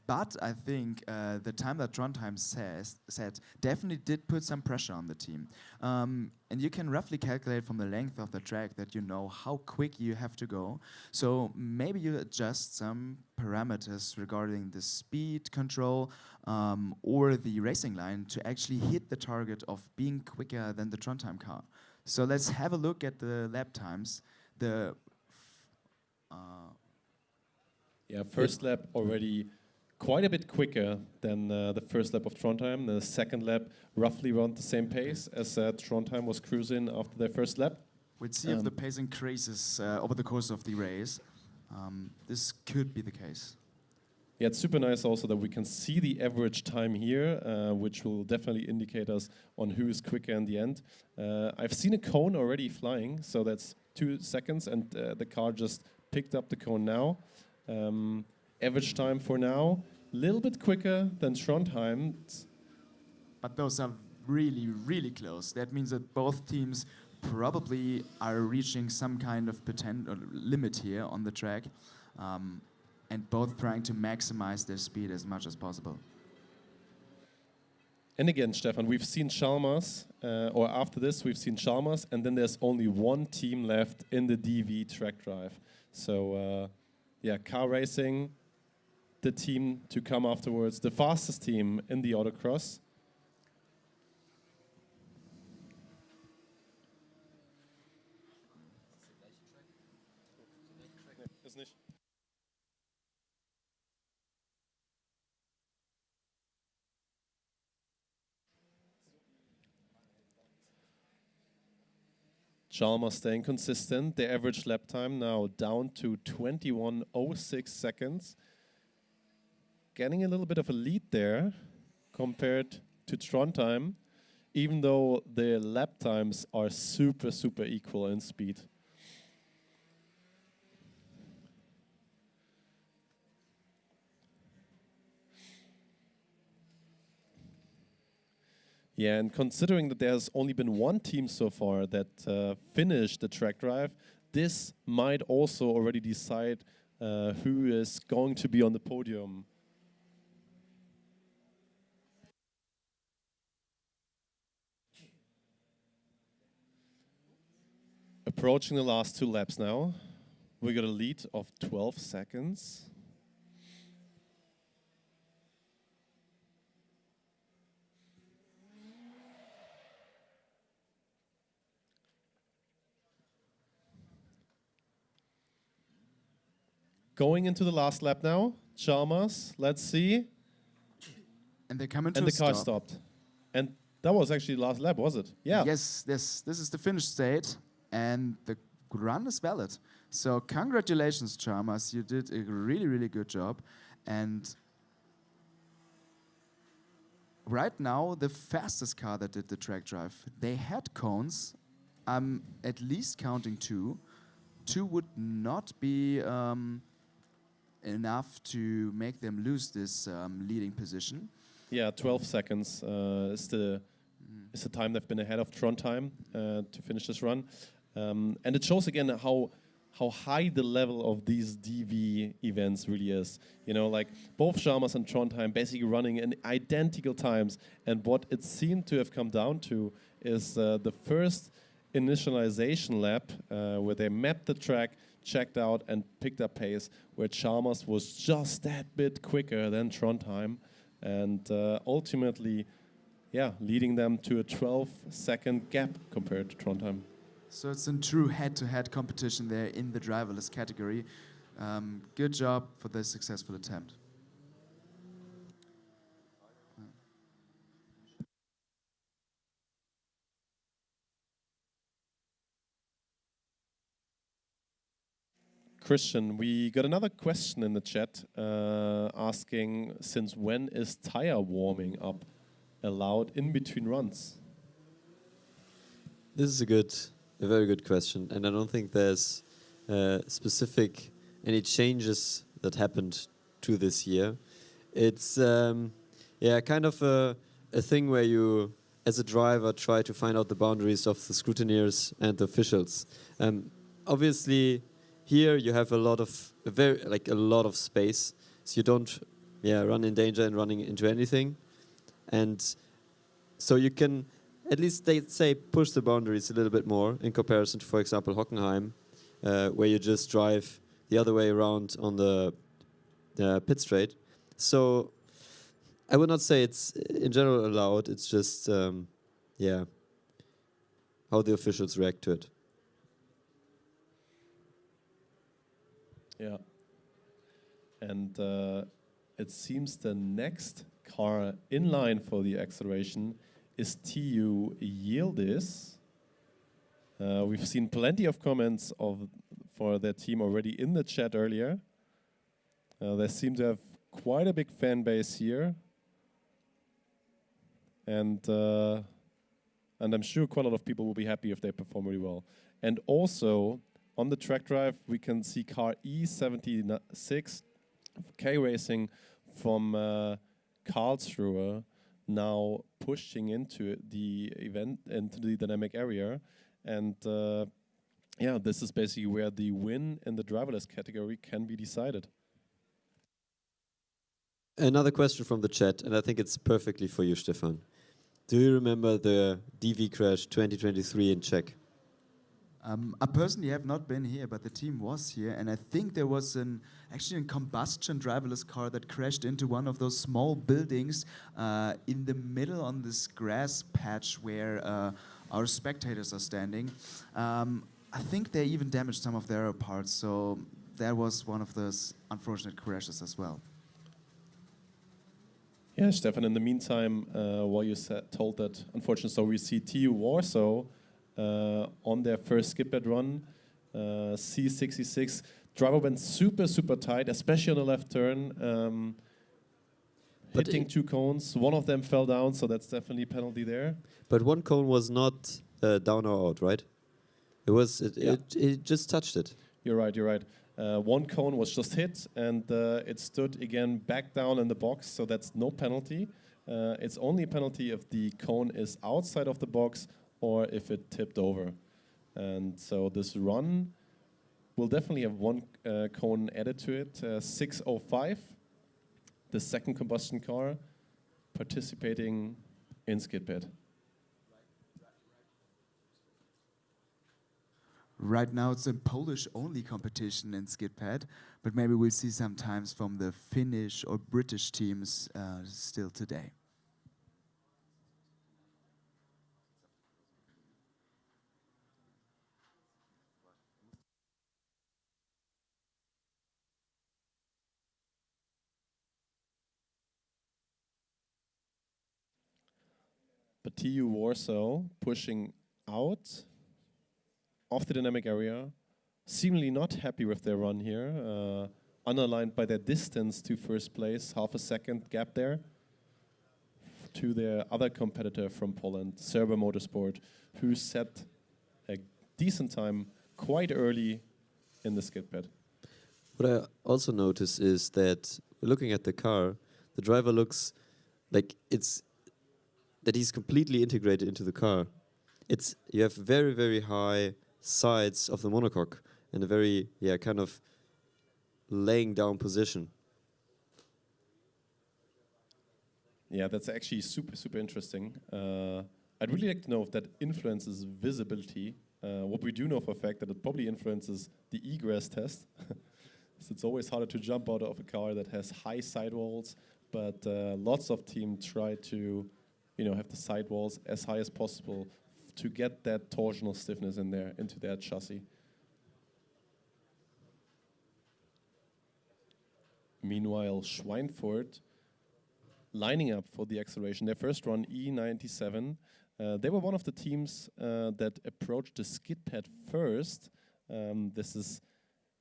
But I think the time that Trondheim set definitely did put some pressure on the team. And you can roughly calculate from the length of the track that you know how quick you have to go. So maybe you adjust some parameters regarding the speed control or the racing line to actually hit the target of being quicker than the Trondheim car. So let's have a look at the lap times. First lap already quite a bit quicker than the first lap of Trondheim. The second lap roughly around the same pace as Trondheim was cruising after their first lap. We'll see if the pace increases over the course of the race. This could be the case. Yeah, it's super nice also that we can see the average time here, which will definitely indicate us on who is quicker in the end. I've seen a cone already flying, so that's 2 seconds, and the car just picked up the cone now. Average time for now, a little bit quicker than Trondheim. But those are really, really close. That means that both teams probably are reaching some kind of limit here on the track, and both trying to maximize their speed as much as possible. And again, Stefan, we've seen Chalmers, or after this, we've seen Chalmers, and then there's only one team left in the DV TRACKDRIVE. So, car racing, the team to come afterwards, the fastest team in the autocross. Chalmers staying consistent. The average lap time now down to 21.06 seconds. Getting a little bit of a lead there compared to Trondheim, even though the lap times are super, super equal in speed. Yeah, and considering that there's only been one team so far that finished the track drive, this might also already decide who is going to be on the podium. Approaching the last 2 laps now. We got a lead of 12 seconds. Going into the last lap now. Chalmers, let's see. And they come into And a the car stop. stopped. And that was actually the last lap, was it? Yeah. Yes, this is the finish state, and the run is valid. So congratulations, Chalmers. You did a really, really good job. And right now, the fastest car that did the track drive, they had cones. I'm at least counting 2. 2 would not be enough to make them lose this leading position. Yeah, 12 seconds is the time they've been ahead of Trondheim to finish this run. And it shows again how high the level of these DV events really is. You know, like both Chalmers and Trondheim basically running in identical times. And what it seemed to have come down to is the first initialization lap where they mapped the track, checked out and picked up pace, where Chalmers was just that bit quicker than Trondheim. And ultimately, yeah, leading them to a 12-second gap compared to Trondheim. So it's a true head-to-head competition there in the driverless category. Good job for the successful attempt. Christian, we got another question in the chat asking, since when is tire warming up allowed in between runs? This is a very good question, and I don't think there's specific any changes that happened to this year. It's kind of a thing where you, as a driver, try to find out the boundaries of the scrutineers and the officials. Obviously, here you have a lot of space, so you don't run in danger and running into anything, and so you can at least, they say, push the boundaries a little bit more in comparison to, for example, Hockenheim, where you just drive the other way around on the pit straight. So I would not say it's in general allowed. It's just, how the officials react to it. Yeah. And it seems the next car in line for the acceleration is TU Yildiz. We've seen plenty of comments for their team already in the chat earlier. They seem to have quite a big fan base here. And I'm sure quite a lot of people will be happy if they perform really well. And also, on the track drive, we can see car E76 K Racing from Karlsruhe now pushing into the event, into the dynamic area. And this is basically where the win in the driverless category can be decided. Another question from the chat, and I think it's perfectly for you, Stefan. Do you remember the DV crash 2023 in Czech? I personally have not been here, but the team was here, and I think there was actually a combustion driverless car that crashed into one of those small buildings in the middle on this grass patch where our spectators are standing. I think they even damaged some of their parts, so that was one of those unfortunate crashes as well. Yeah, Stefan, in the meantime, while you told that unfortunately, so we see TU Warsaw on their first SKIDPAD run, C66. Driver went super, super tight, especially on the left turn, hitting two cones. One of them fell down, so that's definitely a penalty there. But one cone was not down or out, right? It was. It just touched it. You're right. You're right. One cone was just hit, and it stood again back down in the box, so that's no penalty. It's only a penalty if the cone is outside of the box or if it tipped over. And so this run will definitely have one cone added to it. 6:05, the second combustion car participating in SKIDPAD. Right now it's a Polish-only competition in SKIDPAD, but maybe we'll see sometimes from the Finnish or British teams still today. But TU Warsaw pushing out of the dynamic area, seemingly not happy with their run here, underlined by their distance to first place, half a second gap there, to their other competitor from Poland, Serber Motorsport, who set a decent time quite early in the SKIDPAD. What I also notice is that looking at the car, the driver looks like that he's completely integrated into the car. You have very, very high sides of the monocoque and a very, kind of laying down position. Yeah, that's actually super, super interesting. I'd really like to know if that influences visibility. What we do know for a fact that it probably influences the egress test. So it's always harder to jump out of a car that has high sidewalls, but lots of teams try to have the sidewalls as high as possible to get that torsional stiffness in there, into their chassis. Meanwhile, Schweinfurt lining up for the acceleration. Their first run, E97. They were one of the teams that approached the SKIDPAD first. This is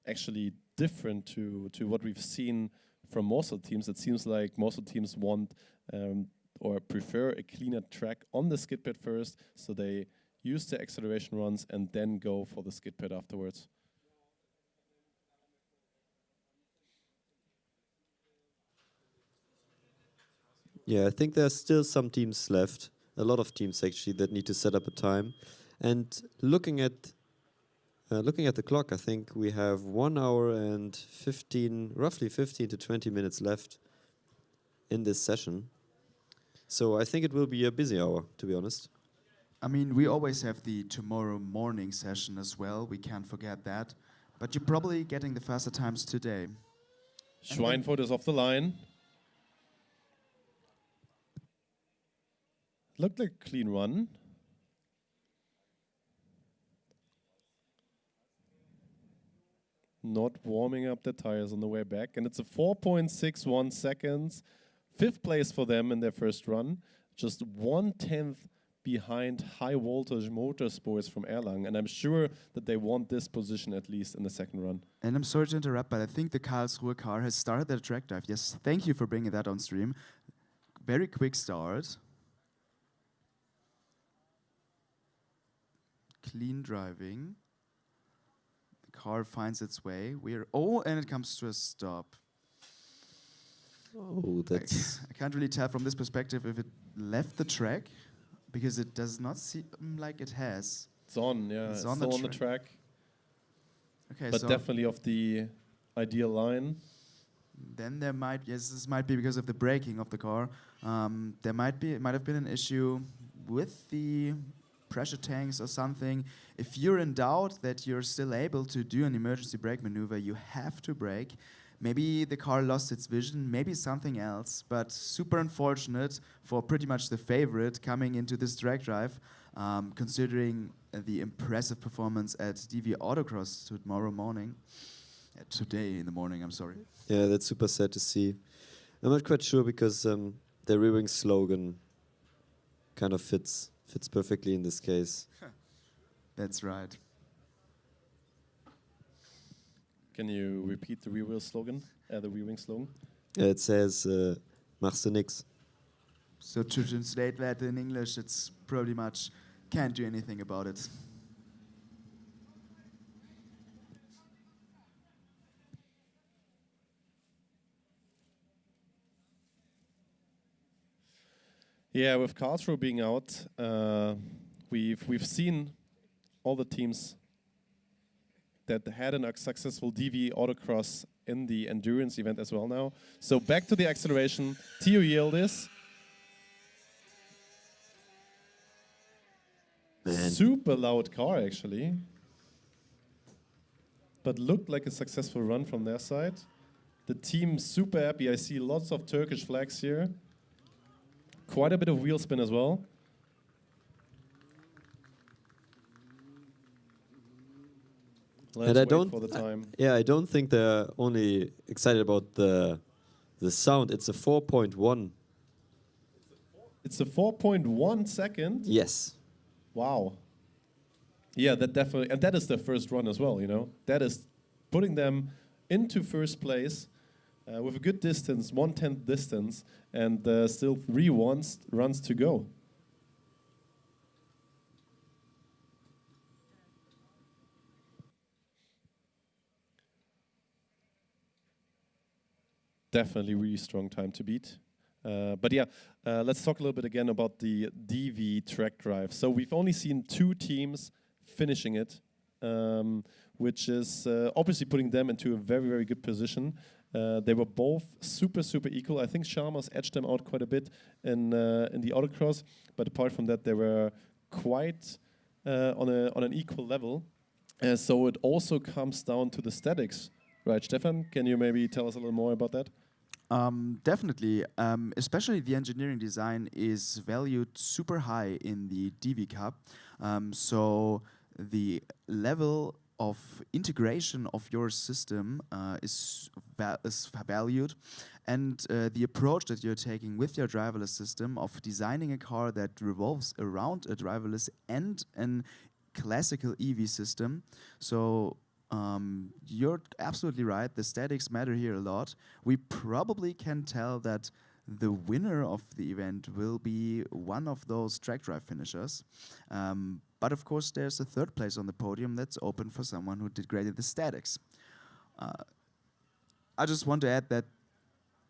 actually different to what we've seen from most of the teams. It seems like most of the teams want or prefer a cleaner track on the SKIDPAD first, so they use the acceleration runs and then go for the SKIDPAD afterwards. Yeah, I think there's still some teams left, a lot of teams actually, that need to set up a time. And looking at the clock, I think we have 1 hour and roughly 15 to 20 minutes left in this session. So I think it will be a busy hour, to be honest. I mean, we always have the tomorrow morning session as well. We can't forget that. But you're probably getting the faster times today. Schweinfurt is off the line. Looked like a clean run. Not warming up the tires on the way back. And it's a 4.61 seconds. 5th place for them in their first run. Just 1/10 behind High Voltage Motorsports from Erlangen. And I'm sure that they want this position at least in the second run. And I'm sorry to interrupt, but I think the Karlsruhe car has started their track dive. Yes, thank you for bringing that on stream. Very quick start. Clean driving. The car finds its way. And it comes to a stop. Oh, that's... I can't really tell from this perspective if it left the track, because it does not seem like it has. It's on, yeah. It's still on the track. Okay, but so definitely off the ideal line. Then there this might be because of the braking of the car. It might have been an issue with the pressure tanks or something. If you're in doubt that you're still able to do an emergency brake maneuver, you have to brake. Maybe the car lost its vision, maybe something else, but super unfortunate for pretty much the favorite coming into this drag drive, considering the impressive performance at DV Autocross tomorrow morning. Today in the morning, I'm sorry. Yeah, that's super sad to see. I'm not quite sure because the rear-wing slogan kind of fits perfectly in this case. That's right. Can you repeat the rear-wheel slogan? The rear-wing slogan? It says, machst du nix. So to translate that in English, it's pretty much can't do anything about it. Yeah, with Karlsruhe being out, we've seen all the teams that had a successful DV autocross in the endurance event as well now. So back to the acceleration. Theo Yildiz. Super loud car actually, but looked like a successful run from their side. The team super happy. I see lots of Turkish flags here. Quite a bit of wheel spin as well. Let's And I wait don't, for the time. yeah, I don't think they're only excited about the sound. It's a 4.1. It's a 4.1 second. Yes. Wow. Yeah, that definitely, and that is their first run as well, you know. That is putting them into first place with a good distance, 1/10 distance, and still 3 runs to go. Definitely really strong time to beat. But yeah, let's talk a little bit again about the DV track drive. So we've only seen 2 teams finishing it, which is obviously putting them into a very, very good position. They were both super, super equal. I think Chalmers edged them out quite a bit in the autocross, but apart from that, they were quite on an equal level. So it also comes down to the statics, right, Stefan? Can you maybe tell us a little more about that? Definitely. Especially the engineering design is valued super high in the DV Cup. So the level of integration of your system is valued, and the approach that you're taking with your driverless system of designing a car that revolves around a driverless and an classical EV system. So you're absolutely right. The statics matter here a lot. We probably can tell that the winner of the event will be one of those track drive finishers. But of course, there's a third place on the podium that's open for someone who did great in the statics. I just want to add that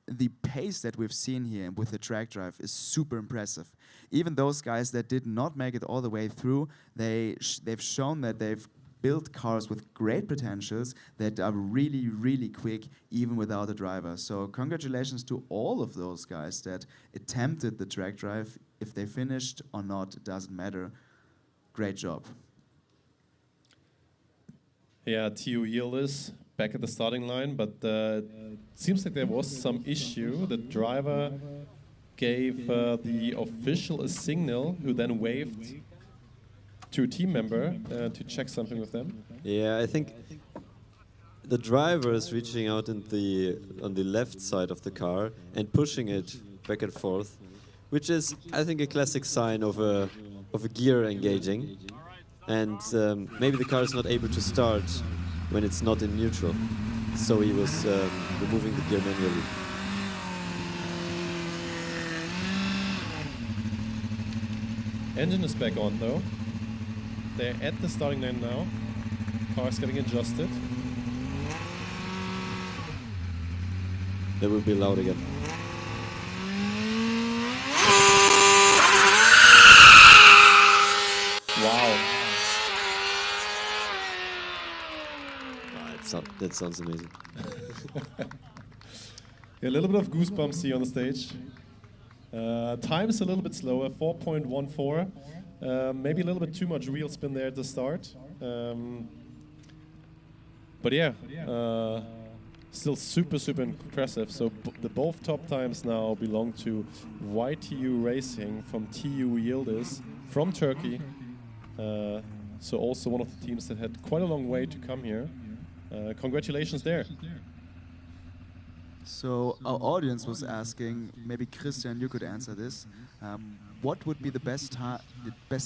the pace that we've seen here with the track drive is super impressive. Even those guys that did not make it all the way through, they've shown that they've built cars with great potentials that are really, really quick, even without a driver. So congratulations to all of those guys that attempted the track drive. If they finished or not, it doesn't matter. Great job. Yeah, Theo Yildiz back at the starting line, but seems like there was some issue. The driver gave the official a signal, who then waved to a team member to check something with them. Yeah, I think the driver is reaching out on the left side of the car and pushing it back and forth, which is, I think, a classic sign of a gear engaging. And maybe the car is not able to start when it's not in neutral. So he was removing the gear manually. Engine is back on though. They're at the starting line now. Car's getting adjusted. They will be loud again. Wow. That sounds amazing. Yeah, a little bit of goosebumps here on the stage. Time is a little bit slower, 4.14. Maybe a little bit too much wheel spin there at the start. But yeah, still super, super impressive. So the both top times now belong to YTU Racing from TU Yildiz from Turkey. So also one of the teams that had quite a long way to come here. Congratulations there. So our audience was asking, maybe Christian, you could answer this. What would be the best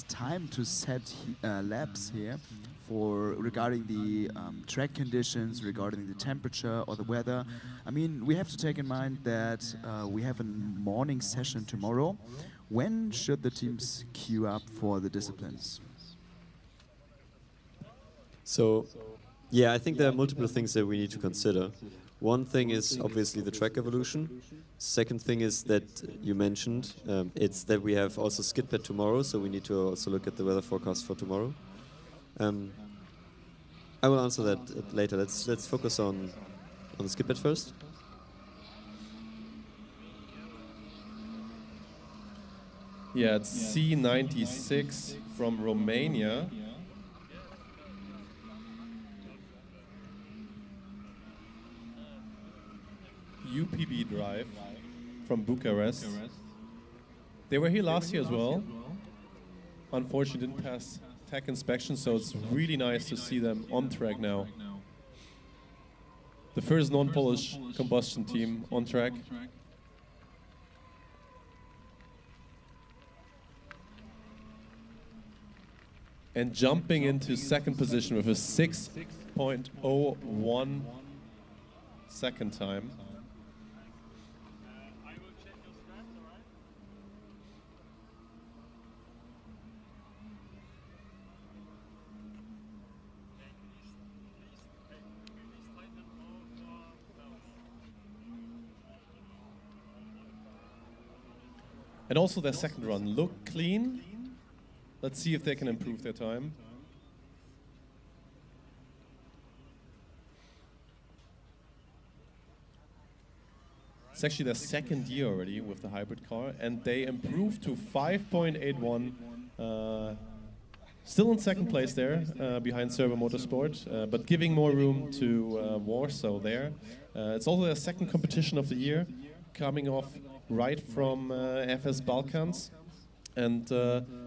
time to set laps here regarding the track conditions, regarding the temperature or the weather? I mean, we have to take in mind that we have a morning session tomorrow. When should the teams queue up for the disciplines? So, yeah, I think there are multiple things that we need to consider. One thing is obviously the track evolution. Second thing is that you mentioned, it's that we have also SKIDPAD tomorrow, so we need to also look at the weather forecast for tomorrow. I will answer that later. Let's focus on the SKIDPAD first. Yeah, it's C96 from Romania. UPB Drive from Bucharest. They were here last year as well. Unfortunately, didn't pass tech inspection, so it's really nice to see them on track now. The first non-Polish combustion team on track. And jumping into second position with a 6.01 second time. I will check your stats, alright? Please tighten all belts. And also their second run looked clean. Let's see if they can improve their time. It's actually their second year already with the hybrid car, and they improved to 5.81. Still in second place there, behind Servo Motorsport, but giving more room to Warsaw there. It's also their second competition of the year, coming off right from FS Balkans. And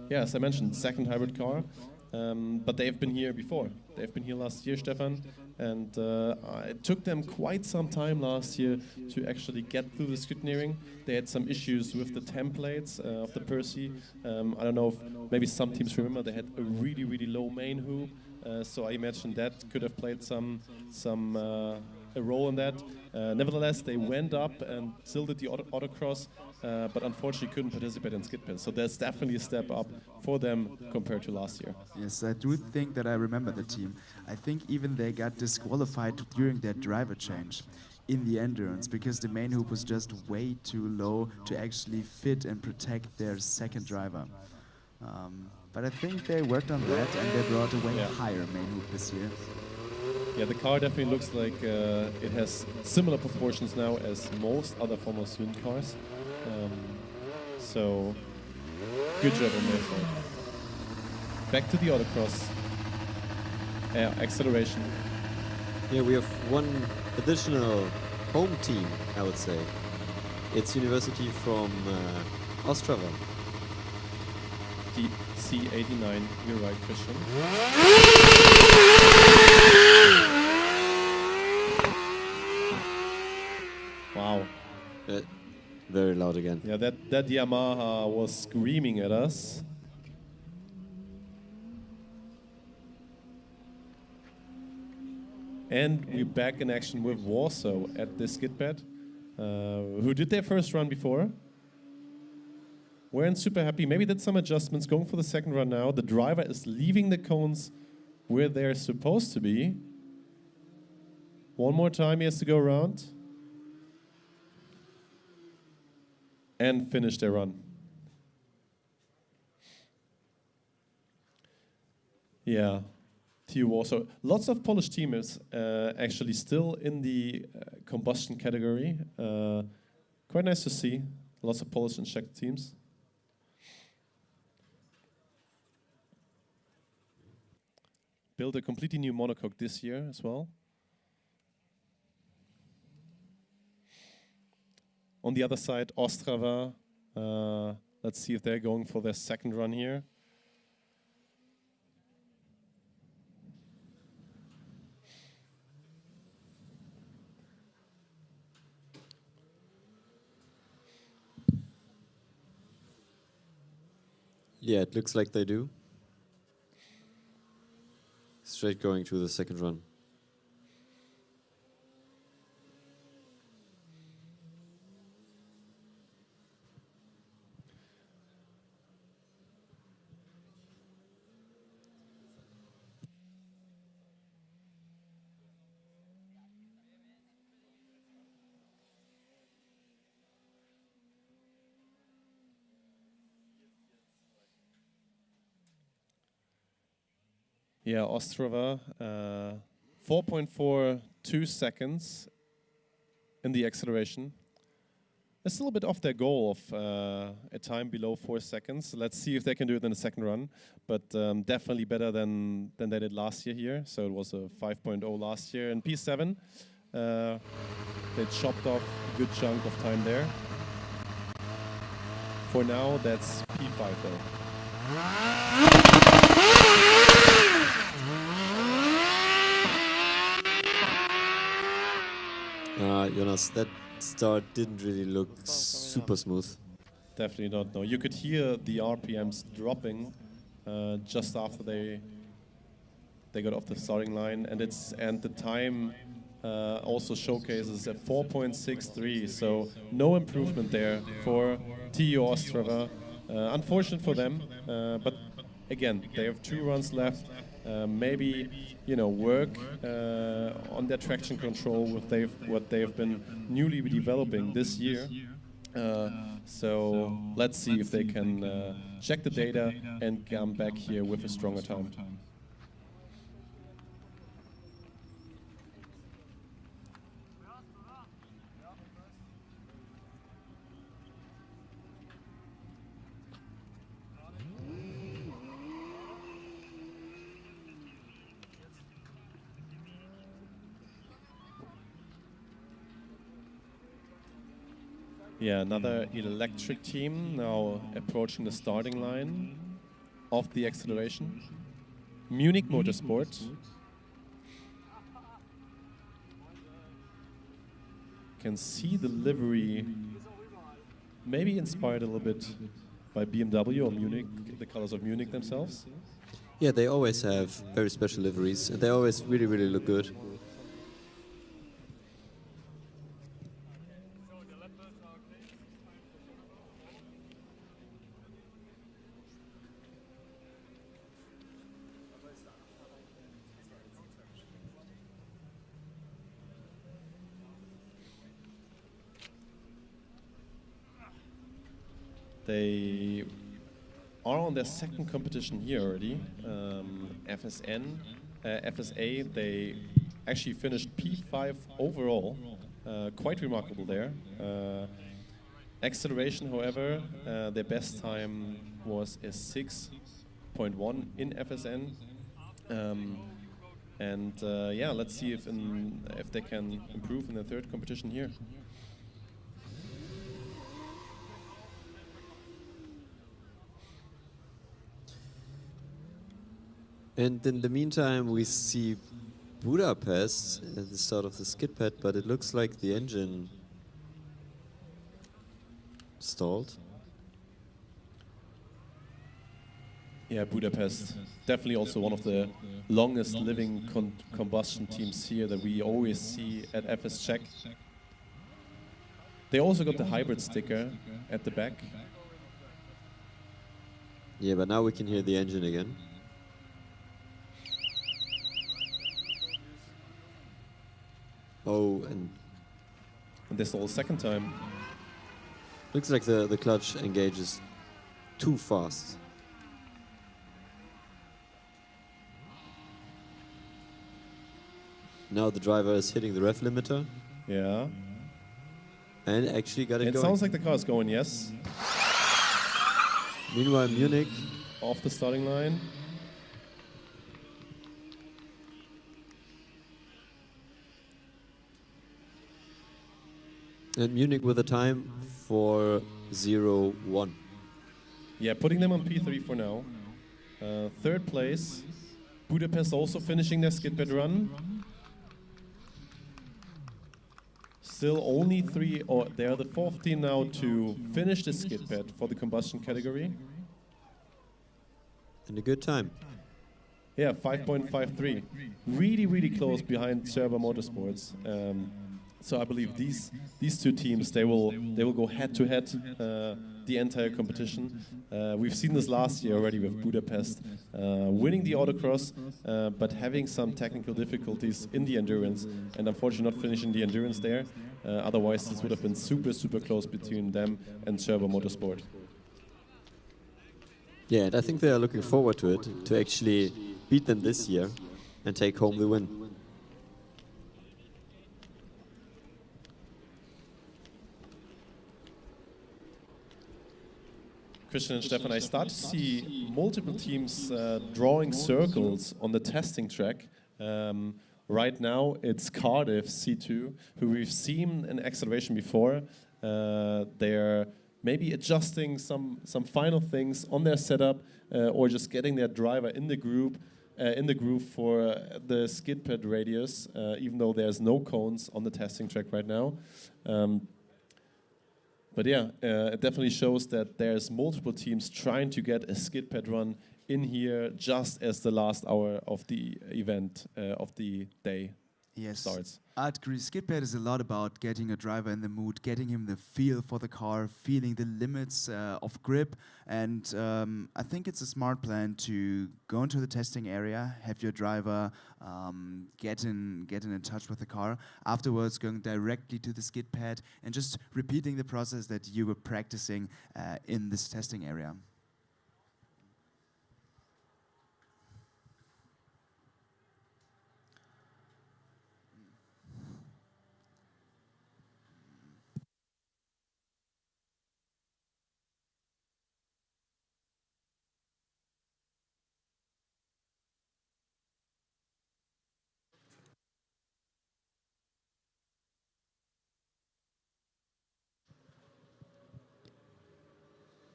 yeah, as I mentioned, second hybrid car, but they've been here before. They've been here last year, Stefan, and it took them quite some time last year to actually get through the scrutineering. They had some issues with the templates of the Percy. I don't know if maybe some teams remember they had a really, really low main hoop, so I imagine that could have played a role in that. Nevertheless, they went up and still did the autocross, but unfortunately couldn't participate in SKIDPAD. So there's definitely a step up for them compared to last year. Yes, I do think that I remember the team. I think even they got disqualified during their driver change in the endurance because the main hoop was just way too low to actually fit and protect their second driver. But I think they worked on that and they brought a way higher main hoop this year. Yeah, the car definitely looks like it has similar proportions now as most other Formula Student cars. So, good job on their side. Back to the autocross. Acceleration. Yeah, we have one additional home team, I would say. It's University from Ostrava. The C89, you're right, Christian. Wow. Very loud again. Yeah, that Yamaha was screaming at us. And we're back in action with Warsaw at this SKIDPAD, who did their first run before. Weren't super happy, maybe did some adjustments, going for the second run now. The driver is leaving the cones where they're supposed to be. One more time he has to go around. And finish their run. Yeah, TU Warsaw. Lots of Polish teams actually still in the combustion category. Quite nice to see. Lots of Polish and Czech teams. Built a completely new monocoque this year as well. On the other side, Ostrava. Let's see if they're going for their second run here. Yeah, it looks like they do. Straight going to the second run. Yeah, Ostrava, 4.42 seconds in the acceleration. They're still a bit off their goal of a time below 4 seconds. Let's see if they can do it in the second run, but definitely better than they did last year here. So it was a 5.0 last year. In P7, they chopped off a good chunk of time there. For now, that's P5 though. Jonas, that start didn't really look super smooth. Definitely not. No, you could hear the RPMs dropping just after they got off the starting line, and the time also showcases at 4.63. So no improvement there for TU Ostrava. Unfortunate for them, but again, they have 2 runs left. Maybe work on their traction control with what they have been newly developing this year. So let's see if they can check the data and come back here with a stronger time. Yeah, another electric team now approaching the starting line of the acceleration. Munich Motorsport. Can see the livery, maybe inspired a little bit by BMW or Munich, the colors of Munich themselves. Yeah, they always have very special liveries, and they always really, really look good. They are on their second competition here already. FSA, they actually finished P5 overall. Quite remarkable there. Acceleration, however, their best time was a 6.1 in FSN. Yeah, let's see if they can improve in the third competition here. And in the meantime, we see Budapest at the start of the SKIDPAD, but it looks like the engine stalled. Yeah, Budapest, definitely also one of the longest living combustion teams here that we always see at FS Czech. They also got the hybrid sticker at the back. Yeah, but now we can hear the engine again. Oh, and they stalled a second time. Looks like the clutch engages too fast. Now the driver is hitting the rev limiter. Yeah. And actually got it going. It sounds like the car is going, yes. Meanwhile, Munich off the starting line. And Munich with a time for 0-1. Yeah, putting them on P3 for now. Third place. Budapest also finishing their SKIDPAD run. Still only 3, or they are the 4th team now to finish the SKIDPAD for the combustion category. And a good time. Yeah, 5.53. Really, really close behind Server Motorsports. So I believe these 2 teams, they will go head to head the entire competition. We've seen this last year already with Budapest winning the autocross, but having some technical difficulties in the endurance, and unfortunately not finishing the endurance there. Otherwise, this would have been super, super close between them and Server Motorsport. Yeah, and I think they are looking forward to it, to actually beat them this year and take home the win. Christian and Stefan, I start to see multiple teams drawing circles on the testing track. Right now, it's Cardiff C2, who we've seen in acceleration before. They're maybe adjusting some final things on their setup, or just getting their driver in the groove for the SKIDPAD radius, even though there's no cones on the testing track right now. But yeah, it definitely shows that there's multiple teams trying to get a SKIDPAD run in here just as the last hour of the event, of the day starts. I'd agree. SKIDPAD is a lot about getting a driver in the mood, getting him the feel for the car, feeling the limits of grip. And I think it's a smart plan to go into the testing area, have your driver get in touch with the car. Afterwards, going directly to the SKIDPAD and just repeating the process that you were practicing in this testing area.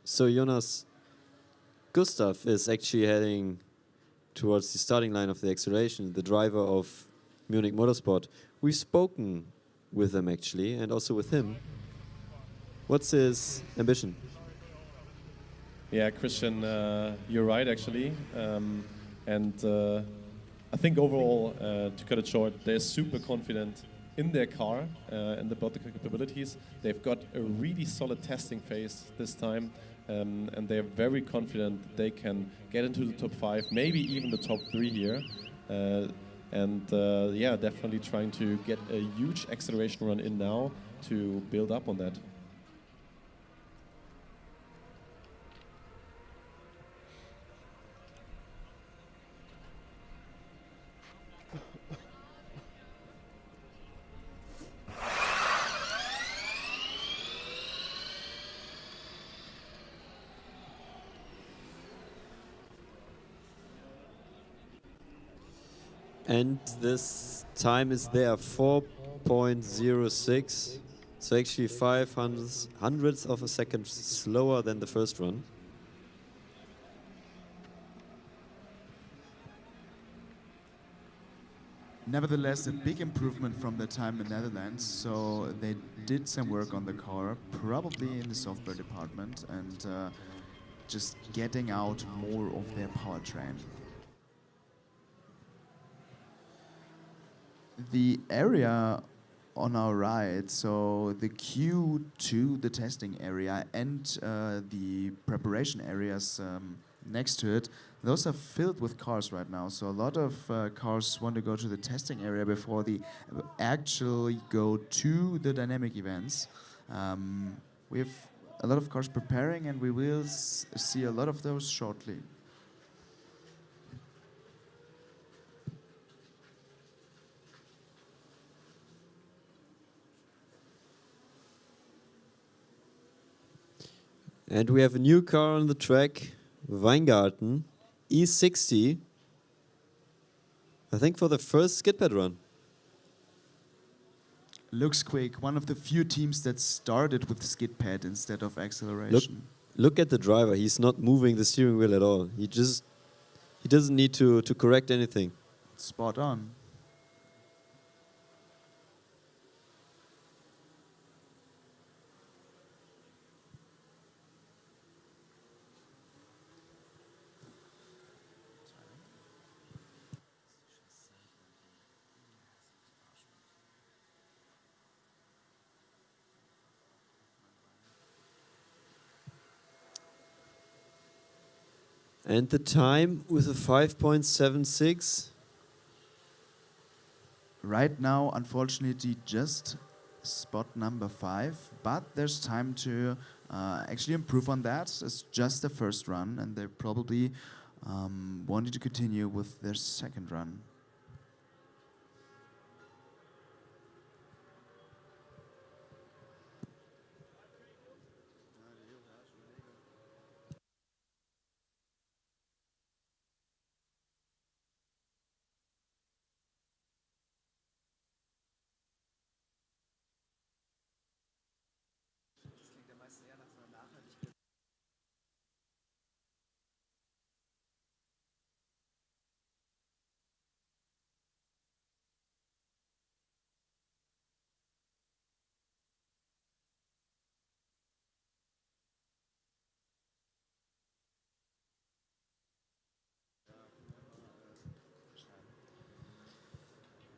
So Jonas, Gustav is actually heading towards the starting line of the acceleration, the driver of Munich Motorsport. We've spoken with them actually, and also with him. What's his ambition? Yeah, Christian, you're right actually. I think overall, to cut it short, they're super confident in their car and about the capabilities. They've got a really solid testing phase this time, and they're very confident they can get into the top 5, maybe even the top 3 here. Yeah, definitely trying to get a huge acceleration run in now to build up on that. And this time is there, 4.06. So actually 500ths of a second slower than the first run. Nevertheless, a big improvement from the time in Netherlands. So they did some work on the car, probably in the software department, and just getting out more of their powertrain. The area on our right, so the Q2, the testing area, and the preparation areas next to it, those are filled with cars right now. So a lot of cars want to go to the testing area before they actually go to the dynamic events. We have a lot of cars preparing, and we will see a lot of those shortly. And we have a new car on the track, Weingarten, E60. I think for the first SKIDPAD run. Looks quick. One of the few teams that started with SKIDPAD instead of acceleration. Look at the driver. He's not moving the steering wheel at all. He doesn't need to correct anything. Spot on. And the time with a 5.76. Right now, unfortunately, just spot number 5, but there's time to actually improve on that. It's just the first run, and they probably wanting to continue with their second run.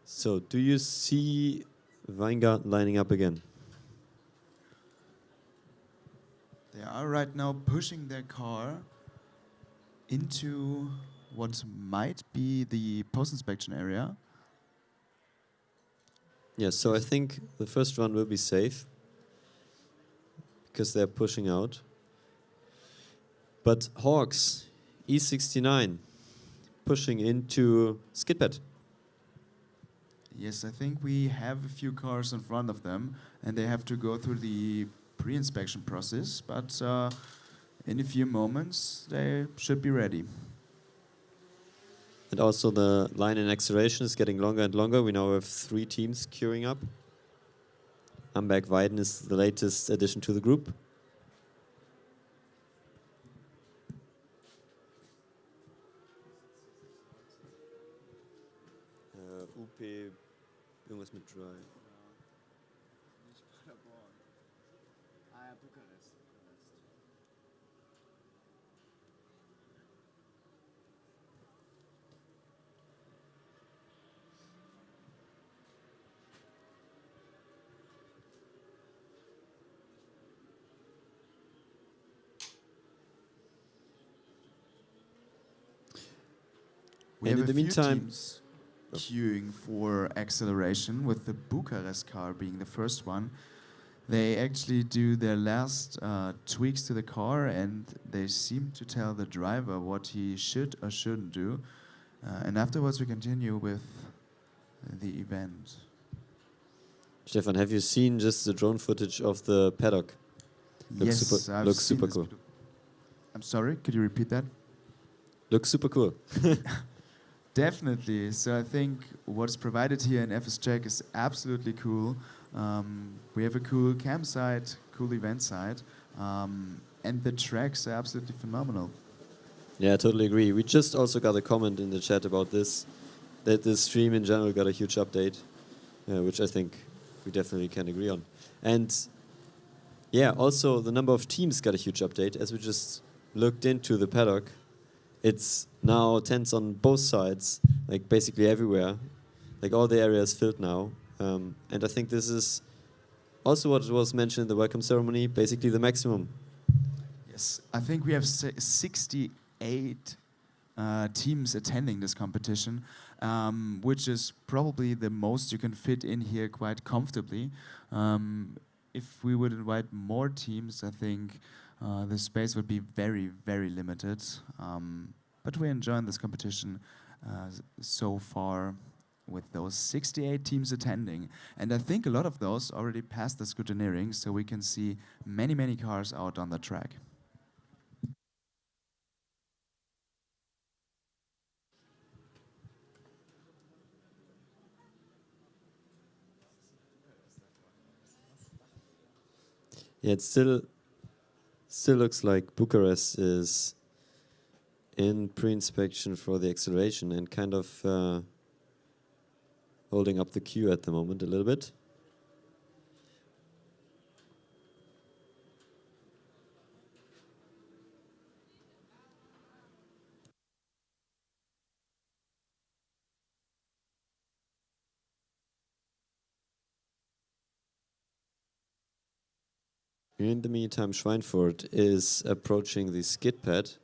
So, do you see Weingart lining up again? They are right now pushing their car into what might be the post-inspection area. Yes, so I think the first run will be safe because they're pushing out. But Hawks, E69, pushing into SKIDPAD. Yes, I think we have a few cars in front of them, and they have to go through the pre-inspection process, but in a few moments they should be ready. And also the line in acceleration is getting longer and longer. We now have 3 teams queuing up. Amberg-Weiden is the latest addition to the group. UP, irgendwas mit Drive. We And have in a the few meantime, teams queuing for acceleration, with the Bucharest car being the first one. They actually do their last tweaks to the car, and they seem to tell the driver what he should or shouldn't do. And afterwards we continue with the event. Stefan, have you seen just the drone footage of the paddock? Looks super cool. I'm sorry, could you repeat that? Looks super cool. Definitely. So I think what's provided here in FS Czech is absolutely cool. We have a cool campsite, cool event site, and the tracks are absolutely phenomenal. Yeah, I totally agree. We just also got a comment in the chat about this, that the stream in general got a huge update, which I think we definitely can agree on. And yeah, also the number of teams got a huge update. As we just looked into the paddock, it's now tents on both sides, like basically everywhere. Like all the areas filled now. And I think this is also what was mentioned in the welcome ceremony, basically the maximum. Yes, I think we have 68 teams attending this competition, which is probably the most you can fit in here quite comfortably. If we would invite more teams, I think the space would be very, very limited. But we're enjoying this competition so far with those 68 teams attending. And I think a lot of those already passed the scrutineering, so we can see many, many cars out on the track. Yeah, it still looks like Bucharest is in pre-inspection for the acceleration and kind of holding up the queue at the moment a little bit. In the meantime, Schweinfurt is approaching the SKIDPAD,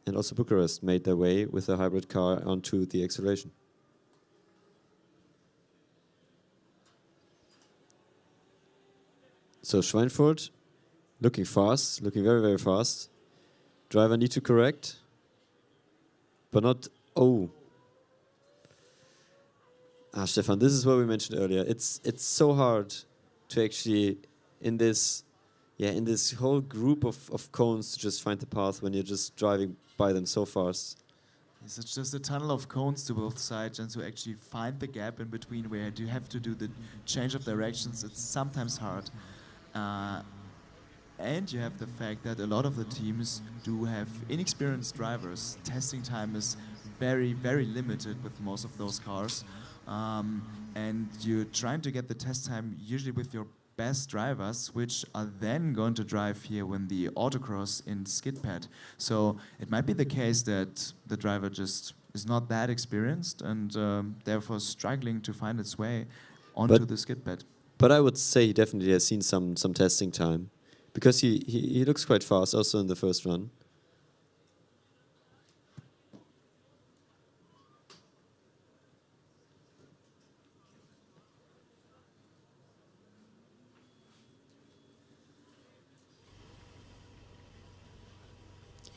and also Bucharest made their way with a hybrid car onto the acceleration. So Schweinfurt looking fast, looking very, very fast. Driver need to correct. but not. Oh. Stefan, this is what we mentioned earlier. It's so hard to actually in this whole group of cones to just find the path when you're just driving by them so fast. Yes, it's just a tunnel of cones to both sides, and to actually find the gap in between where you have to do the change of directions, it's sometimes hard. And you have the fact that a lot of the teams do have inexperienced drivers. Testing time is very, very limited with most of those cars. And you're trying to get the test time usually with your best drivers, which are then going to drive here when the autocross in SKIDPAD. So it might be the case that the driver just is not that experienced and therefore struggling to find its way onto the SKIDPAD. But I would say he definitely has seen some testing time, because he looks quite fast also in the first run.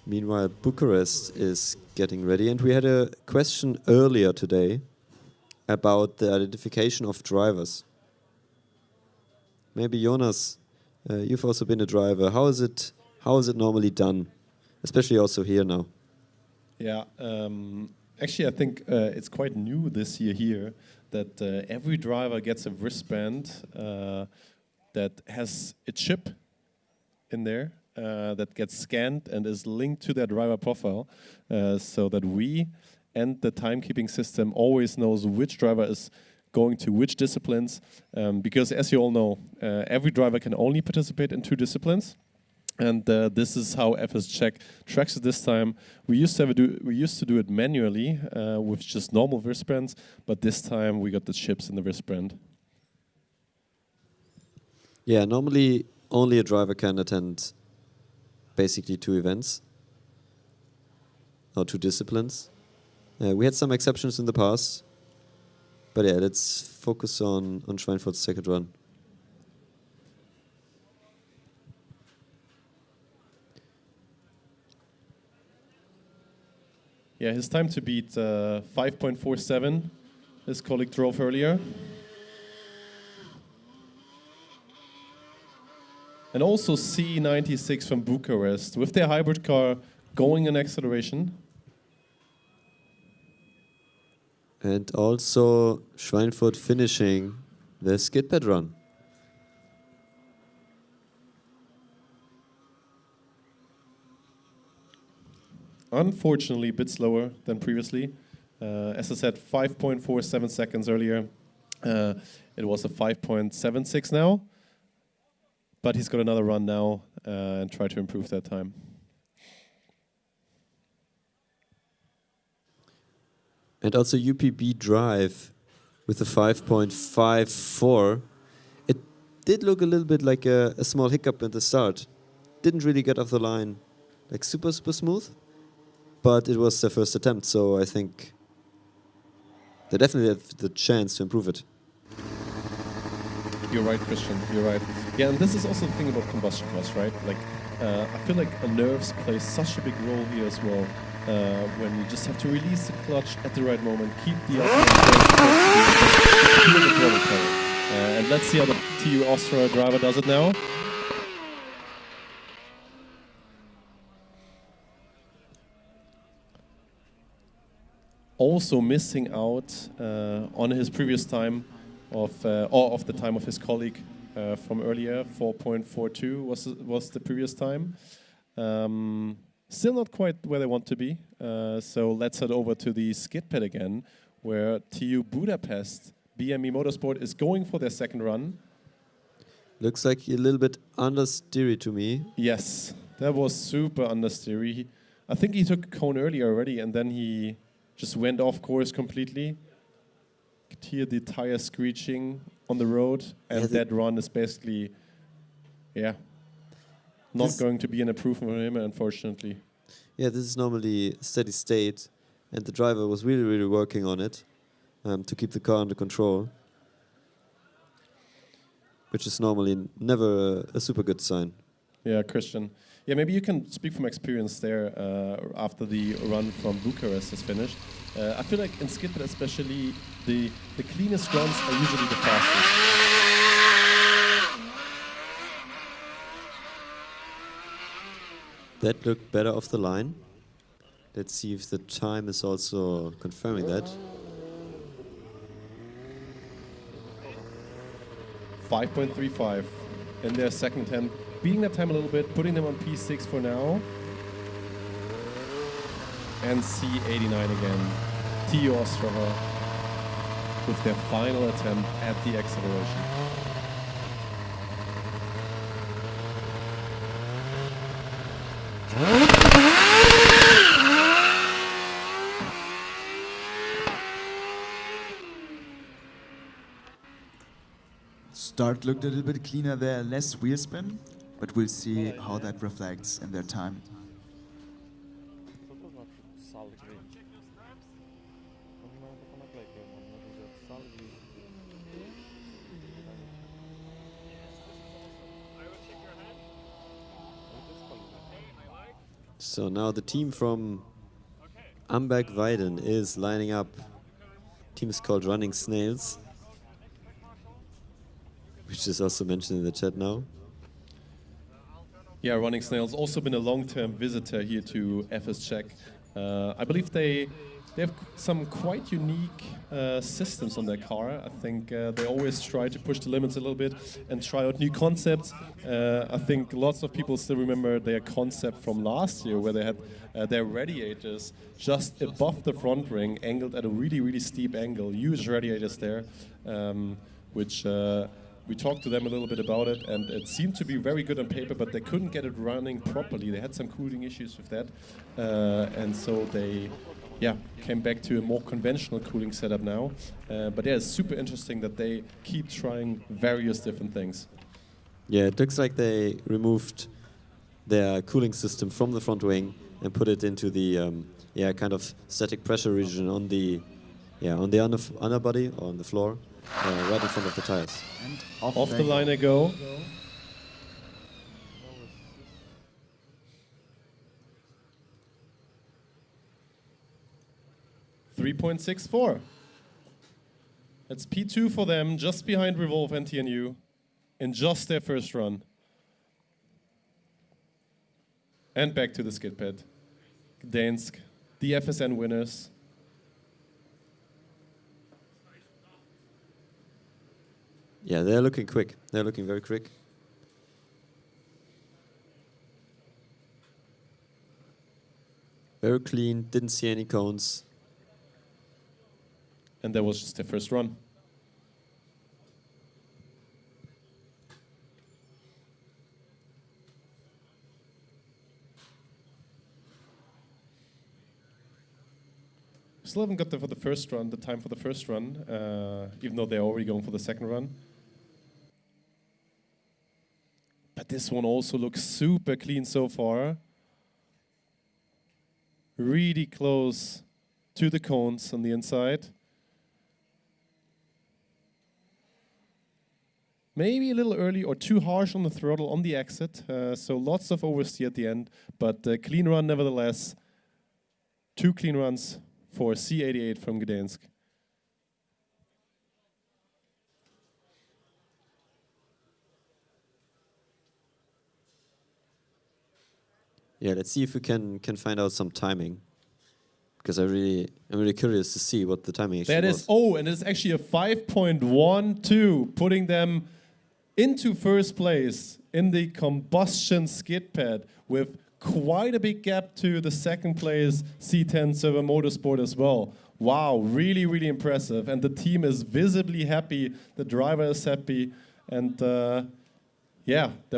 Meanwhile, Bucharest is getting ready, and we had a question earlier today about the identification of drivers. Maybe Jonas, you've also been a driver. How is it normally done, especially also here now? Yeah, actually, I think it's quite new this year here that every driver gets a wristband that has a chip in there. That gets scanned and is linked to their driver profile, so that we and the timekeeping system always knows which driver is going to which disciplines. Because as you all know, every driver can only participate in 2 disciplines, and this is how FSCZ tracks it this time. We used to do it manually with just normal wristbands, but this time we got the chips in the wristband. Yeah, normally only a driver can attend basically 2 events or 2 disciplines. We had some exceptions in the past, but yeah, let's focus on Schweinfurt's second run. Yeah, his time to beat 5.47, his colleague drove earlier. And also C96 from Bucharest with their hybrid car going in acceleration. And also Schweinfurt finishing the SKIDPAD run. Unfortunately, a bit slower than previously. As I said, 5.47 seconds earlier. It was a 5.76 now. But he's got another run now and try to improve that time. And also UPB Drive with a 5.54. It did look a little bit like a small hiccup at the start. Didn't really get off the line like super smooth. But it was their first attempt, so I think they definitely have the chance to improve it. You're right, Christian. You're right. Yeah, and this is also the thing about combustion cars, right? Like, I feel like nerves play such a big role here as well. When you just have to release the clutch at the right moment, keep the and let's see how the TU Austria driver does it now. Also missing out on his previous time of the time of his colleague from earlier. 4.42 was the previous time. Still not quite where they want to be. So let's head over to the SKIDPAD again, where TU Budapest BME Motorsport is going for their second run. Looks like a little bit understeery to me. Yes, that was super understeery. I think he took a cone earlier already, and then he just went off course completely. Could hear the tires screeching on the road, and that run is basically, not going to be an improvement for him, unfortunately. Yeah, this is normally steady state, and the driver was really working on it to keep the car under control, which is normally never a super good sign. Yeah, Christian. Yeah, maybe you can speak from experience there after the run from Bucharest is finished. I feel like in SKIDPAD especially, the cleanest runs are usually the fastest. That looked better off the line. Let's see if the time is also confirming that. 5.35 in their second attempt, beating that time a little bit, putting them on P6 for now. And C89 again, Tio Ostrava with their final attempt at the acceleration. Start looked a little bit cleaner there, less wheel spin, but we'll see how that reflects in their time. So now the team from Amberg-Weiden is lining up. Team is called Running Snails, which is also mentioned in the chat now. Yeah, Running Snails also been a long-term visitor here to FS Czech. I believe they have some quite unique systems on their car. I think they always try to push the limits a little bit and try out new concepts. I think lots of people still remember their concept from last year where they had their radiators just above the front ring, angled at a really, really steep angle. Huge radiators there, which we talked to them a little bit about it, and it seemed to be very good on paper, but they couldn't get it running properly. They had some cooling issues with that, and so they came back to a more conventional cooling setup now. But yeah, it's super interesting that they keep trying various different things. Yeah, it looks like they removed their cooling system from the front wing and put it into the kind of static pressure region on the underbody or on the floor, right in front of the tires. And off the line they go. .64. That's P2 for them, just behind Revolve and TNU, in just their first run. And back to the SKIDPAD. Gdansk, the FSN winners. Yeah, they're looking quick. They're looking very quick. Very clean, didn't see any cones. And that was just their first run. Still haven't got the time for the first run, even though they're already going for the second run. But this one also looks super clean so far. Really close to the cones on the inside. Maybe a little early or too harsh on the throttle on the exit, so lots of oversteer at the end, but clean run nevertheless. 2 clean runs for C88 from Gdansk. Yeah, let's see if we can find out some timing, because I'm really curious to see what the timing actually was. And it's actually a 5.12, putting them into first place in the combustion SKIDPAD with quite a big gap to the second place C10 Server Motorsport as well. Wow, really, really impressive. And the team is visibly happy, the driver is happy, and that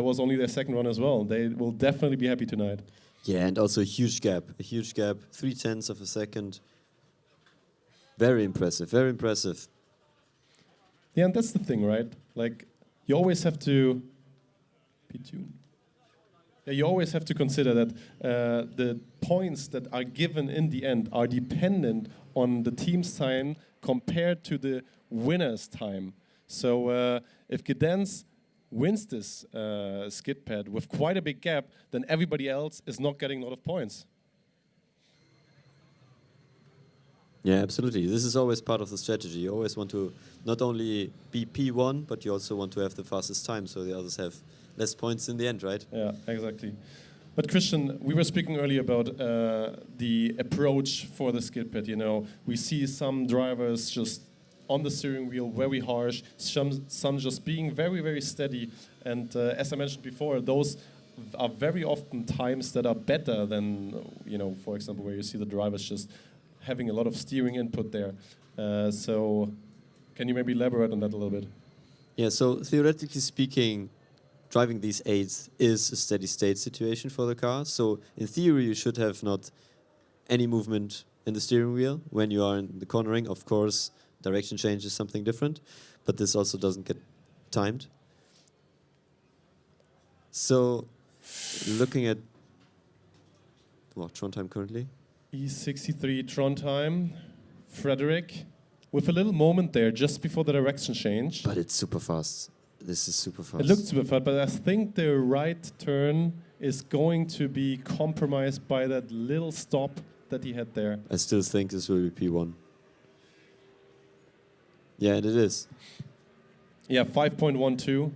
was only their second run as well. They will definitely be happy tonight. Yeah, and also a huge gap, 0.3 of a second. Very impressive, very impressive. Yeah, and that's the thing, right? Like, you always have to you always have to consider that the points that are given in the end are dependent on the team's time compared to the winner's time. So if Gdansk wins this skid pad with quite a big gap, then everybody else is not getting a lot of points. Yeah, absolutely. This is always part of the strategy. You always want to not only be P1, but you also want to have the fastest time, so the others have less points in the end, right? Yeah, exactly. But Christian, we were speaking earlier about the approach for the skid pad. You know, we see some drivers just on the steering wheel very harsh, some just being very, very steady. And as I mentioned before, those are very often times that are better than, you know, for example, where you see the drivers just having a lot of steering input there. So can you maybe elaborate on that a little bit? Yeah, so theoretically speaking, driving these aids is a steady state situation for the car. So in theory, you should have not any movement in the steering wheel when you are in the cornering. Of course, direction change is something different, but this also doesn't get timed. So looking at what Trondheim currently? E63 Trondheim, Frederick, with a little moment there just before the direction change. But it's super fast. This is super fast. It looks super fast, but I think the right turn is going to be compromised by that little stop that he had there. I still think this will be P1. Yeah, and it is. Yeah, 5.12.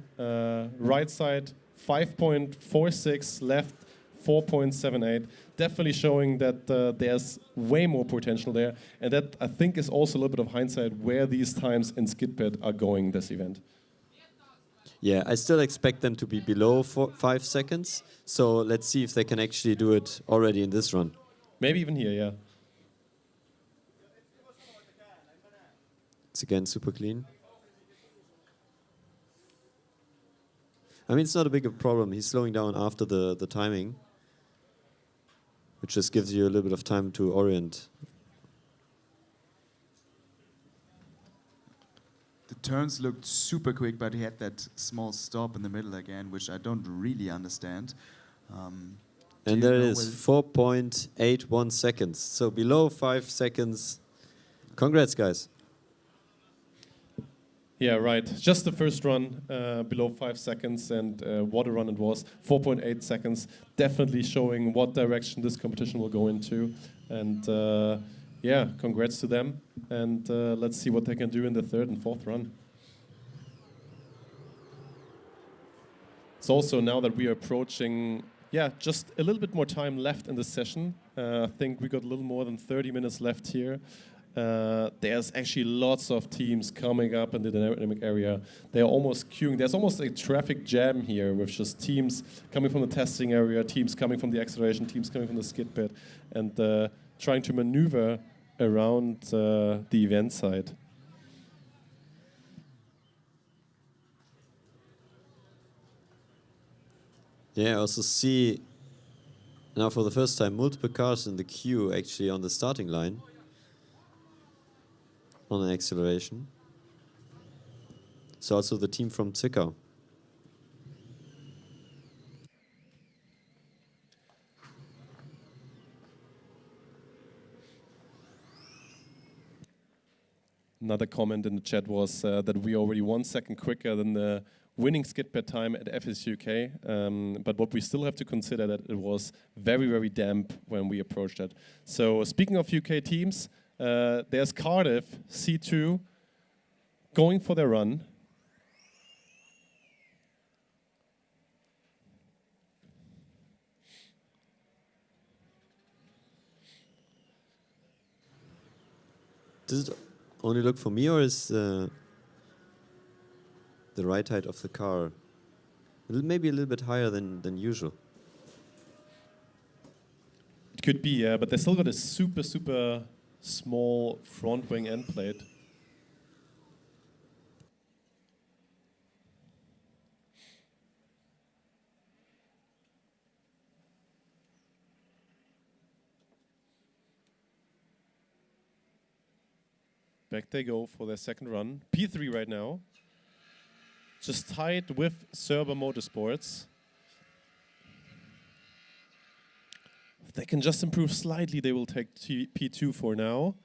Right side, 5.46. Left, 4.78. Definitely showing that there's way more potential there. And that, I think, is also a little bit of hindsight where these times in SKIDPAD are going this event. Yeah, I still expect them to be below 5 seconds. So let's see if they can actually do it already in this run. Maybe even here, yeah. It's again super clean. I mean, it's not a big of a problem. He's slowing down after the timing, which just gives you a little bit of time to orient. The turns looked super quick, but he had that small stop in the middle again, which I don't really understand. And there it is, 4.81 seconds. So below 5 seconds. Congrats, guys. Yeah, right. Just the first run, below 5 seconds, and what a run it was. 4.8 seconds, definitely showing what direction this competition will go into. And yeah, congrats to them. And let's see what they can do in the third and fourth run. It's also now that we are approaching, yeah, just a little bit more time left in the session. I think we got a little more than 30 minutes left here. There's actually lots of teams coming up in the dynamic area. They're almost queuing. There's almost a traffic jam here with just teams coming from the testing area, teams coming from the acceleration, teams coming from the skid pit, and trying to maneuver around the event site. Yeah, I also see now for the first time multiple cars in the queue actually on the starting line. On an acceleration. So also the team from Zwickau. Another comment in the chat was that we already 1 second quicker than the winning skid pad time at FSUK. But what we still have to consider that it was very, very damp when we approached that. So speaking of UK teams, there's Cardiff, C2, going for their run. Does it only look for me, or is the right height of the car maybe a little bit higher than usual? It could be, yeah, but they still got a super, super small front wing end plate. Back they go for their second run. P3 right now. Just tied with Serber Motorsports. If they can just improve slightly, they will take P2 for now.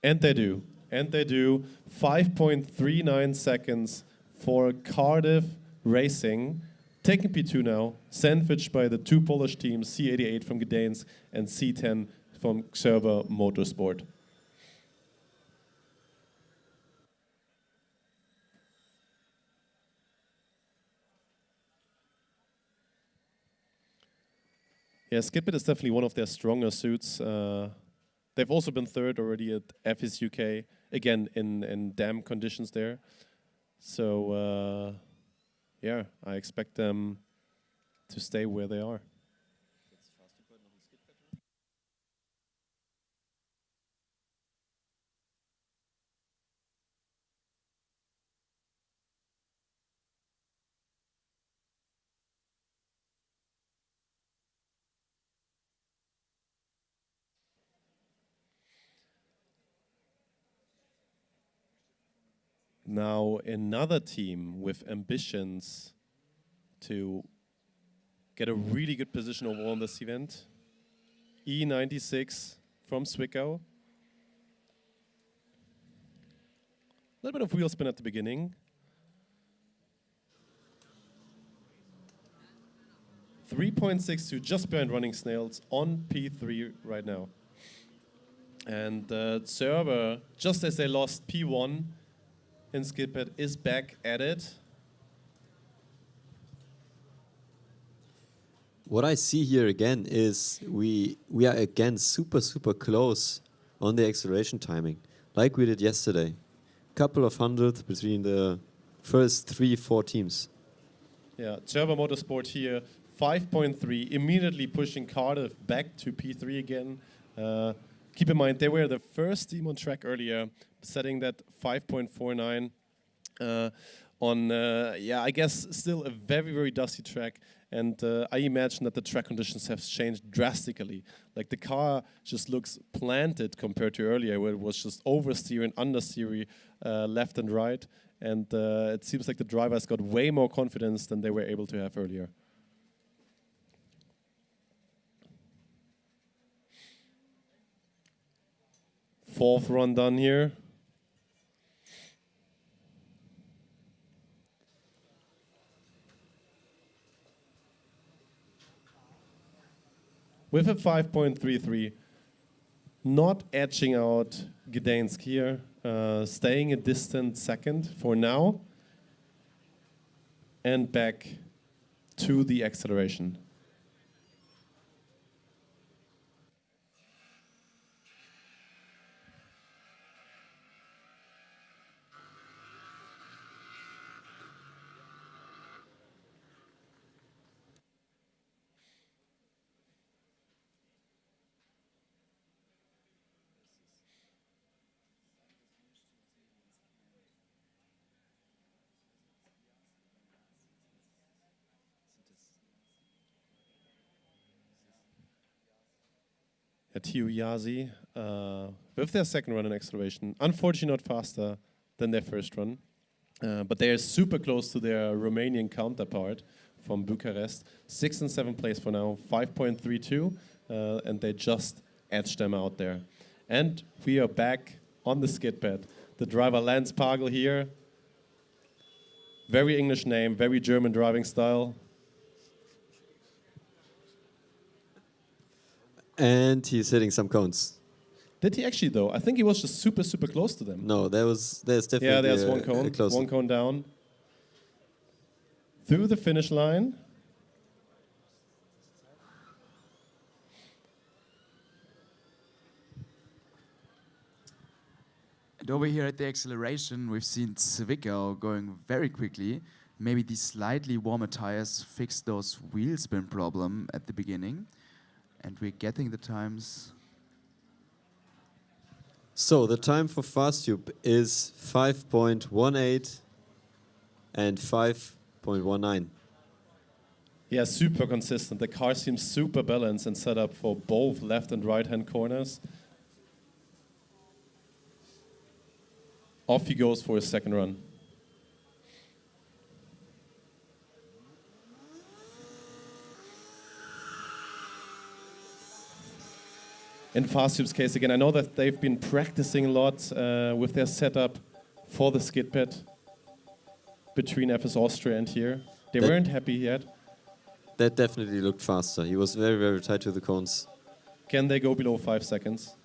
And they do. And they do. 5.39 seconds for Cardiff Racing. Taking P2 now, sandwiched by the two Polish teams, C88 from Gdańsk and C10 from Server Motorsport. Yeah, SKIDPAD is definitely one of their stronger suits. They've also been third already at FSUK, again in damp conditions there. So yeah, I expect them to stay where they are. Now another team with ambitions to get a really good position overall in this event. E96 from Zwickau. A little bit of wheel spin at the beginning. 3.62 just behind Running Snails on P3 right now. And Server, just as they lost P1 in SKIDPAD, is back at it. What I see here again is we are again super close on the acceleration timing, like we did yesterday. Couple of hundredths between the first 3-4 teams. Yeah, Server Motorsport here, 5.3, immediately pushing Cardiff back to P3 again. Keep in mind, they were the first team on track earlier, setting that 5.49 on, yeah, I guess still a very dusty track. And I imagine that the track conditions have changed drastically. Like the car just looks planted compared to earlier, where it was just oversteer and understeer left and right. And it seems like the drivers got way more confidence than they were able to have earlier. Fourth run done here. With a 5.33, not edging out Gdańsk here, staying a distant second for now, and back to the acceleration. Tio Yazi with their second run in acceleration. Unfortunately not faster than their first run, but they are super close to their Romanian counterpart from Bucharest. 6th and 7th place for now, 5.32, and they just edged them out there. And we are back on the SKIDPAD. The driver Lance Pagel here. Very English name, very German driving style. And he's hitting some cones. Did he actually though? I think he was just super close to them. No, there's definitely yeah, there's one cone down. Through the finish line. And over here at the acceleration, we've seen Zwickau going very quickly. Maybe these slightly warmer tires fixed those wheel spin problem at the beginning. And we're getting the times. So the time for Fast Tube is 5.18 and 5.19. Yeah, super consistent. The car seems super balanced and set up for both left and right hand corners. Off he goes for his second run. In FastTube's case again, I know that they've been practicing a lot with their setup for the SKIDPAD between FS Austria and here. They weren't happy yet. That definitely looked faster. He was very, very tight to the cones. Can they go below 5 seconds?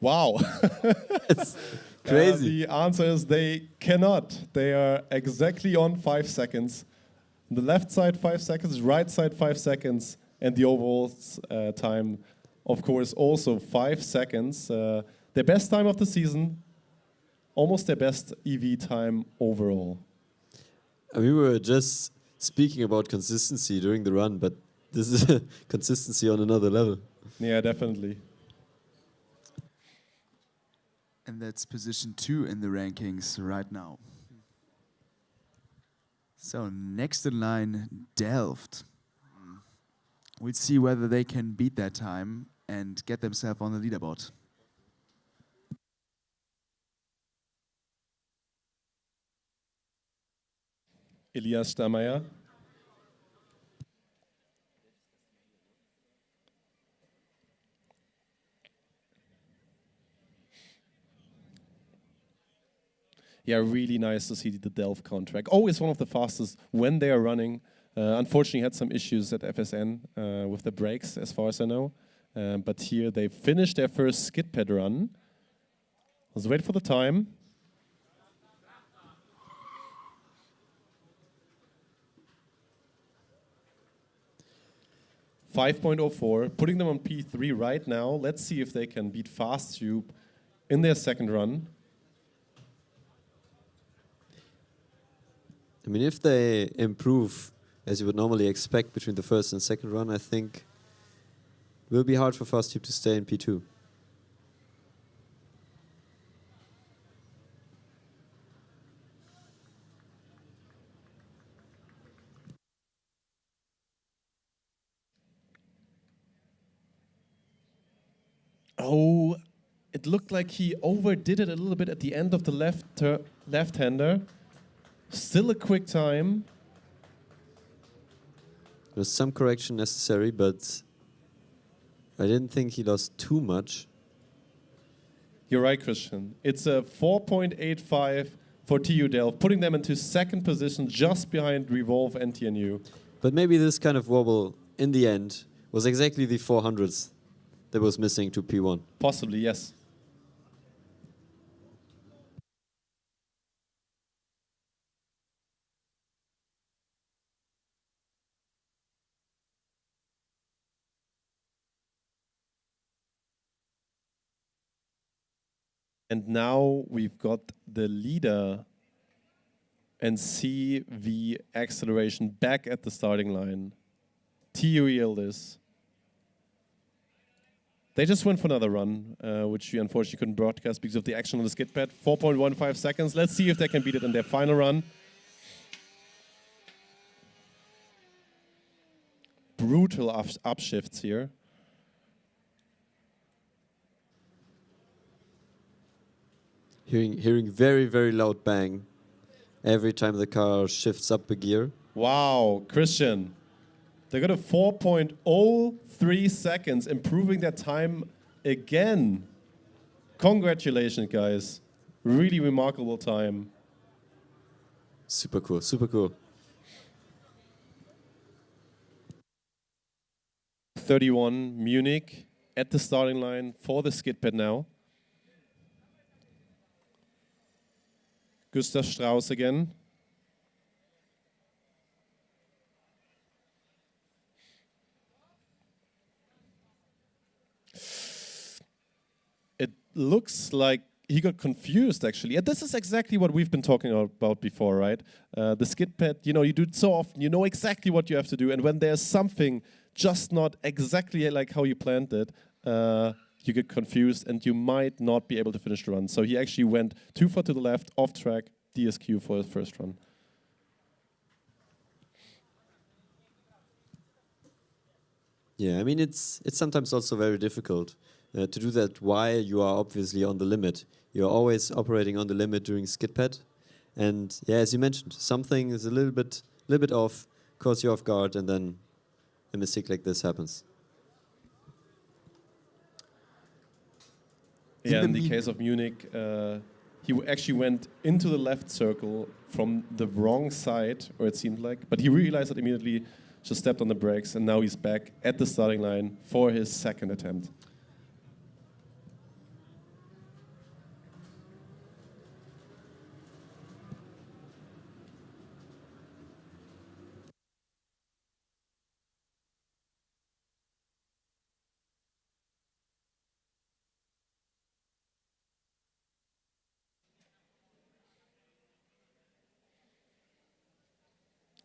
Wow. It's crazy. The answer is they cannot. They are exactly on 5 seconds. The left side 5 seconds, right side 5 seconds, and the overall time, of course, also 5 seconds. Their best time of the season, almost their best EV time overall. We were just speaking about consistency during the run, but this is consistency on another level. Yeah, definitely. And that's position 2 in the rankings right now. So next in line, Delft. We'll see whether they can beat that time and get themselves on the leaderboard. Elias Stammeier. Yeah, really nice to see the Delft contract. Always one of the fastest when they are running. Unfortunately, had some issues at FSN with the brakes, as far as I know. But here they finished their first SKIDPAD run. Let's wait for the time. .04, putting them on P3 right now. Let's see if they can beat FastTube in their second run. I mean, if they improve, as you would normally expect between the first and second run, I think it will be hard for FastTube to stay in P2. Oh, it looked like he overdid it a little bit at the end of the left-hander. Still a quick time. There's some correction necessary, but I didn't think he lost too much. You're right, Christian. It's a 4.85 for TU Delft, putting them into second position just behind Revolve and TNU. But maybe this kind of wobble, in the end, was exactly the 400th that was missing to P1. Possibly, yes. And now we've got the leader and CV acceleration back at the starting line. TU Yildiz. They just went for another run, which we unfortunately couldn't broadcast because of the action on the SKIDPAD. 4.15 seconds. Let's see if they can beat it in their final run. Brutal upshifts here. Hearing very, very loud bang every time the car shifts up a gear. Wow, Christian. They got a 4.03 seconds, improving their time again. Congratulations, guys. Really remarkable time. Super cool, super cool. 31, Munich, at the starting line for the SKIDPAD now. Gustav Strauss again. It looks like he got confused, actually. And this is exactly what we've been talking about before, right? The SKIDPAD, you know, you do it so often, you know exactly what you have to do. And when there's something just not exactly like how you planned it, you get confused and you might not be able to finish the run. So he actually went too far to the left, off track, DSQ for his first run. Yeah, I mean, it's sometimes also very difficult to do that while you are obviously on the limit. You're always operating on the limit during SKIDPAD, And yeah, as you mentioned, something is a little bit off, caught you off guard, and then a mistake like this happens. Yeah, in the case of Munich, he actually went into the left circle from the wrong side, or it seemed like, but he realized it immediately, just stepped on the brakes, and now he's back at the starting line for his second attempt.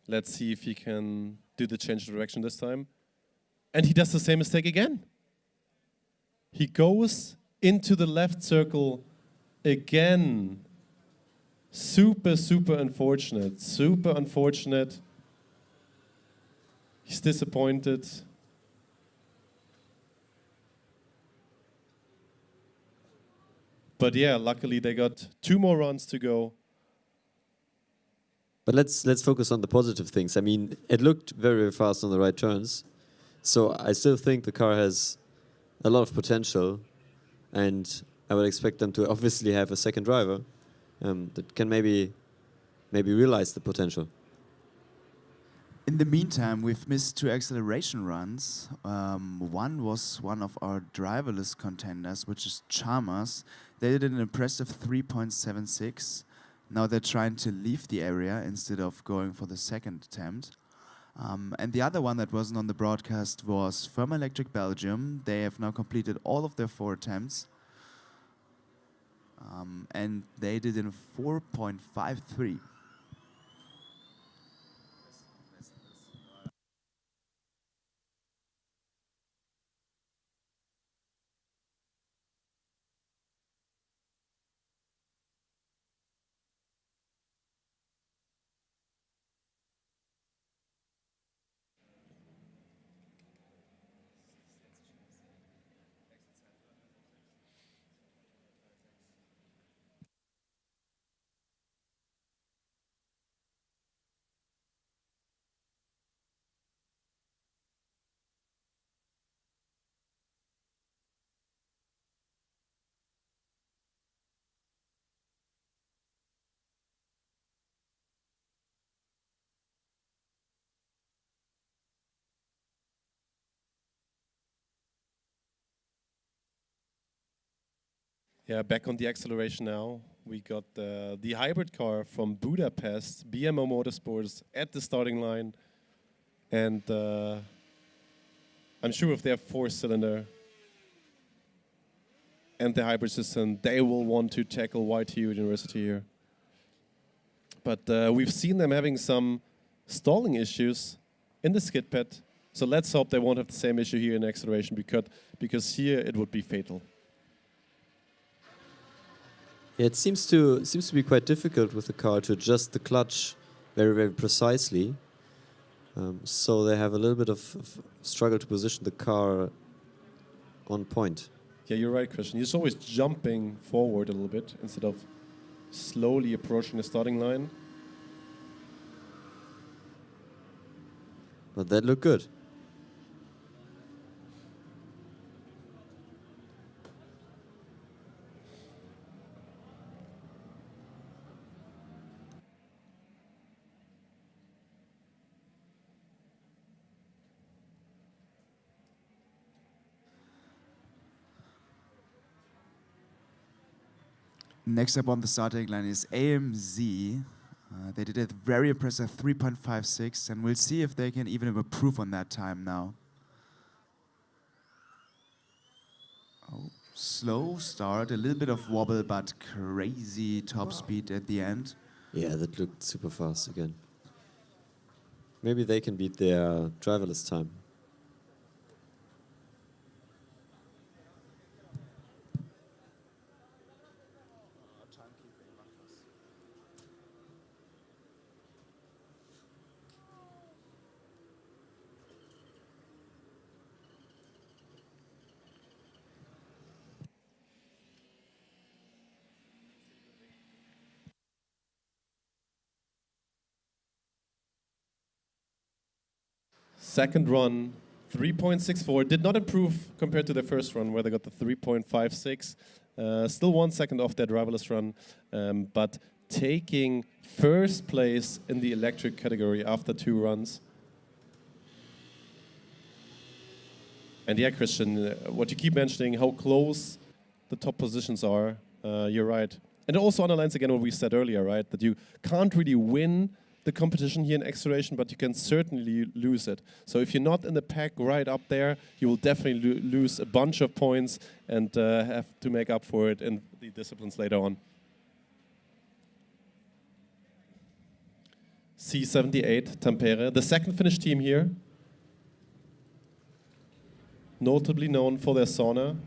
Let's see if he can do the change of direction this time. And he does the same mistake again. He goes into the left circle again. Super, super unfortunate. Super unfortunate. He's disappointed. But yeah, luckily they got 2 more runs to go. But let's focus on the positive things. I mean, it looked very, very fast on the right turns. So I still think the car has a lot of potential. And I would expect them to obviously have a second driver that can maybe realize the potential. In the meantime, we've missed 2 acceleration runs. One was one of our driverless contenders, which is Chalmers. They did an impressive 3.76. Now they're trying to leave the area instead of going for the second attempt. And the other one that wasn't on the broadcast was Firma Electric Belgium. They have now completed all of their 4 attempts. And they did in 4.53. Yeah, back on the acceleration now. We got the hybrid car from Budapest, BMO Motorsports, at the starting line. And I'm sure if they have 4-cylinder and the hybrid system, they will want to tackle YTU University here. But we've seen them having some stalling issues in the SKIDPAD. So let's hope they won't have the same issue here in acceleration, because here it would be fatal. Yeah, it seems to be quite difficult with the car to adjust the clutch very, very precisely. So they have a little bit of struggle to position the car on point. Yeah, you're right, Christian. He's always jumping forward a little bit instead of slowly approaching the starting line. But that looked good. Next up on the starting line is AMZ. They did a very impressive 3.56, and we'll see if they can even improve on that time now. Oh, slow start, a little bit of wobble, but crazy top speed at the end. Yeah, that looked super fast again. Maybe they can beat their driverless time. Second run, 3.64. Did not improve compared to the first run where they got the 3.56. Still 1 second off their driverless run, but taking first place in the electric category after 2 runs. And yeah, Christian, what you keep mentioning, how close the top positions are, you're right. And it also underlines again what we said earlier, right? That you can't really win the competition here in acceleration, but you can certainly lose it. So if you're not in the pack right up there, you will definitely lose a bunch of points and have to make up for it in the disciplines later on. C78, Tampere, the second Finnish team here. Notably known for their sauna.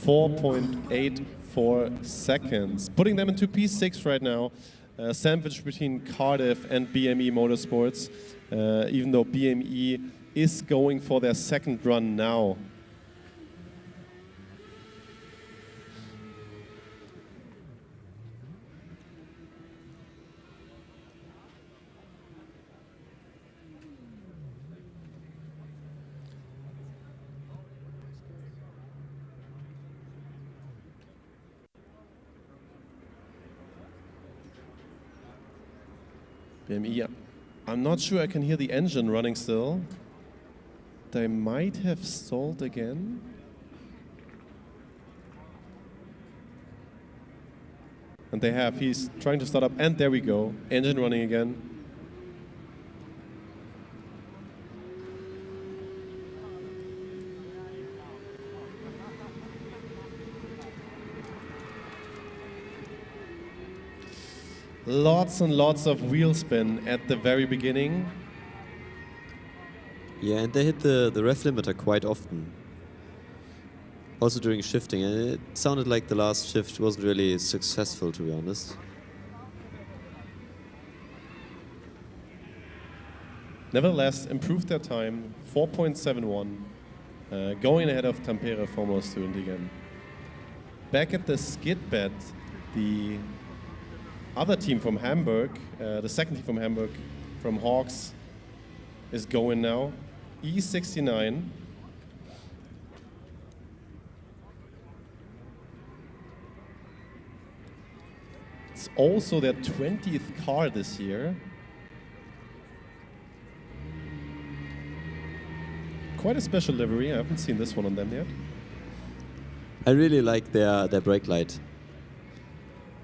.84 seconds, putting them into P6 right now, sandwiched between Cardiff and BME Motorsports, even though BME is going for their second run now. BME, I'm not sure I can hear the engine running still. They might have stalled again. And they have. He's trying to start up, and there we go. Engine running again. Lots and lots of wheel spin at the very beginning. Yeah, and they hit the ref limiter quite often. Also during shifting, and it sounded like the last shift wasn't really successful, to be honest. Nevertheless, improved their time, 4.71, going ahead of Tampere Formula student again. Back at the SKIDPAD, the other team from Hamburg, the second team from Hamburg, from Hawks, is going now. E69. It's also their 20th car this year. Quite a special livery. I haven't seen this one on them yet. I really like their brake light.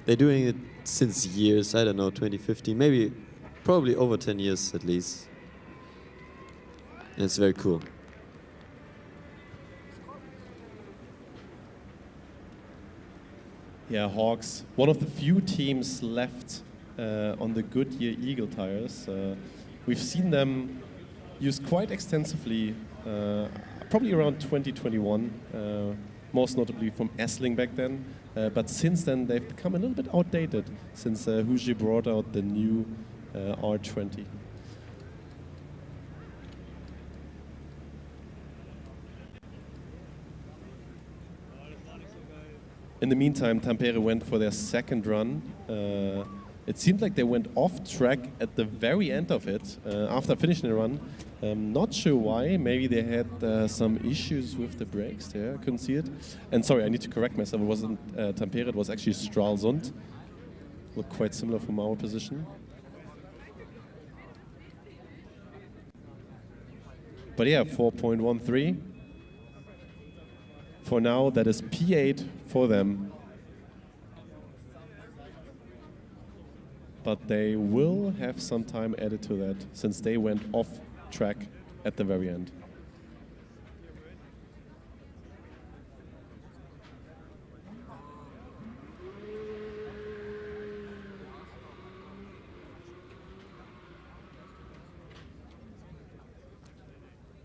They're doing it since years, I don't know, 2015, maybe, probably over 10 years at least. And it's very cool. Yeah, Hawks, one of the few teams left on the Goodyear Eagle tires. We've seen them used quite extensively, probably around 2021, most notably from Essling back then. But since then, they've become a little bit outdated since Huji brought out the new R20. In the meantime, Tampere went for their second run. It seemed like they went off track at the very end of it after finishing the run. Not sure why. Maybe they had some issues with the brakes there. I couldn't see it. And sorry, I need to correct myself. It wasn't Tampere. It was actually Stralsund. Looked quite similar from our position. But yeah, 4.13. For now, that is P8 for them. But they will have some time added to that since they went off track at the very end.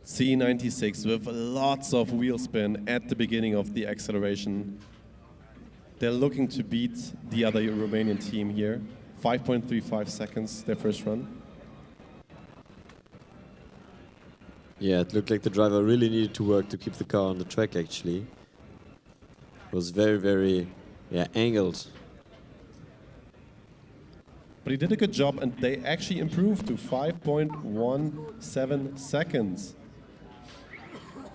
C96 with lots of wheel spin at the beginning of the acceleration. They're looking to beat the other Romanian team here. 5.35 seconds, their first run. Yeah, it looked like the driver really needed to work to keep the car on the track, actually. It was very, very, angled. But he did a good job, and they actually improved to 5.17 seconds.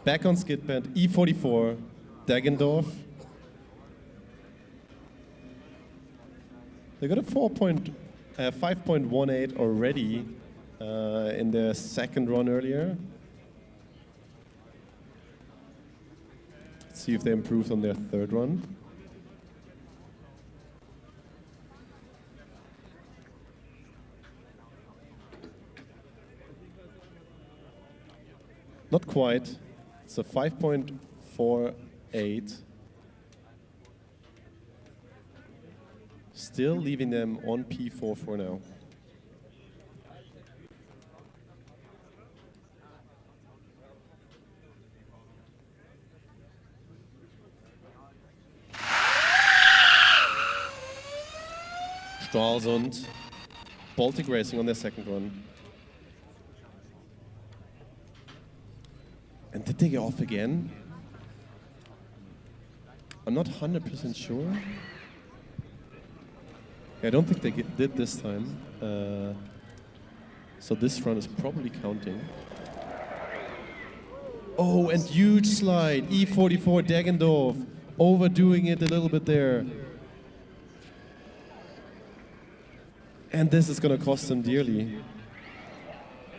Back on SKIDPAD, E44, Deggendorf. They got a 5.18 already in their second run earlier. Let's see if they improved on their third run. Not quite. It's a 5.48. Still leaving them on P4 for now. Stralsund, Baltic Racing on their second run. And did they get off again? I'm not 100% sure. I don't think they did this time. So this run is probably counting. Oh, and huge slide. E44 Deggendorf overdoing it a little bit there. And this is going to cost him dearly.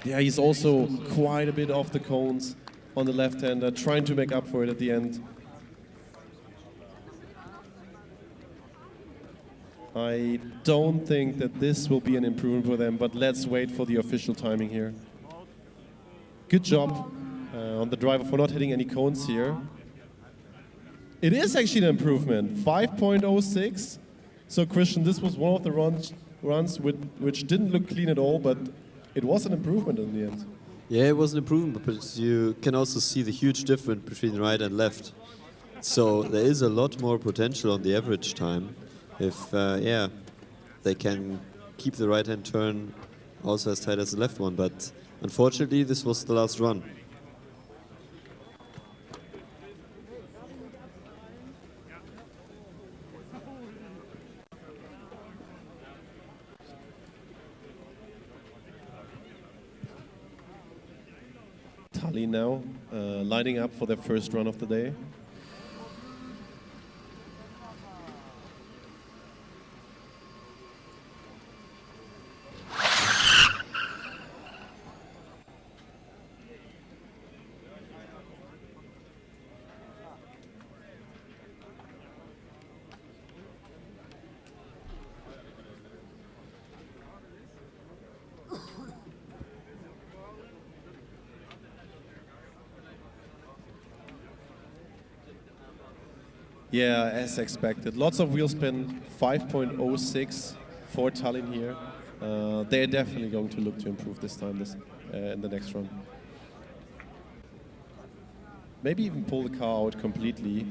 Yeah, he's also quite a bit off the cones on the left-hander, trying to make up for it at the end. I don't think that this will be an improvement for them, but let's wait for the official timing here. Good job on the driver for not hitting any cones here. It is actually an improvement, 5.06. So Christian, this was one of the runs which didn't look clean at all, but it was an improvement in the end. Yeah, it was an improvement, but you can also see the huge difference between right and left. So there is a lot more potential on the average time if, they can keep the right-hand turn also as tight as the left one. But unfortunately, this was the last run. Tallinn now, lining up for their first run of the day. Yeah, as expected. Lots of wheel spin, 5.06 for Tallinn here. They're definitely going to look to improve this time in the next run. Maybe even pull the car out completely.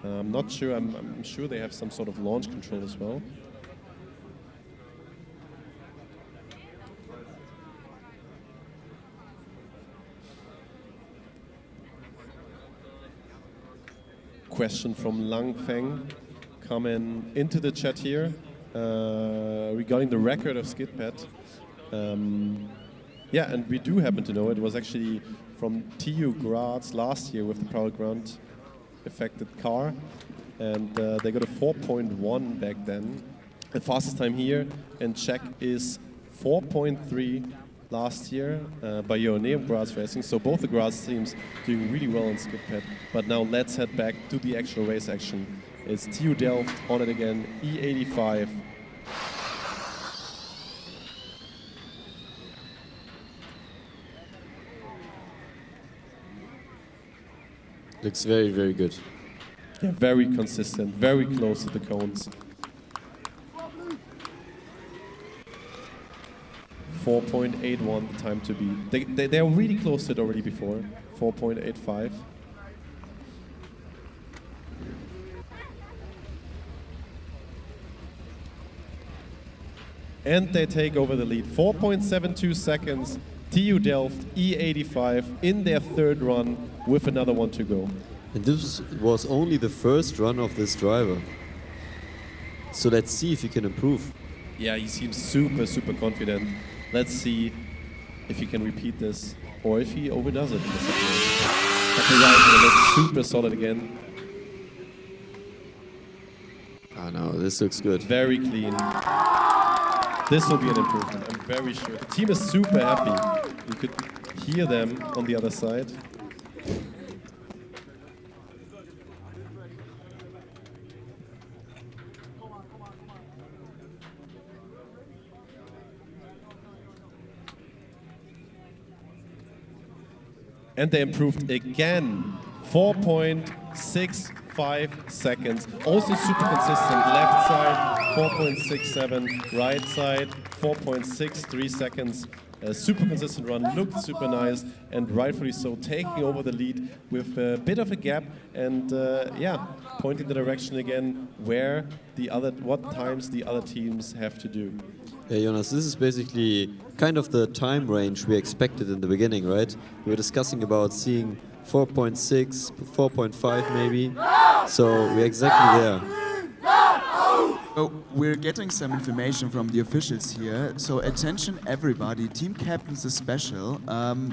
I'm not sure. I'm sure they have some sort of launch control as well. Question from Lang Feng coming into the chat here regarding the record of SKIDPAD. Yeah, and we do happen to know it was actually from TU Graz last year with the power ground affected car, and they got a 4.1 back then. The fastest time here in Czech is 4.3 last year by Ioneum Graz Racing. So both the Graz teams doing really well in SKIDPAD. But now let's head back to the actual race action. It's TU Delft on it again, E85. Looks very, very good. Yeah, very consistent, very close to the cones. 4.81 the time to beat. They're really close to it already before. 4.85. And they take over the lead. 4.72 seconds TU Delft E85 in their third run with another one to go. And this was only the first run of this driver. So let's see if he can improve. Yeah, he seems super, super confident. Let's see if he can repeat this or if he overdoes it in the second one. But the right looks super solid again. Ah, no, this looks good. Very clean. This will be an improvement, I'm very sure. The team is super happy. You could hear them on the other side. And they improved again. 4.65 seconds. Also super consistent. Left side, 4.67. Right side, 4.63 seconds. A super consistent run, looked super nice, and rightfully so, taking over the lead with a bit of a gap, and yeah, pointing the direction again where what times the other teams have to do. Yeah, Jonas, this is basically kind of the time range we expected in the beginning, right? We were discussing about seeing 4.6, 4.5 maybe, so we're exactly there. Oh, we're getting some information from the officials here. So attention everybody, team captains is special.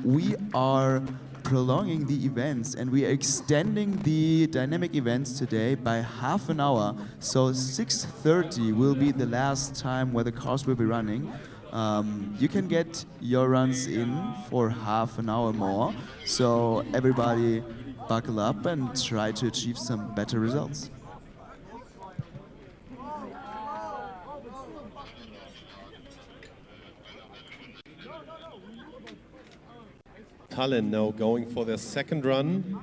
We are prolonging the events and we are extending the dynamic events today by half an hour. So 6:30 will be the last time where the cars will be running. You can get your runs in for half an hour more. So everybody buckle up and try to achieve some better results. Tallinn now going for their second run.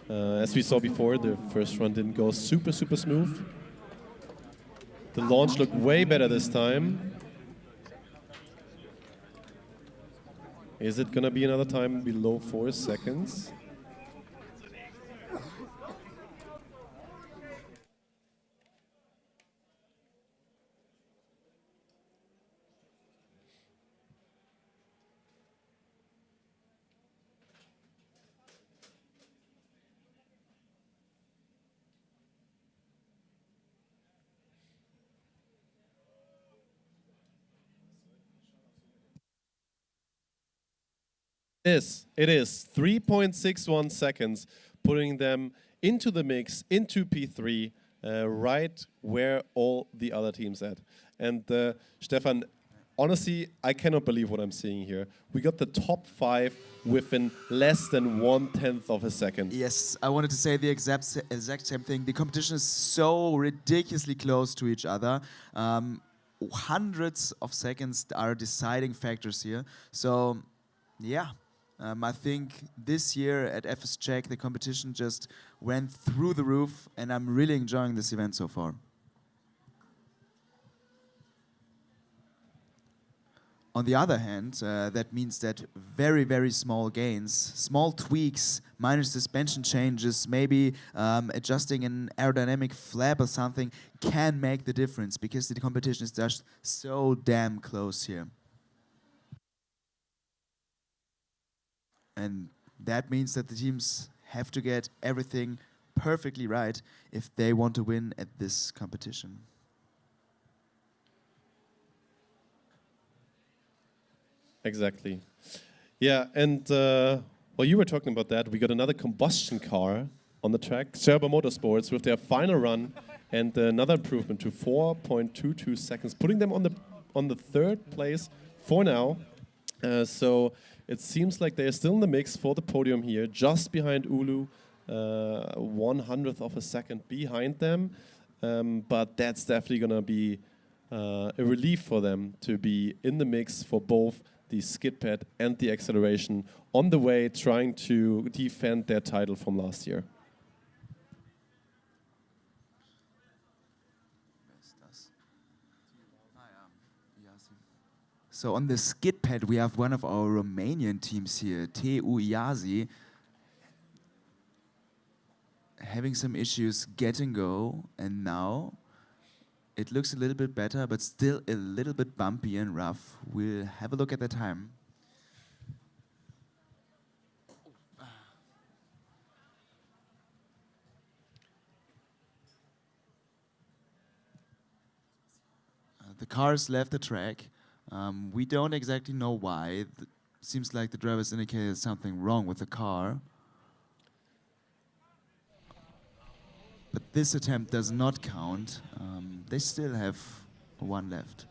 As we saw before, the first run didn't go super, super smooth. The launch looked way better this time. Is it gonna be another time below 4 seconds? It is 3.61 seconds, putting them into the mix, into P3, right where all the other teams at. And Stefan, honestly, I cannot believe what I'm seeing here. We got the top 5 within less than 1/10 of a second. Yes, I wanted to say the exact same thing. The competition is so ridiculously close to each other. Hundreds of seconds are deciding factors here. So, yeah. I think this year at FSCZ the competition just went through the roof, and I'm really enjoying this event so far. On the other hand, that means that very, very small gains, small tweaks, minor suspension changes, maybe adjusting an aerodynamic flap or something can make the difference, because the competition is just so damn close here. And that means that the teams have to get everything perfectly right if they want to win at this competition. Exactly. Yeah, and while you were talking about that, we got another combustion car on the track, Serbo Motorsports, with their final run and another improvement to 4.22 seconds, putting them on the third place for now. So it seems like they're still in the mix for the podium here, just behind Ulu, 1/100th of a second behind them. But that's definitely going to be a relief for them to be in the mix for both the SKIDPAD and the acceleration on the way, trying to defend their title from last year. So on the SKIDPAD, we have one of our Romanian teams here, TU Iazi, having some issues getting go, and now it looks a little bit better, but still a little bit bumpy and rough. We'll have a look at the time. The cars left the track. We don't exactly know why. Seems like the drivers indicated something wrong with the car. But this attempt does not count. They still have one left.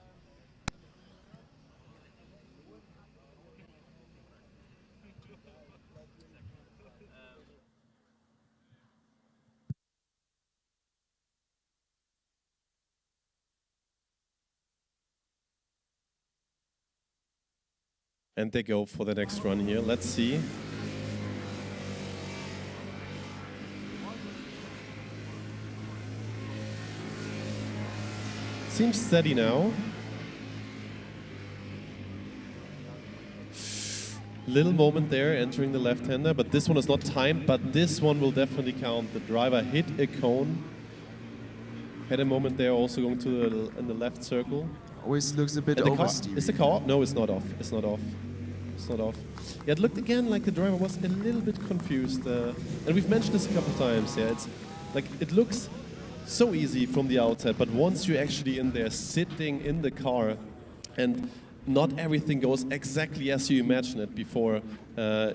And they go for the next run here. Let's see. Seems steady now. Little moment there entering the left-hander, but this one is not timed, but this one will definitely count. The driver hit a cone. Had a moment there also going to in the left circle. Always looks a bit And the car, oversteering. is the car off? No, it's not off. It's not off. It's not off. Yeah, it looked again like the driver was a little bit confused. And we've mentioned this a couple times. Yeah, it's like it looks so easy from the outside, but once you're actually in there sitting in the car and not everything goes exactly as you imagine it before,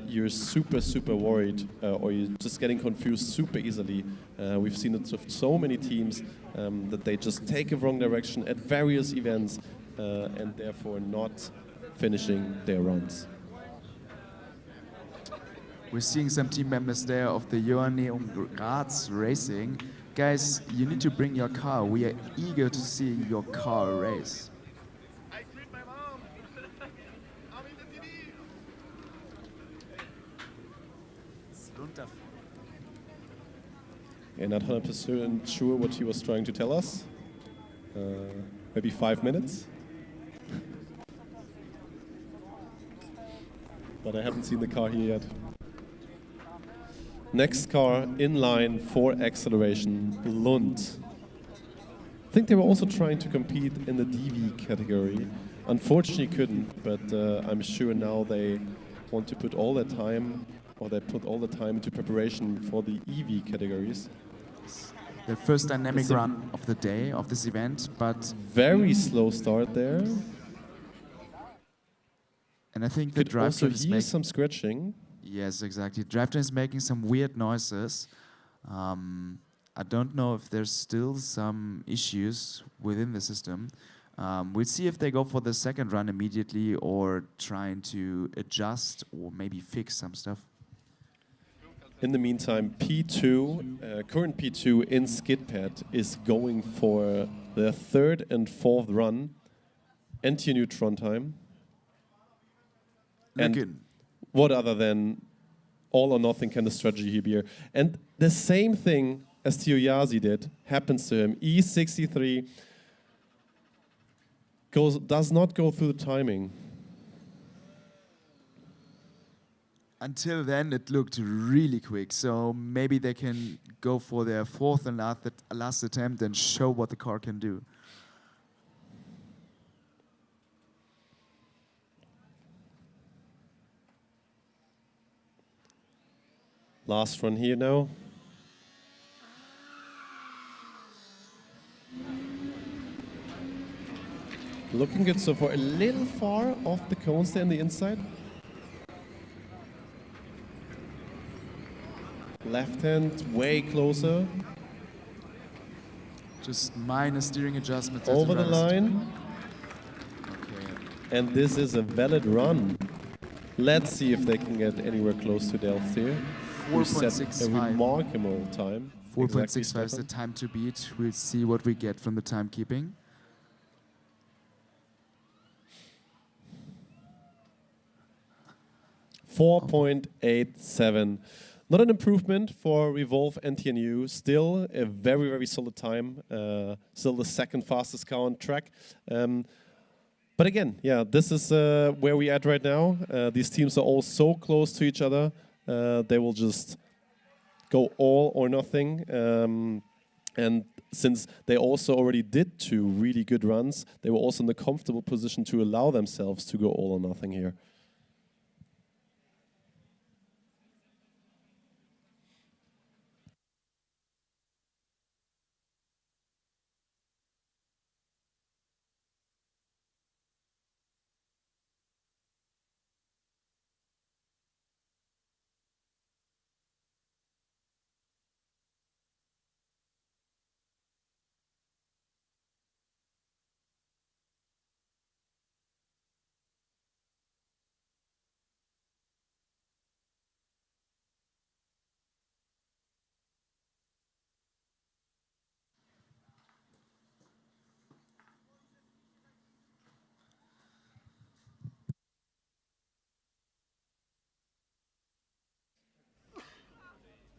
you're super worried or you're just getting confused super easily. We've seen it with so many teams that they just take a wrong direction at various events and therefore not finishing their runs. We're seeing some team members there of the Joanneum Graz Racing. Guys, you need to bring your car. We are eager to see your car race. I quit my mom. I'm in the TV. Yeah, not 100% sure what he was trying to tell us. Maybe 5 minutes. But I haven't seen the car here yet. Next car in line for acceleration, Lund. I think they were also trying to compete in the DV category. Unfortunately couldn't, but I'm sure now they want to put all their time, or they put all the time into preparation for the EV categories. The first dynamic run of the day, of this event, but... Very slow start there. And I think the Could also drivetrain is hear making... some scratching. Yes, exactly. Drivetrain is making some weird noises. I don't know if there's still some issues within the system. We'll see if they go for the second run immediately or trying to adjust or maybe fix some stuff. In the meantime, P2, current P2 in SKIDPAD is going for the third and fourth run. Anti-neutron time. And what other than all or nothing kind of strategy here. And the same thing as Tioyazi did happens to him. E63 does not go through the timing. Until then, it looked really quick, so maybe they can go for their fourth and last attempt and show what the car can do. Last run here now. Looking good so far. A little far off the cones there on the inside. Left hand way closer. Just minor steering adjustment. Over the line. Okay. And this is a valid run. Let's see if they can get anywhere close to Delft here. 4.65. A remarkable time. 4.65 is the time to beat. We'll see what we get from the timekeeping. .87. Not an improvement for Revolve and TNU. Still a very solid time. Still the second fastest car on track. But again, yeah, this is where we're at right now. These teams are all so close to each other. They will just go all or nothing. And since they also already did 2 really good runs, they were also in the comfortable position to allow themselves to go all or nothing here.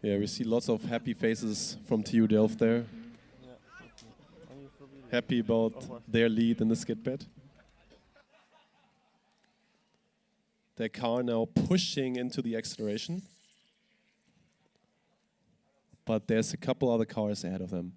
Yeah, we see lots of happy faces from TU Delft there. Happy about their lead in the SKIDPAD. Their car now pushing into the acceleration. But there's a couple other cars ahead of them.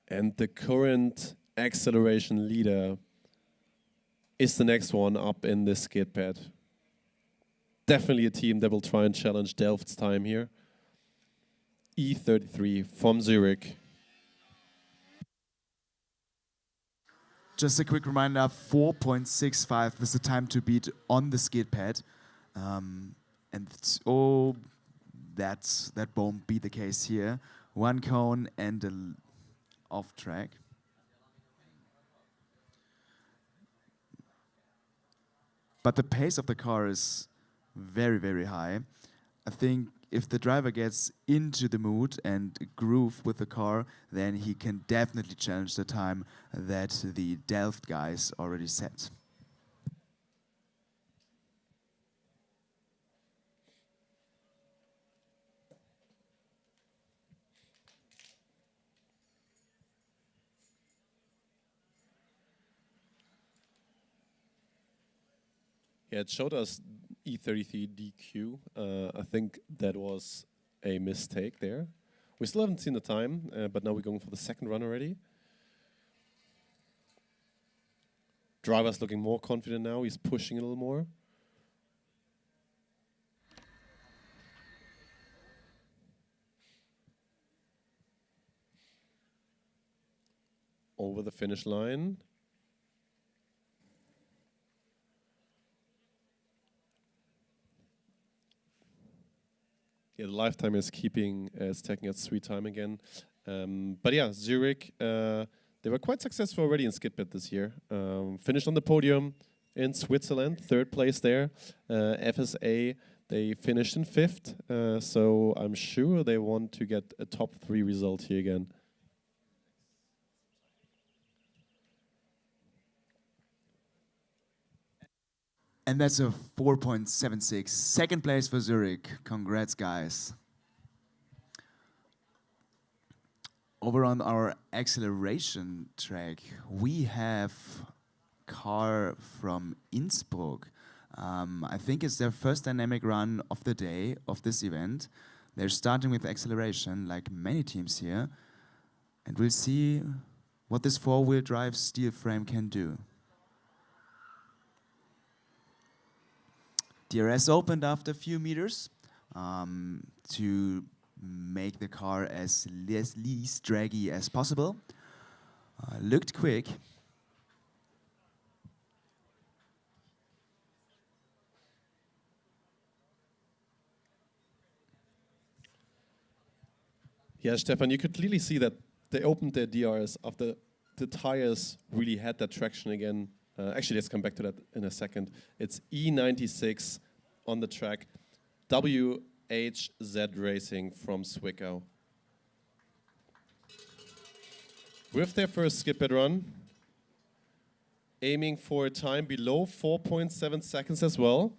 And the current acceleration leader is the next one up in this SKIDPAD. Definitely a team that will try and challenge Delft's time here. E33 from Zurich. Just a quick reminder, 4.65 is the time to beat on the SKIDPAD. That won't be the case here. One cone and a off track. But the pace of the car is very, very high. I think if the driver gets into the mood and groove with the car, then he can definitely challenge the time that the Delft guys already set. Yeah, it showed us E33 DQ. I think that was a mistake there. We still haven't seen the time, but now we're going for the second run already. Driver's looking more confident now. He's pushing a little more. Over the finish line. Yeah, the lifetime is taking its sweet time again. But yeah, Zurich, they were quite successful already in SKIDPAD this year. Finished on the podium in Switzerland, third place there. FSA, they finished in fifth, so I'm sure they want to get a top 3 result here again. And that's a 4.76. Second place for Zurich. Congrats, guys. Over on our acceleration track, we have car from Innsbruck. I think it's their first dynamic run of the day of this event. They're starting with acceleration, like many teams here. And we'll see what this four-wheel drive steel frame can do. DRS opened after a few meters to make the car as least draggy as possible. Looked quick. Yeah, Stefan, you could clearly see that they opened their DRS after the tires really had that traction again. Actually, let's come back to that in a second. It's E96 on the track. WHZ Racing from Zwickau. With their first SKIDPAD run, aiming for a time below 4.7 seconds as well.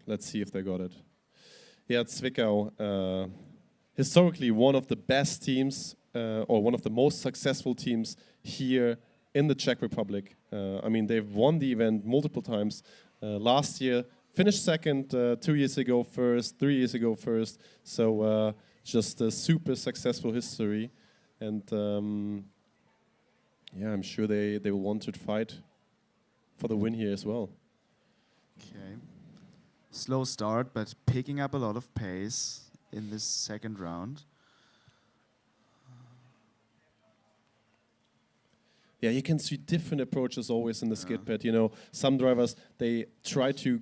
Let's see if they got it. Yeah, it's Zwickau. Historically, one of the best teams, or one of the most successful teams here in the Czech Republic. I mean, they've won the event multiple times. Last year, finished second, 2 years ago first, 3 years ago first. So just a super successful history. And yeah, I'm sure they will want to fight for the win here as well. Okay. Slow start, but picking up a lot of pace. in this second round. Yeah, you can see different approaches always in the SKIDPAD. You know, some drivers, they try to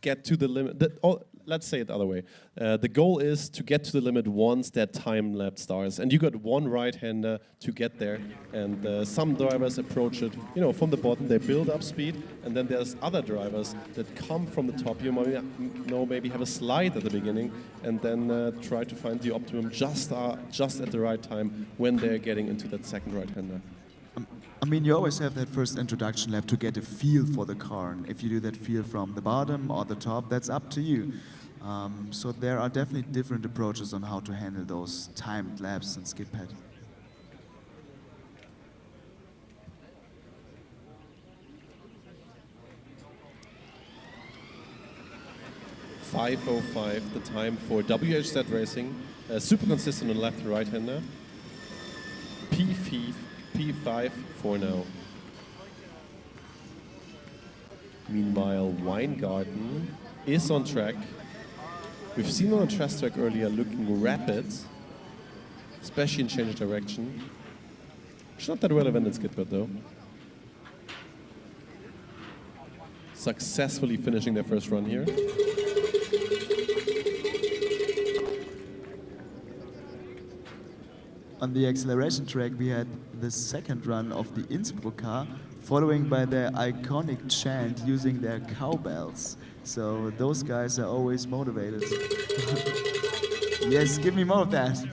get to the limit. Let's say it the other way. The goal is to get to the limit once that time lap starts. And you got one right-hander to get there. And some drivers approach it, you know, from the bottom. They build up speed. And then there's other drivers that come from the top. You might, maybe have a slide at the beginning and then try to find the optimum just at the right time when they're getting into that second right-hander. I mean, you always have that first introduction lap to get a feel for the car. And if you do that feel from the bottom or the top, that's up to you. So there are definitely different approaches on how to handle those timed laps in SKIDPAD. .505, the time for WHZ Racing. Super consistent on left and right-hander. P5 for now. Meanwhile, Weingarten is on track. We've seen him on a test track earlier looking rapid, especially in change of direction. It's not that relevant in SKIDPAD though. Successfully finishing their first run here. On the acceleration track, we had the second run of the Innsbruck car, following by their iconic chant using their cowbells. So those guys are always motivated. Yes, give me more of that.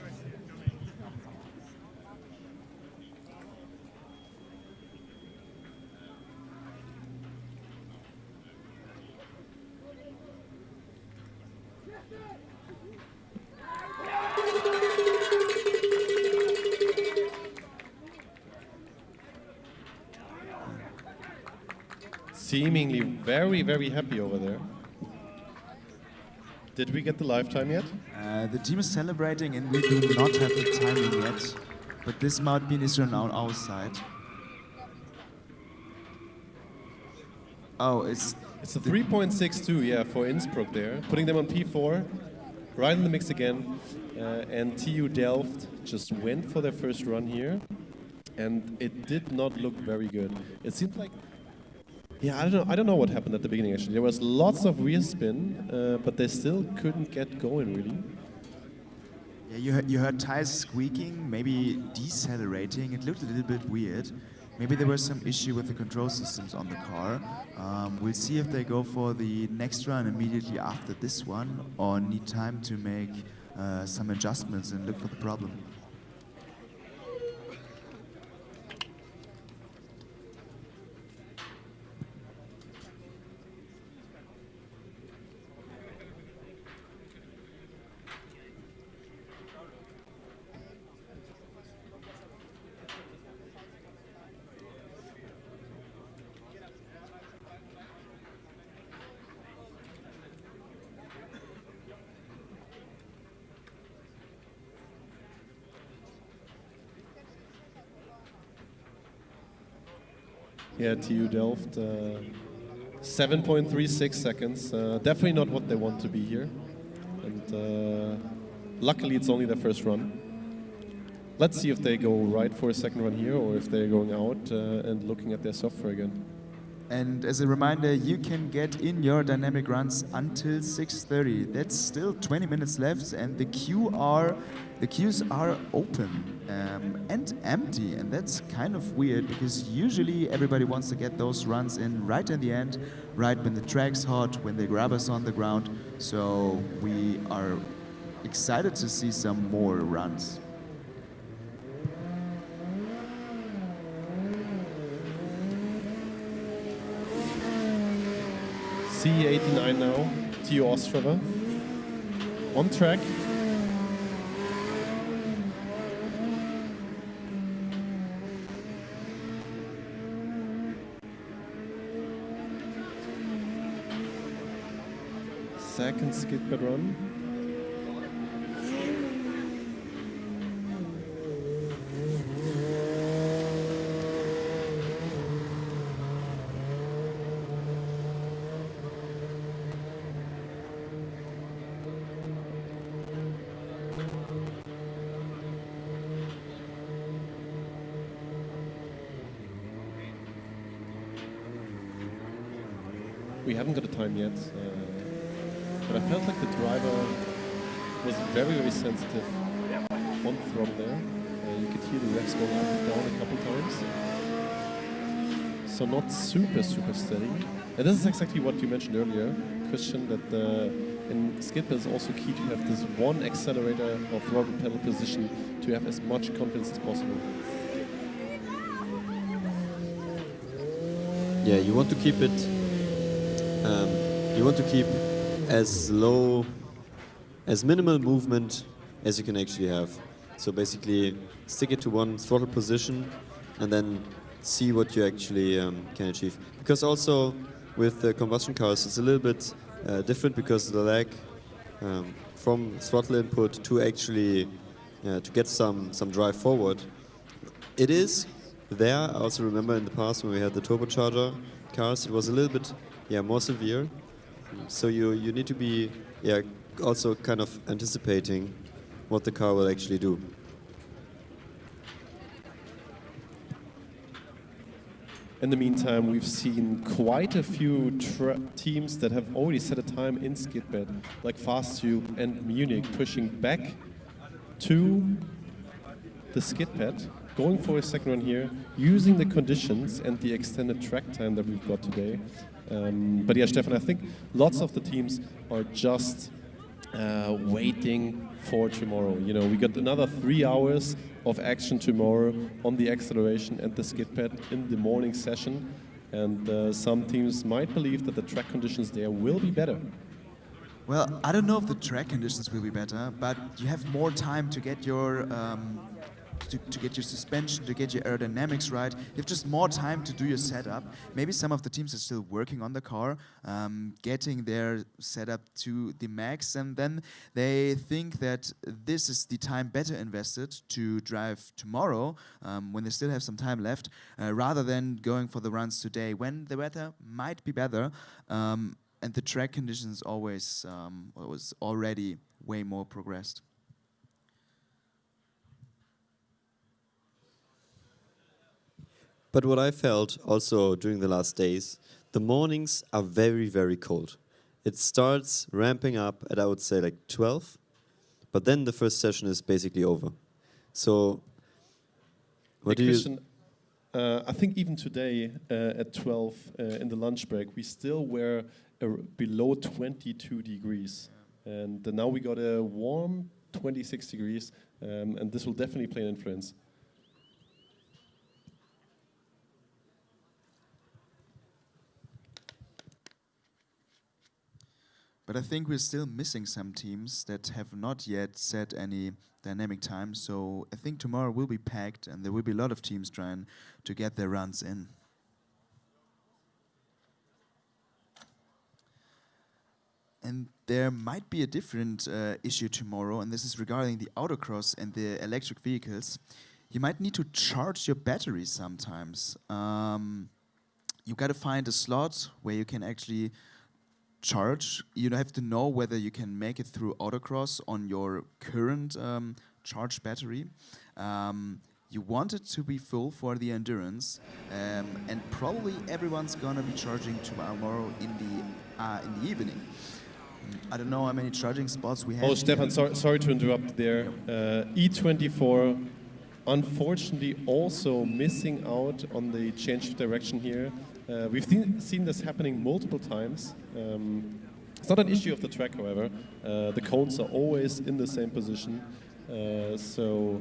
Seemingly very, very happy over there. Did we get the lifetime yet? The team is celebrating and we do not have the timing yet. But this might be an issue on our side. Oh, it's a 3.62, yeah, for Innsbruck there. Putting them on P4, right in the mix again. And TU Delft just went for their first run here. And it did not look very good. It seemed like, yeah, I don't know what happened at the beginning actually. There was lots of rear spin, but they still couldn't get going really. Yeah, you heard tires squeaking, maybe decelerating. It looked a little bit weird. Maybe there was some issue with the control systems on the car. We'll see if they go for the next run immediately after this one or need time to make some adjustments and look for the problem. Yeah, TU Delft, 7.36 seconds. Definitely not what they want to be here. And luckily it's only their first run. Let's see if they go right for a second run here or if they're going out and looking at their software again. And as a reminder, you can get in your dynamic runs until 6:30. That's still 20 minutes left, and the queues are open and empty, and that's kind of weird because usually everybody wants to get those runs in right in the end, right when the track's hot, when the grabber's on the ground. So we are excited to see some more runs. C89 now, TU Ostrava, on track. Second SKIDPAD run. we haven't got a time yet, but I felt like the driver was very, very sensitive on throttle there. You could hear the revs going up and down a couple times. So not super, super steady. And this is exactly what you mentioned earlier, Christian, that in SKIDPAD it's also key to have this one accelerator or throttle pedal position to have as much confidence as possible. Yeah, you want to keep it. You want to keep as low, as minimal movement as you can actually have. So basically, stick it to one throttle position, and then see what you actually can achieve. Because also with the combustion cars, it's a little bit different because the lag from throttle input to actually to get some drive forward. It is there. I also remember in the past when we had the turbocharger cars, it was a little bit more severe. So you need to be also kind of anticipating what the car will actually do. In the meantime, we've seen quite a few teams that have already set a time in SKIDPAD, like FastTube and Munich, pushing back to the SKIDPAD, going for a second run here, using the conditions and the extended track time that we've got today. But yeah, Stefan, I think lots of the teams are just waiting for tomorrow. You know, we got another 3 hours of action tomorrow on the acceleration and the SKIDPAD in the morning session, and some teams might believe that the track conditions there will be better. Well, I don't know if the track conditions will be better, but you have more time to get your to get your suspension, to get your aerodynamics right. You have just more time to do your setup. Maybe some of the teams are still working on the car, getting their setup to the max, and then they think that this is the time better invested to drive tomorrow, when they still have some time left, rather than going for the runs today when the weather might be better, and the track conditions always was already way more progressed. But what I felt also during the last days, the mornings are very, very cold. It starts ramping up at, I would say, like 12, but then the first session is basically over. So, what do you... I think even today at 12 in the lunch break, we still were below 22 degrees. And now we got a warm 26 degrees, and this will definitely play an influence. But I think we're still missing some teams that have not yet set any dynamic time. So I think tomorrow will be packed and there will be a lot of teams trying to get their runs in. And there might be a different issue tomorrow, and this is regarding the autocross and the electric vehicles. You might need to charge your batteries sometimes. You got to find a slot where you can actually charge. You have to know whether you can make it through autocross on your current charged battery. You want it to be full for the endurance, and probably everyone's gonna be charging tomorrow in the evening. I don't know how many charging spots we have. Oh, Stefan, sorry to interrupt there. E24, unfortunately, also missing out on the change of direction here. We've seen this happening multiple times. It's not an issue of the track, however. The cones are always in the same position. So,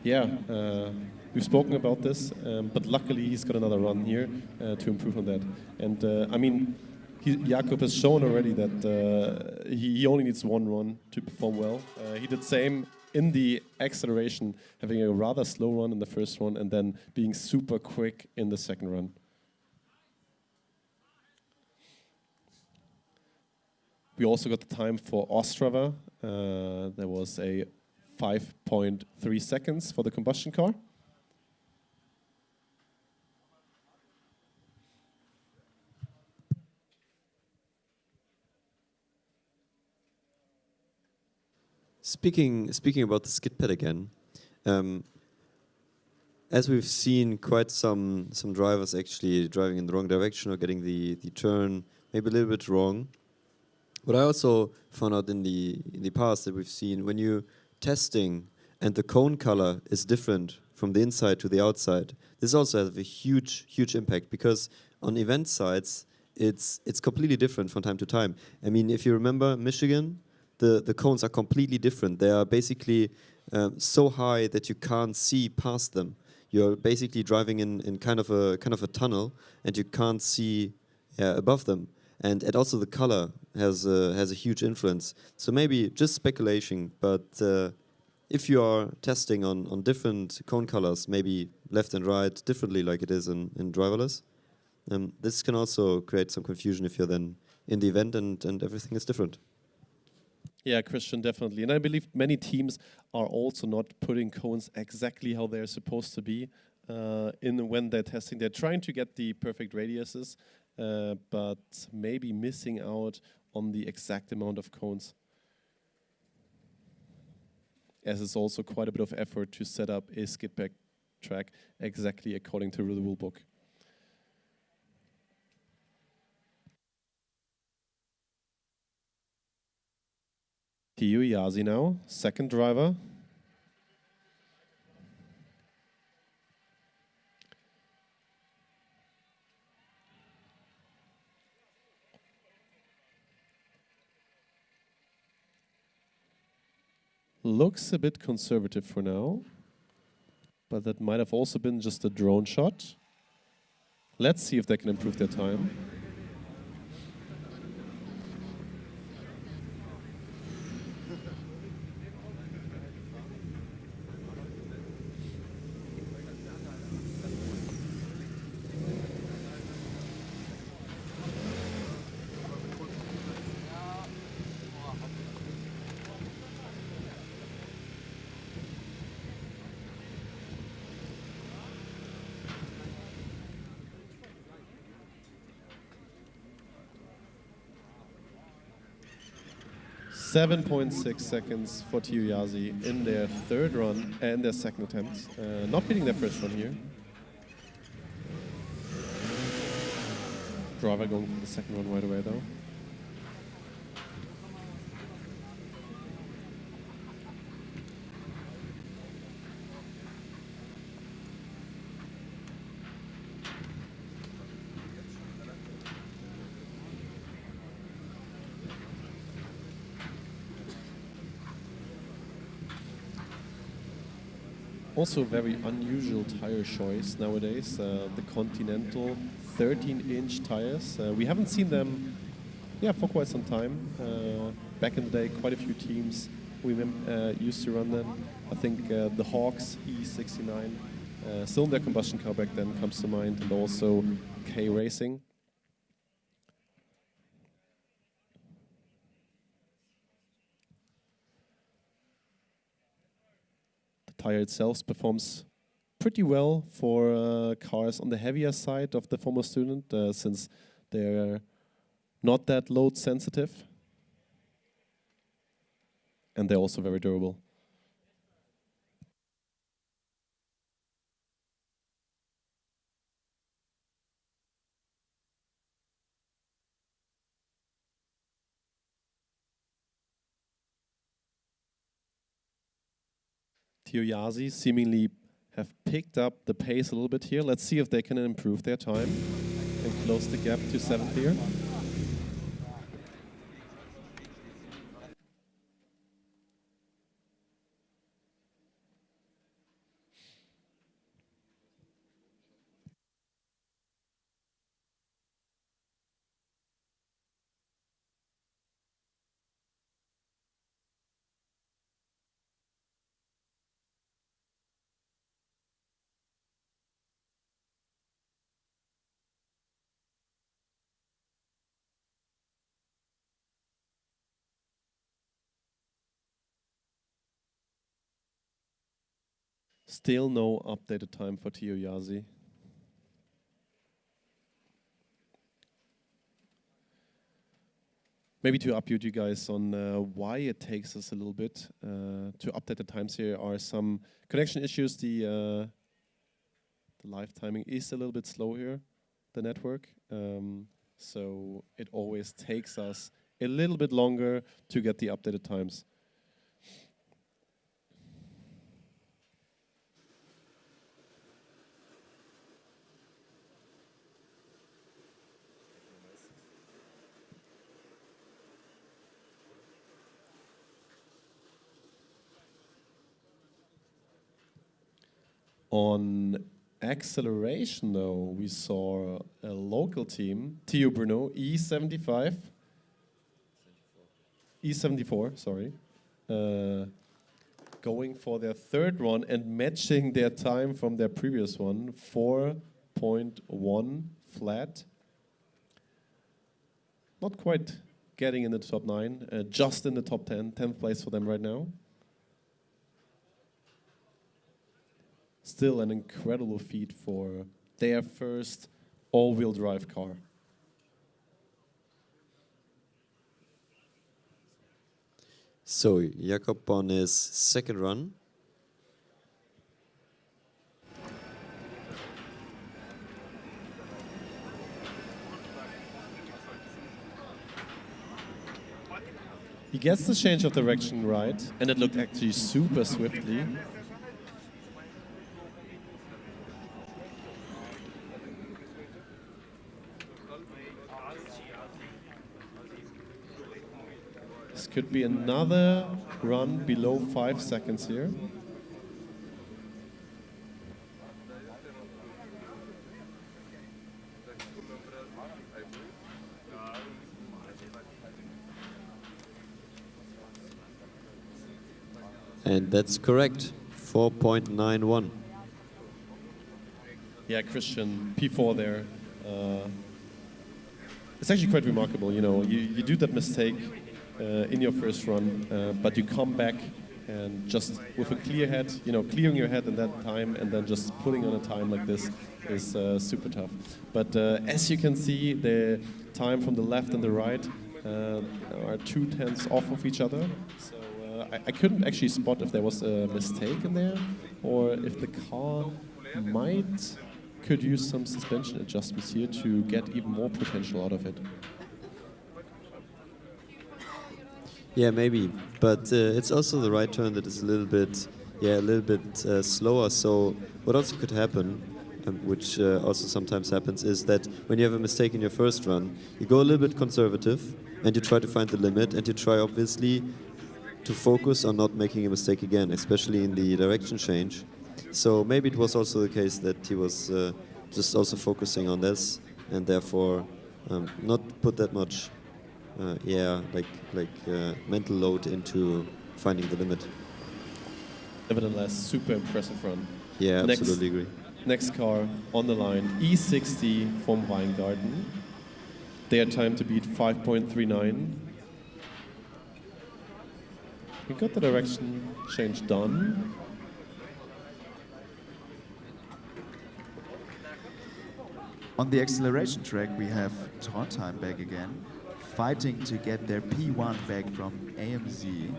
yeah, we've spoken about this, but luckily he's got another run here to improve on that. And I mean, Jakob has shown already that he only needs one run to perform well. He did the same in the acceleration, having a rather slow run in the first one and then being super quick in the second run. We also got the time for Ostrava. There was a 5.3 seconds for the combustion car. Speaking about the SKIDPAD again, as we've seen quite some drivers actually driving in the wrong direction or getting the turn maybe a little bit wrong. What I also found out in the past that we've seen, when you're testing and the cone color is different from the inside to the outside, this also has a huge impact, because on event sites it's completely different from time to time. I mean, if you remember Michigan, the cones are completely different. They are basically so high that you can't see past them. You're basically driving in kind of a tunnel, and you can't see above them. And also the color has a huge influence. So maybe just speculation, but if you are testing on different cone colors, maybe left and right differently like it is in driverless, this can also create some confusion if you're then in the event and everything is different. Yeah, Christian, definitely. And I believe many teams are also not putting cones exactly how they're supposed to be when they're testing. They're trying to get the perfect radiuses, but maybe missing out on the exact amount of cones. As it's also quite a bit of effort to set up a SKIDPAD track exactly according to the rule book. Tio Yazi now, second driver. Looks a bit conservative for now, but that might have also been just a drone shot. Let's see if they can improve their time. .6 seconds for Tio Yazi in their third run and their second attempt. Not beating their first run here. Driver going for the second one right away though. Also a very unusual tire choice nowadays, the Continental 13-inch tires. We haven't seen them for quite some time. Back in the day, quite a few teams we used to run them. I think the Hawks E69, still in their combustion car back then, comes to mind, and also K Racing. Tire itself performs pretty well for cars on the heavier side of the Formula Student, since they're not that load sensitive, and they're also very durable. Tio Yazi seemingly have picked up the pace a little bit here. Let's see if they can improve their time and close the gap to 7th here. Still no updated time for Tio Yazi. Maybe to update you guys on why it takes us a little bit to update the times here are some connection issues. The live timing is a little bit slow here, the network. So it always takes us a little bit longer to get the updated times. On acceleration, though, we saw a local team, TU Brno, E74, sorry, going for their third one and matching their time from their previous one, 4.1 flat. Not quite getting in the top 9, just in the top 10, 10th place for them right now. Still an incredible feat for their first all-wheel drive car. So Jakob on his second run. He gets the change of direction right, and it looked actually super swiftly. This could be another run below 5 seconds here. And that's correct, 4.91. Yeah, Christian, P4 there. It's actually quite remarkable, you know, you do that mistake in your first run, but you come back and just with a clear head, you know, clearing your head in that time and then just putting on a time like this is super tough. But as you can see, the time from the left and the right are 0.2 off of each other. So I couldn't actually spot if there was a mistake in there or if the car could use some suspension adjustments here to get even more potential out of it. Yeah, maybe, but it's also the right turn that is a little bit slower. So what also could happen, which also sometimes happens, is that when you have a mistake in your first run, you go a little bit conservative and you try to find the limit, and you try obviously to focus on not making a mistake again, especially in the direction change. So maybe it was also the case that he was just also focusing on this, and therefore not put that much mental load into finding the limit. Nevertheless, super impressive run. Yeah, absolutely agree. Next car on the line, E60 from Weingarten. Their time to beat 5.39. We got the direction change done. On the acceleration track, we have Trondheim back again, fighting to get their P1 back from AMZ.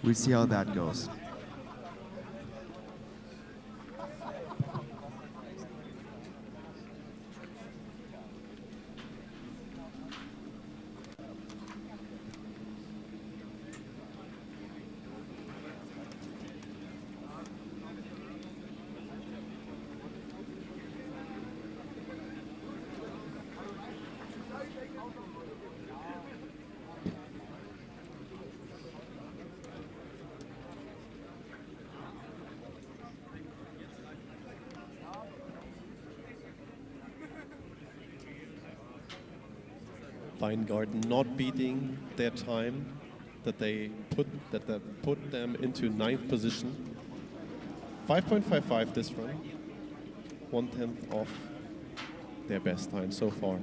We'll see how that goes. Weingarten not beating their time that put them into 9th position. 5.55 this run, 1/10 off their best time so far.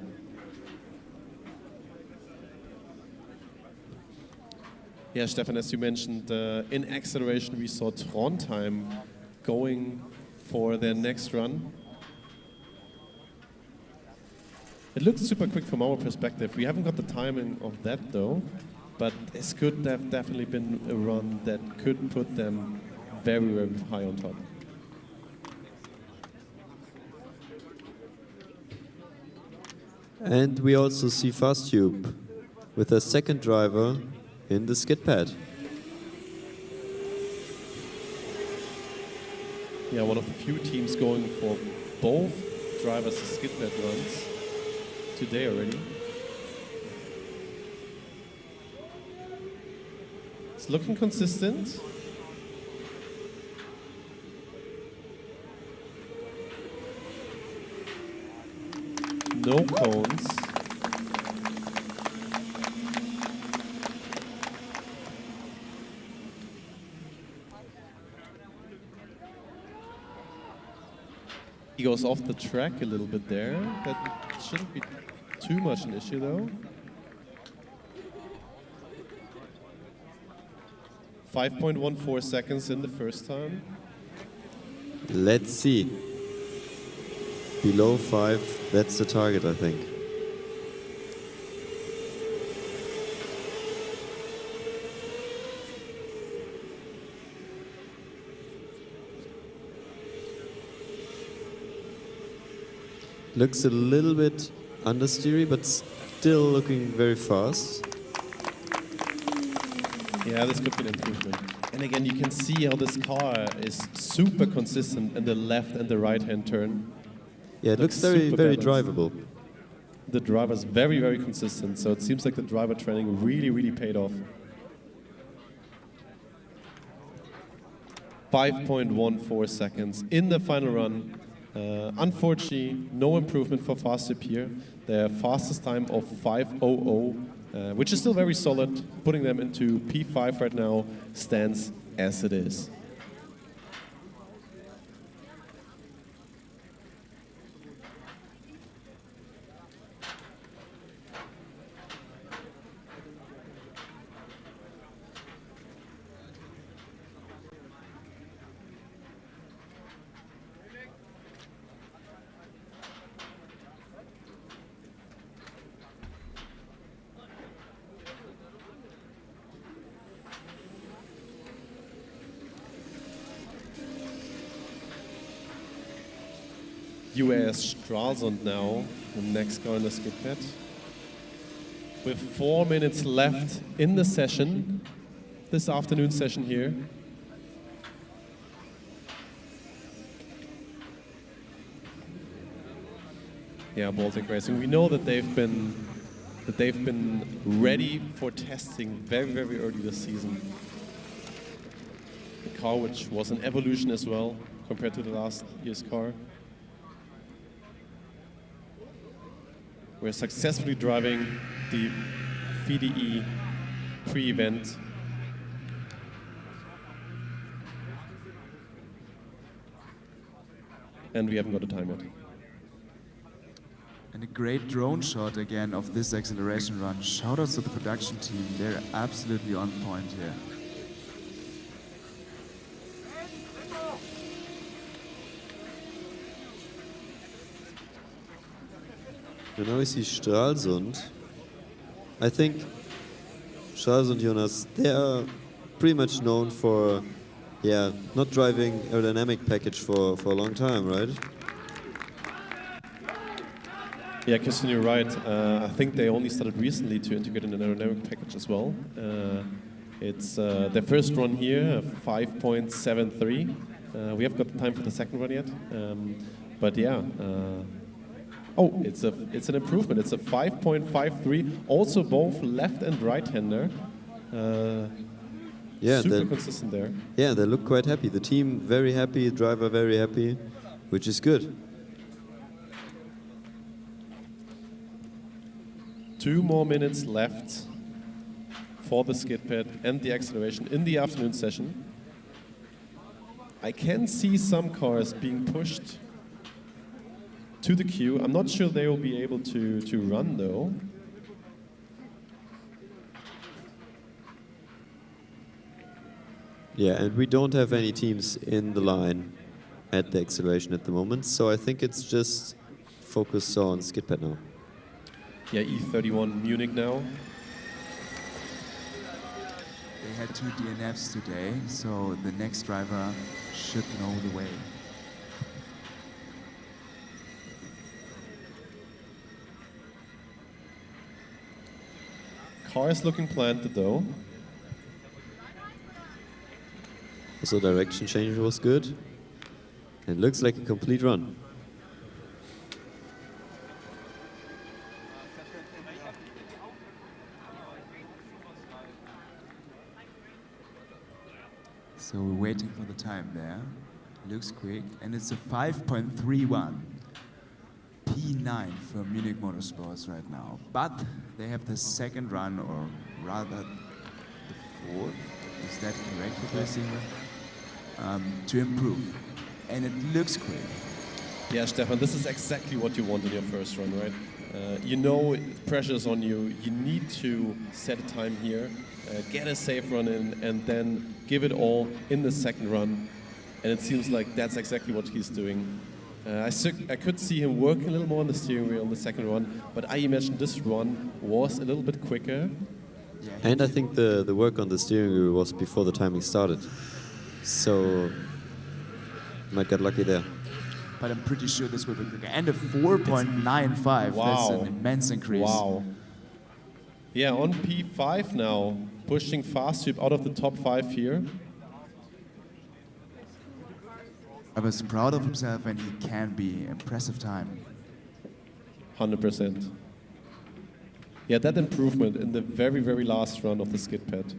Yeah, Stefan, as you mentioned, in acceleration we saw Trondheim going for their next run. It looks super quick from our perspective. We haven't got the timing of that though, but this could have definitely been a run that could put them very, very high on top. And we also see FastTube with a second driver in the SKIDPAD. Yeah, one of the few teams going for both drivers' SKIDPAD runs today already. It's looking consistent. No cones. He goes off the track a little bit there. That shouldn't be too much an issue though. 5.14 seconds in the first time. Let's see. Below 5, that's the target, I think. Looks a little bit understeery, but still looking very fast. Yeah, this could be an improvement. And again, you can see how this car is super consistent in the left and the right-hand turn. Yeah, it looks very, super very balanced. drivable. The driver's very, very consistent, so it seems like the driver training really, really paid off. 5.14 seconds in the final run. Unfortunately, no improvement for FastTube here. Their fastest time of 5:00, which is still very solid. Putting them into P5 right now stands as it is. US Stralsund now, the next car in the SKIDPAD. With 4 minutes left in the session, this afternoon session here. Yeah, Baltic Racing. We know that they've been ready for testing very, very early this season. The car, which was an evolution as well compared to the last year's car. We're successfully driving the VDE pre-event. And we haven't got a time yet. And a great drone shot again of this acceleration run. Shout out to the production team. They're absolutely on point here. And now we see Stralsund. I think Stralsund, Jonas, they are pretty much known for, yeah, not driving aerodynamic package for a long time, right? Yeah, Christian, you're right. I think they only started recently to integrate an aerodynamic package as well. It's their first run here, 5.73. We haven't got the time for the second run yet. But yeah. Oh, it's an improvement. It's a 5.53. Also both left and right-hander. Yeah, super consistent there. Yeah, they look quite happy. The team very happy, driver very happy, which is good. 2 more minutes left for the SKIDPAD and the acceleration in the afternoon session. I can see some cars being pushed to the queue. I'm not sure they will be able to run though. Yeah, and we don't have any teams in the line at the acceleration at the moment, so I think it's just focus on SKIDPAD now. Yeah, E31 Munich now. They had 2 DNFs today, so the next driver should know the way. car is looking planted though. Also direction change was good. And looks like a complete run. So we're waiting for the time there. Looks quick, and it's a 5.31 P9 for Munich Motorsports right now. But they have the second run, or rather the fourth. Is that correct, to improve, and it looks quick. Yeah, Stefan, this is exactly what you want in your first run, right? You know pressure's on you. You need to set a time here, get a safe run in, and then give it all in the second run. And it seems like that's exactly what he's doing. I could see him working a little more on the steering wheel in the second run, but I imagine this run was a little bit quicker. Yeah, And I think the work on the steering wheel was before the timing started. So might get lucky there. but I'm pretty sure this will be quicker. And a 4.95, that's an immense increase. Wow. Yeah, on P5 now, pushing fast sweep out of the top 5 here. I was proud of himself, and he can be impressive time. 100%. Yeah, that improvement in the very, very last run of the SKIDPAD.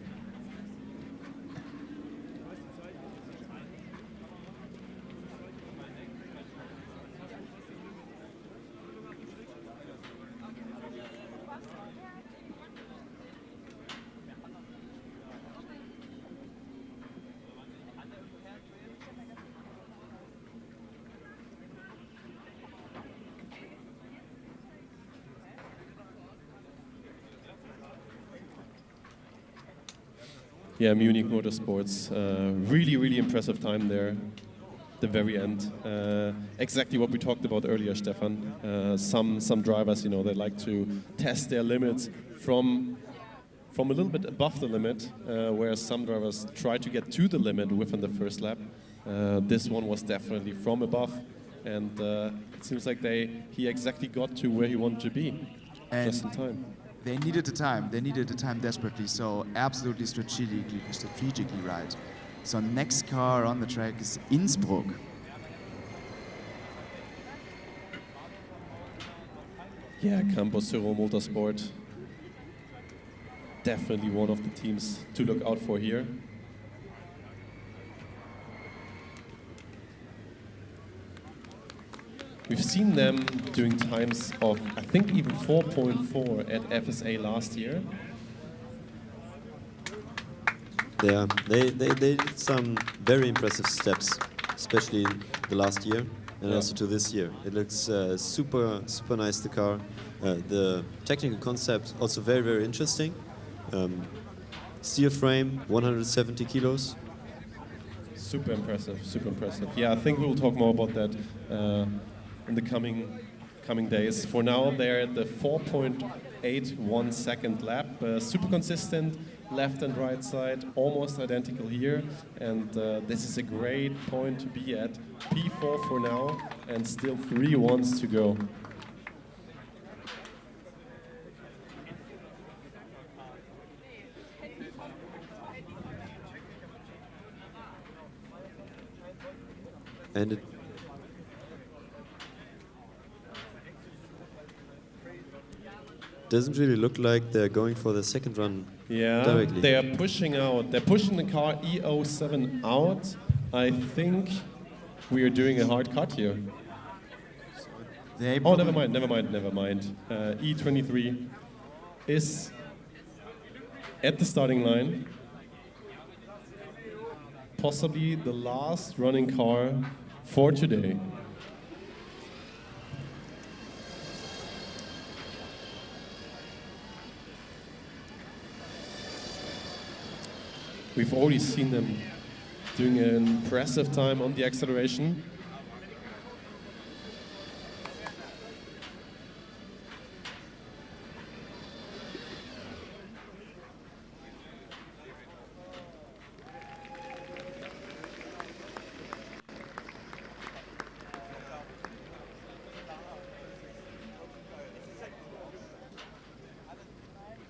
Yeah, Munich Motorsports, really, really impressive time there, the very end. Exactly what we talked about earlier, Stefan. Some drivers, you know, they like to test their limits from a little bit above the limit, whereas some drivers try to get to the limit within the first lap. This one was definitely from above, and it seems like he exactly got to where he wanted to be, And just in time. they needed the time. They needed the time desperately, so absolutely strategically right. So next car on the track is Innsbruck. Yeah, Campus Zero Motorsport. Definitely one of the teams to look out for here. We've seen them doing times of, I think, even 4.4 at FSA last year. Yeah, they did some very impressive steps, especially the last year and also to this year. It looks super nice, the car. The technical concept also very, very interesting. Steel frame, 170 kilos. Super impressive, super impressive. Yeah, I think we'll talk more about that in the coming days. For now, they're at the 4.81 second lap. Super consistent, left and right side, almost identical here. And this is a great point to be at. P4 for now, and still 3 ones to go. And it doesn't really look like they're going for the second run directly. They are pushing out. They're pushing the car E07 out. I think we are doing a hard cut here. They Oh, never mind. E23 is at the starting line. Possibly the last running car for today. We've already seen them doing an impressive time on the acceleration.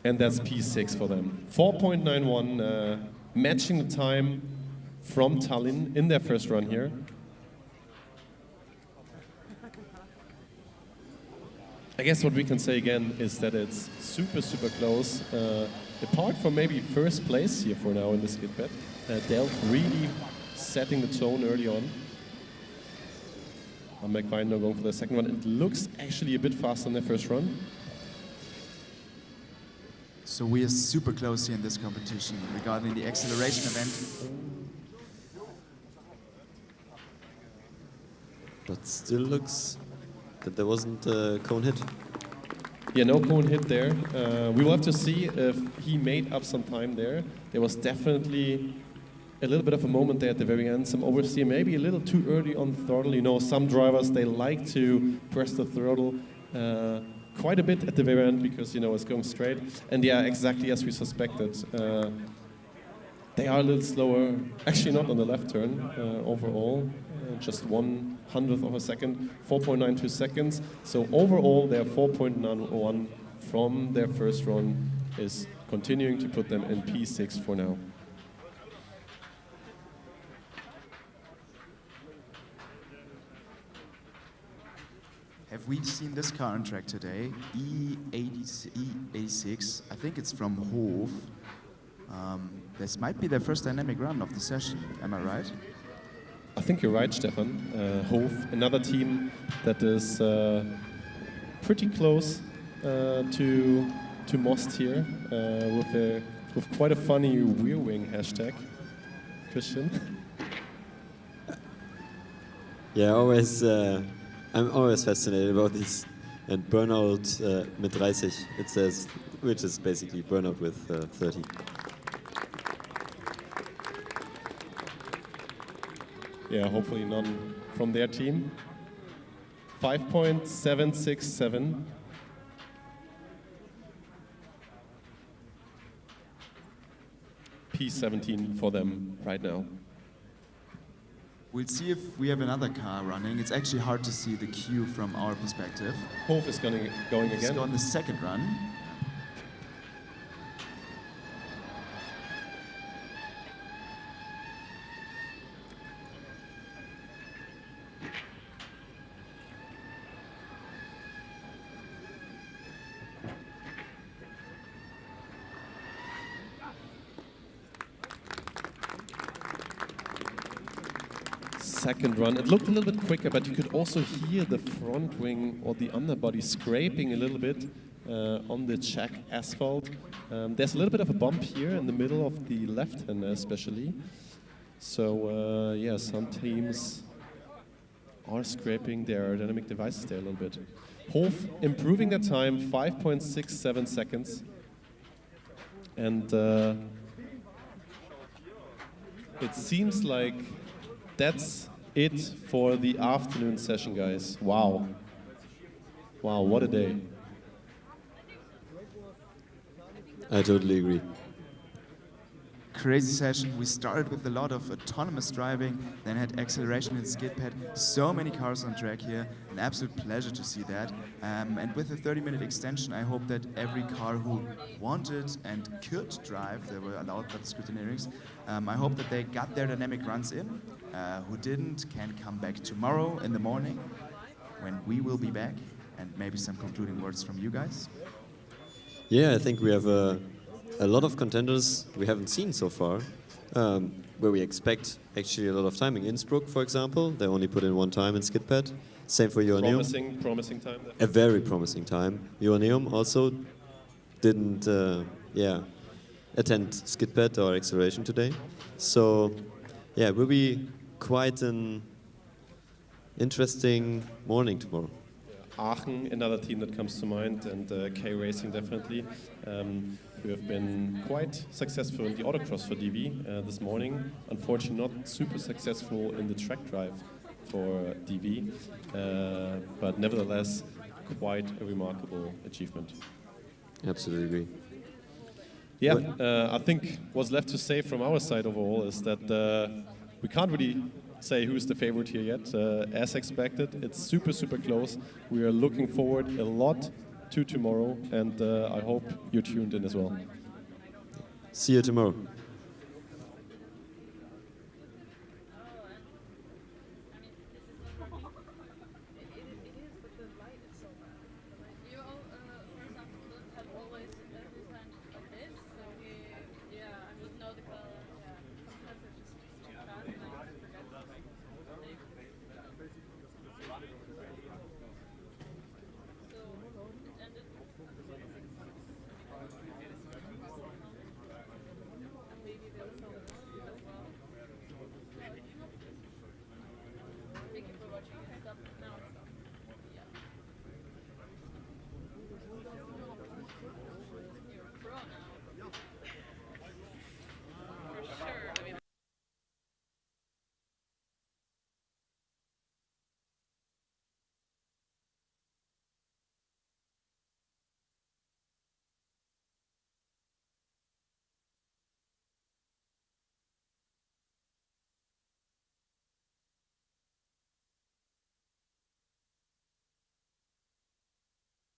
and that's P6 for them. 4.91, matching the time from Tallinn in their first run here. I guess what we can say again is that it's super, super close. Apart from maybe first place here for now in the SKIDPAD, Delph really setting the tone early on. McVine now going for the second one. It looks actually a bit faster than their first run. So we are super close here in this competition regarding the acceleration event. But still looks that there wasn't a cone hit. Yeah, no cone hit there. We will have to see if he made up some time there. There was definitely a little bit of a moment there at the very end, some oversteer, maybe a little too early on the throttle. You know, some drivers, they like to press the throttle quite a bit at the very end because, you know, it's going straight. And yeah, exactly as we suspected. They are a little slower, actually not on the left turn overall, just 1/100th of a second, 4.92 seconds. So overall, their 4.91 from their first run is continuing to put them in P6 for now. Have we seen this car on track today? E86, I think it's from Hof. This might be their first dynamic run of the session, am I right? I think you're right, Stefan. Hof, another team that is pretty close to Most here, with quite a funny rear wing hashtag. Christian? Yeah, I'm always fascinated about these. And burnout mit 30, it says, which is basically burnout with 30. Yeah, hopefully none from their team. 5.767. P17 for them right now. We'll see if we have another car running. It's actually hard to see the queue from our perspective. Hof is going again. He's going the second run. Second run. It looked a little bit quicker, but you could also hear the front wing or the underbody scraping a little bit on the Czech asphalt. There's a little bit of a bump here in the middle of the left hand especially. So yeah, some teams are scraping their aerodynamic devices there a little bit. Hof improving their time, 5.67 seconds. And it seems like that's it for the afternoon session, guys. Wow. Wow, what a day. I totally agree. Crazy session. We started with a lot of autonomous driving, then had acceleration and SKIDPAD. So many cars on track here. An absolute pleasure to see that. And with a 30-minute extension, I hope that every car who wanted and could drive, they were allowed by the Scrutineerings, I hope that they got their dynamic runs in. Who didn't can come back tomorrow in the morning when we will be back, and maybe some concluding words from you guys. Yeah, I think we have a lot of contenders we haven't seen so far, where we expect actually a lot of time. In Innsbruck, for example, they only put in one time in SKIDPAD. Same for Joanneum. Promising time. A very promising time. Joanneum also didn't attend SKIDPAD or acceleration today. So yeah, it will be quite an interesting morning tomorrow. Aachen, another team that comes to mind, and K Racing definitely, who have been quite successful in the autocross for DV this morning. Unfortunately, not super successful in the track drive for DV, but nevertheless, quite a remarkable achievement. Absolutely agree. Yeah, I think what's left to say from our side overall is that we can't really say who's the favorite here yet. As expected, it's super, super close. We are looking forward a lot to tomorrow, and I hope you're tuned in as well. See you tomorrow.